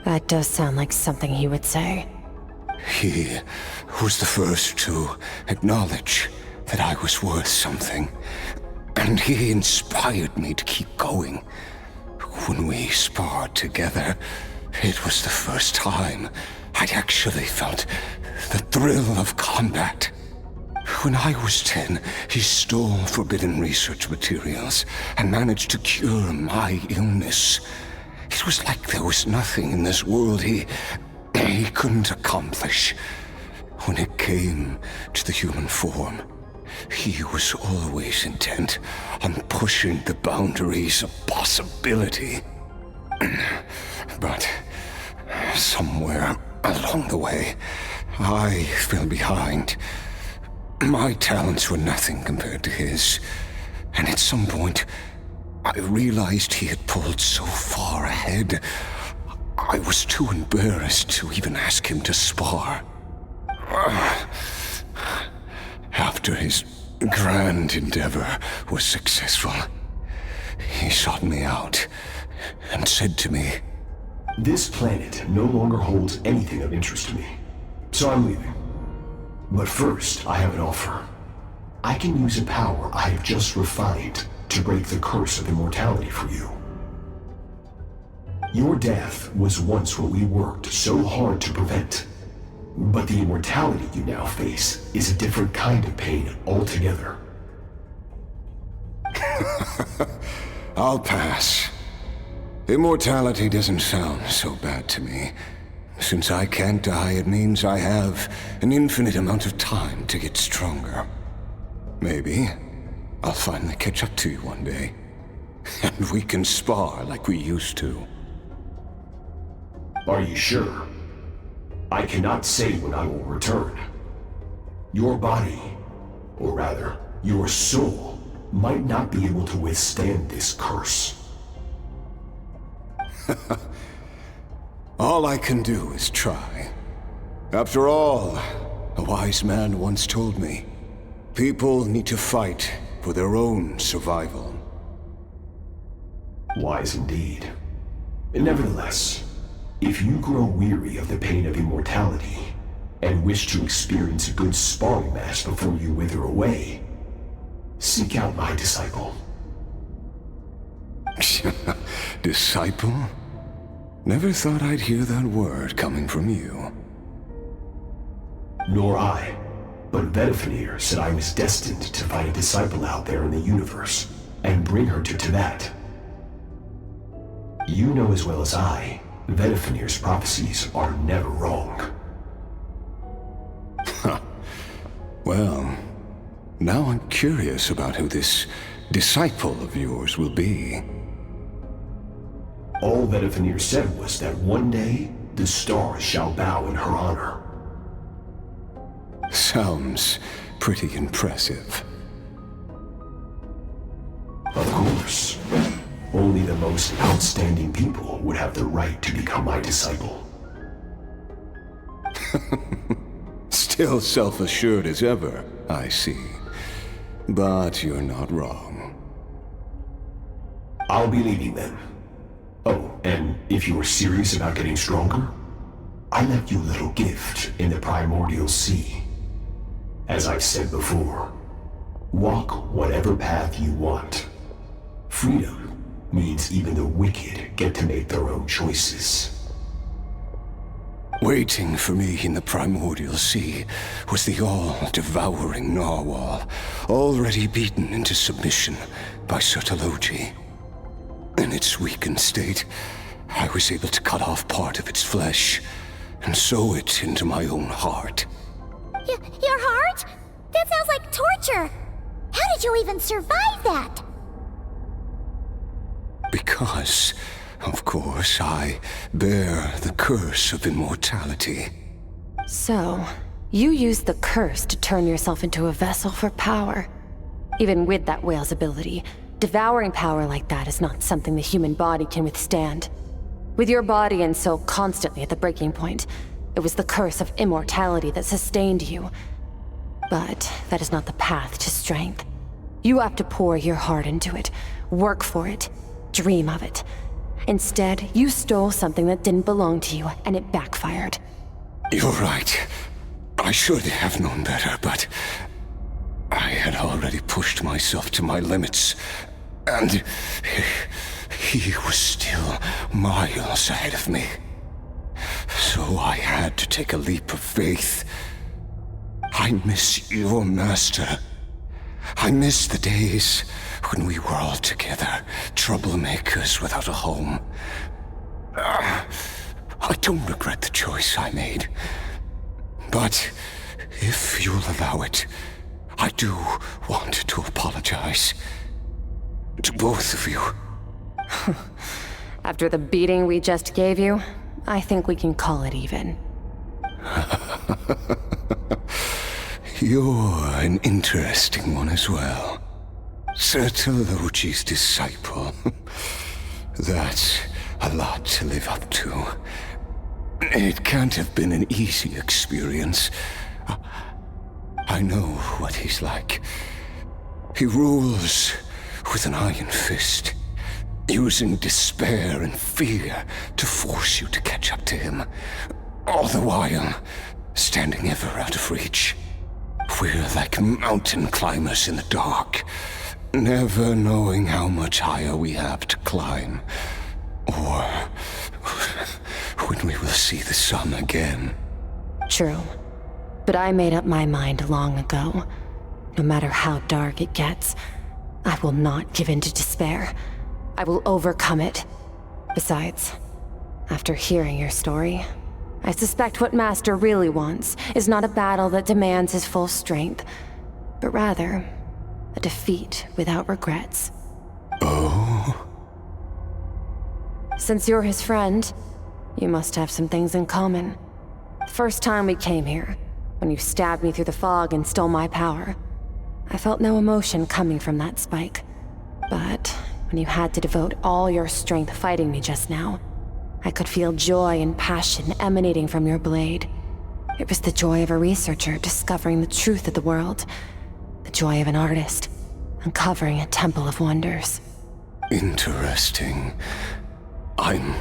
That does sound like something he would say. He was the first to acknowledge that I was worth something, and he inspired me to keep going. When we sparred together, it was the first time I'd actually felt the thrill of combat. When I was 10, he stole forbidden research materials and managed to cure my illness. It was like there was nothing in this world he couldn't accomplish. When it came to the human form, he was always intent on pushing the boundaries of possibility. But somewhere along the way, I fell behind. My talents were nothing compared to his, and at some point, I realized he had pulled so far ahead, I was too embarrassed to even ask him to spar. After his grand endeavor was successful, he sought me out and said to me, "This planet no longer holds anything of interest to me, so I'm leaving. But first, I have an offer. I can use a power I have just refined to break the curse of immortality for you. Your death was once what we worked so hard to prevent. But the immortality you now face is a different kind of pain altogether." I'll pass. Immortality doesn't sound so bad to me. Since I can't die, it means I have an infinite amount of time to get stronger. Maybe I'll finally catch up to you one day, and we can spar like we used to. Are you sure? I cannot say when I will return. Your body, or rather, your soul, might not be able to withstand this curse. All I can do is try. After all, a wise man once told me, people need to fight for their own survival. Wise indeed. Nevertheless, if you grow weary of the pain of immortality, and wish to experience a good sparring match before you wither away, seek out my disciple. Disciple? Never thought I'd hear that word coming from you. Nor I, but Vedifenir said I was destined to find a disciple out there in the universe, and bring her to Tibet. You know as well as I, Vedifenir's prophecies are never wrong. Well, now I'm curious about who this disciple of yours will be. All Vedifenir said was that one day, the stars shall bow in her honor. Sounds pretty impressive. Of course. curse. Only the most outstanding people would have the right to become my disciple. Still self-assured as ever, I see. But you're not wrong. I'll be leaving then. Oh, and if you were serious about getting stronger, I left you a little gift in the primordial sea. As I've said before, walk whatever path you want. Freedom means even the wicked get to make their own choices. Waiting for me in the primordial sea was the all-devouring narwhal, already beaten into submission by Sertologi. In its weakened state, I was able to cut off part of its flesh and sew it into my own heart. Your heart? That sounds like torture! How did you even survive that? Because, of course, I bear the curse of immortality. So, you used the curse to turn yourself into a vessel for power. Even with that whale's ability, devouring power like that is not something the human body can withstand. With your body and soul constantly at the breaking point, it was the curse of immortality that sustained you. But that is not the path to strength. You have to pour your heart into it, work for it, dream of it. Instead, you stole something that didn't belong to you, and it backfired. You're right. I should have known better, but I had already pushed myself to my limits, and he was still miles ahead of me. So I had to take a leap of faith. I miss your master. I miss the days when we were all together, troublemakers without a home. I don't regret the choice I made. But if you'll allow it, I do want to apologize. To both of you. After the beating we just gave you, I think we can call it even. You're an interesting one as well. Sertologi's disciple. That's a lot to live up to. It can't have been an easy experience. I know what he's like. He rules with an iron fist, using despair and fear to force you to catch up to him, all the while standing ever out of reach. We're like mountain climbers in the dark, never knowing how much higher we have to climb, or when we will see the sun again. True. But I made up my mind long ago. No matter how dark it gets, I will not give in to despair. I will overcome it. Besides, after hearing your story, I suspect what Master really wants is not a battle that demands his full strength, but rather a defeat without regrets. Oh? Since you're his friend, you must have some things in common. The first time we came here, when you stabbed me through the fog and stole my power, I felt no emotion coming from that spike. But when you had to devote all your strength fighting me just now, I could feel joy and passion emanating from your blade. It was the joy of a researcher discovering the truth of the world, the joy of an artist uncovering a temple of wonders. Interesting. I'm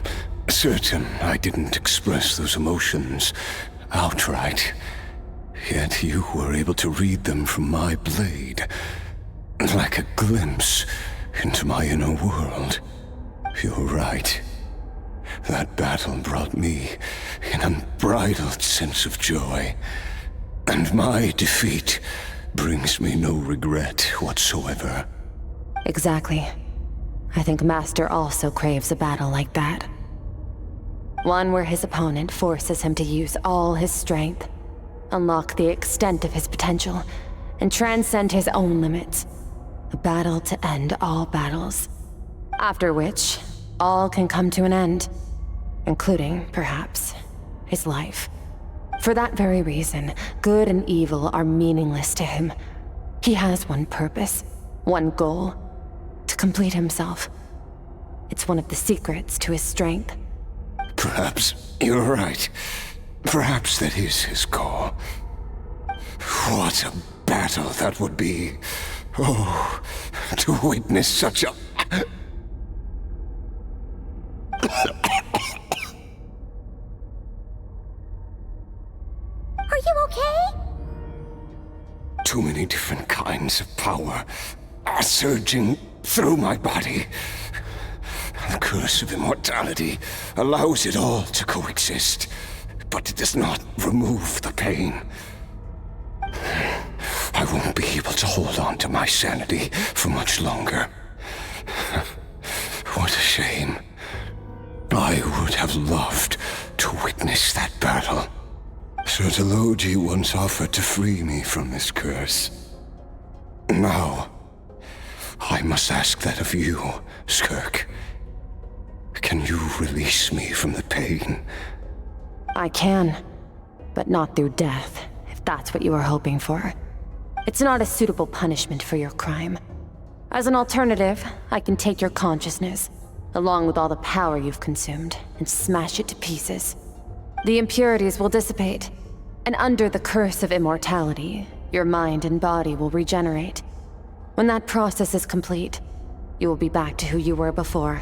certain I didn't express those emotions outright, yet you were able to read them from my blade, like a glimpse into my inner world. You're right. That battle brought me an unbridled sense of joy, and my defeat brings me no regret whatsoever. Exactly. I think Master also craves a battle like that. One where his opponent forces him to use all his strength, unlock the extent of his potential, and transcend his own limits. A battle to end all battles. After which, all can come to an end, including, perhaps, his life. For that very reason, good and evil are meaningless to him. He has one purpose, one goal: to to complete himself. It's one of the secrets to his strength. Perhaps you're right. Perhaps that is his call. What a battle that would be. Oh, to witness such a... Are you okay? Too many different kinds of power are surging through my body. The curse of immortality allows it all to coexist, but it does not remove the pain. I won't be able to hold on to my sanity for much longer. What a shame. I would have loved to witness that battle. Sertologi once offered to free me from this curse. Now, I must ask that of you, Skirk. Can you release me from the pain? I can, but not through death, if that's what you were hoping for. It's not a suitable punishment for your crime. As an alternative, I can take your consciousness, along with all the power you've consumed, and smash it to pieces. The impurities will dissipate, and under the curse of immortality, your mind and body will regenerate. When that process is complete, you will be back to who you were before,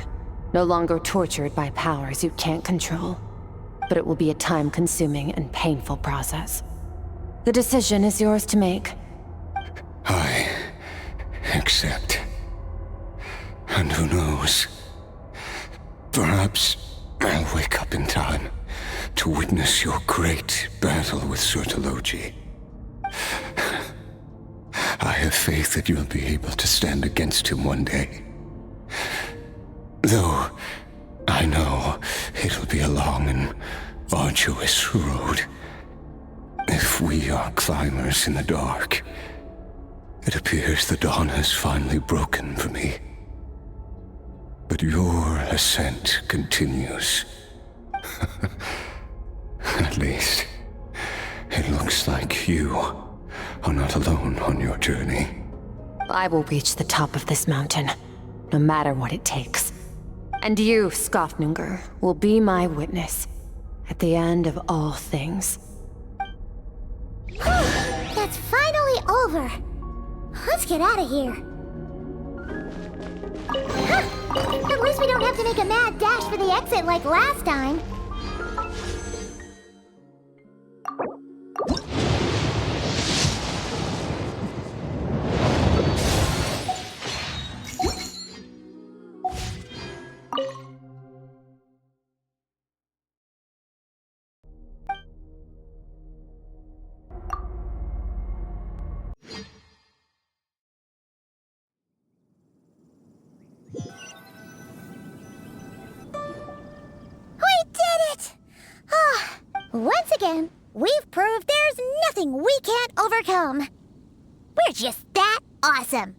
no longer tortured by powers you can't control. But it will be a time-consuming and painful process. The decision is yours to make. I accept. And who knows? Perhaps I'll wake up in time to witness your great battle with Sertologi. I have faith that you'll be able to stand against him one day. Though I know it'll be a long and arduous road. If we are climbers in the dark, it appears the dawn has finally broken for me. But your ascent continues. At least, it looks like you are not alone on your journey. I will reach the top of this mountain, no matter what it takes. And you, Skofnungur, will be my witness at the end of all things. That's finally over. Let's get out of here. Huh. At least we don't have to make a mad dash for the exit like last time. Once again, we've proved there's nothing we can't overcome. We're just that awesome.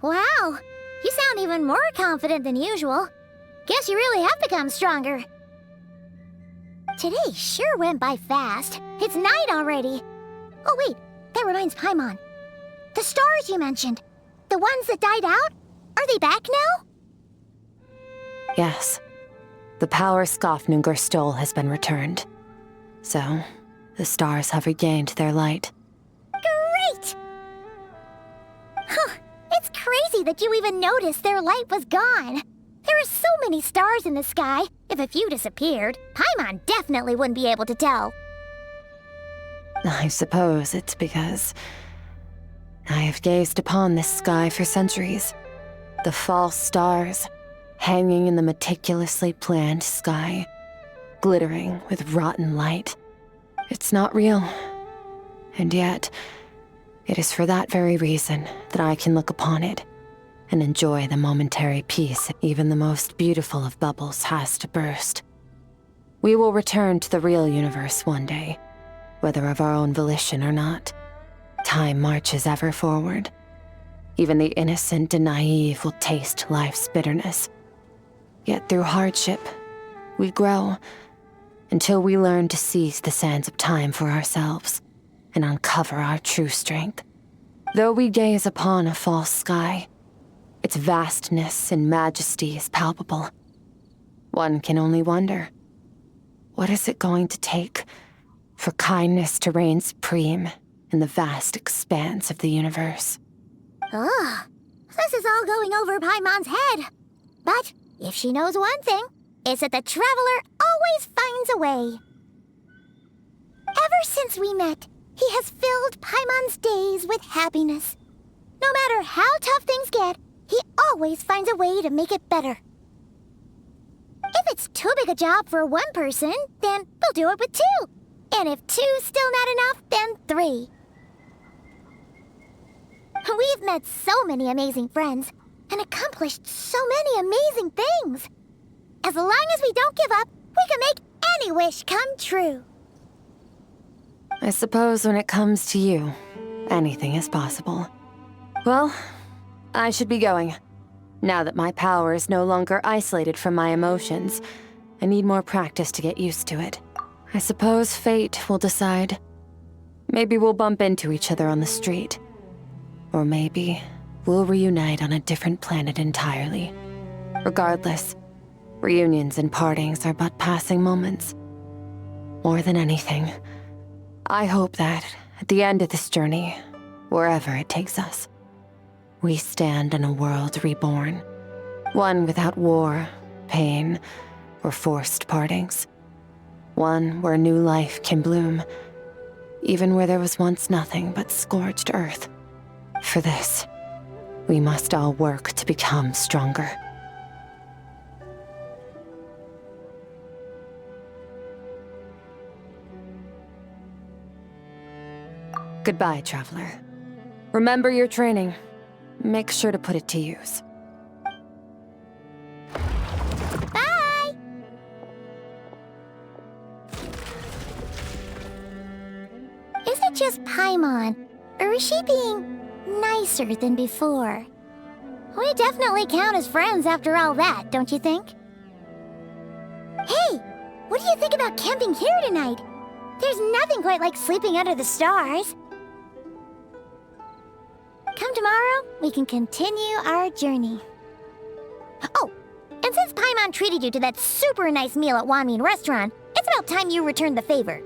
Wow, you sound even more confident than usual. Guess you really have become stronger. Today sure went by fast. It's night already. Oh wait, that reminds Paimon. The stars you mentioned, the ones that died out, are they back now? Yes. The power Skofnungur stole has been returned. So, the stars have regained their light. Great! Huh, it's crazy that you even noticed their light was gone. There are so many stars in the sky. If a few disappeared, Paimon definitely wouldn't be able to tell. I suppose it's because I have gazed upon this sky for centuries. The false stars, hanging in the meticulously planned sky, glittering with rotten light. It's not real. And yet, it is for that very reason that I can look upon it and enjoy the momentary peace even the most beautiful of bubbles has to burst. We will return to the real universe one day, whether of our own volition or not. Time marches ever forward. Even the innocent and naive will taste life's bitterness. Yet through hardship, we grow until we learn to seize the sands of time for ourselves and uncover our true strength. Though we gaze upon a false sky, Its vastness and majesty is palpable. One can only wonder, what is it going to take for kindness to reign supreme in the vast expanse of the universe? Ugh, this is all going over Paimon's head. But if she knows one thing, it's that the Traveler always finds a way. Ever since we met, he has filled Paimon's days with happiness. No matter how tough things get, he always finds a way to make it better. If it's too big a job for one person, then we'll do it with 2. And if 2's still not enough, then 3. We've met so many amazing friends and accomplished so many amazing things. As long as we don't give up, we can make any wish come true. I suppose when it comes to you, anything is possible. Well, I should be going. Now that my power is no longer isolated from my emotions, I need more practice to get used to it. I suppose fate will decide. Maybe we'll bump into each other on the street. Or maybe we'll reunite on a different planet entirely. Regardless, reunions and partings are but passing moments. More than anything, I hope that at the end of this journey, wherever it takes us, we stand in a world reborn. One without war, pain, or forced partings. One where new life can bloom, even where there was once nothing but scorched earth. For this, we must all work to become stronger. Goodbye, Traveler. Remember your training. Make sure to put it to use. Bye! Is it just Paimon, or is she being nicer than before? We definitely count as friends after all that, don't you think? Hey, what do you think about camping here tonight? There's nothing quite like sleeping under the stars. Come tomorrow, we can continue our journey. Oh, and since Paimon treated you to that super nice meal at Wanmin Restaurant, it's about time you returned the favor.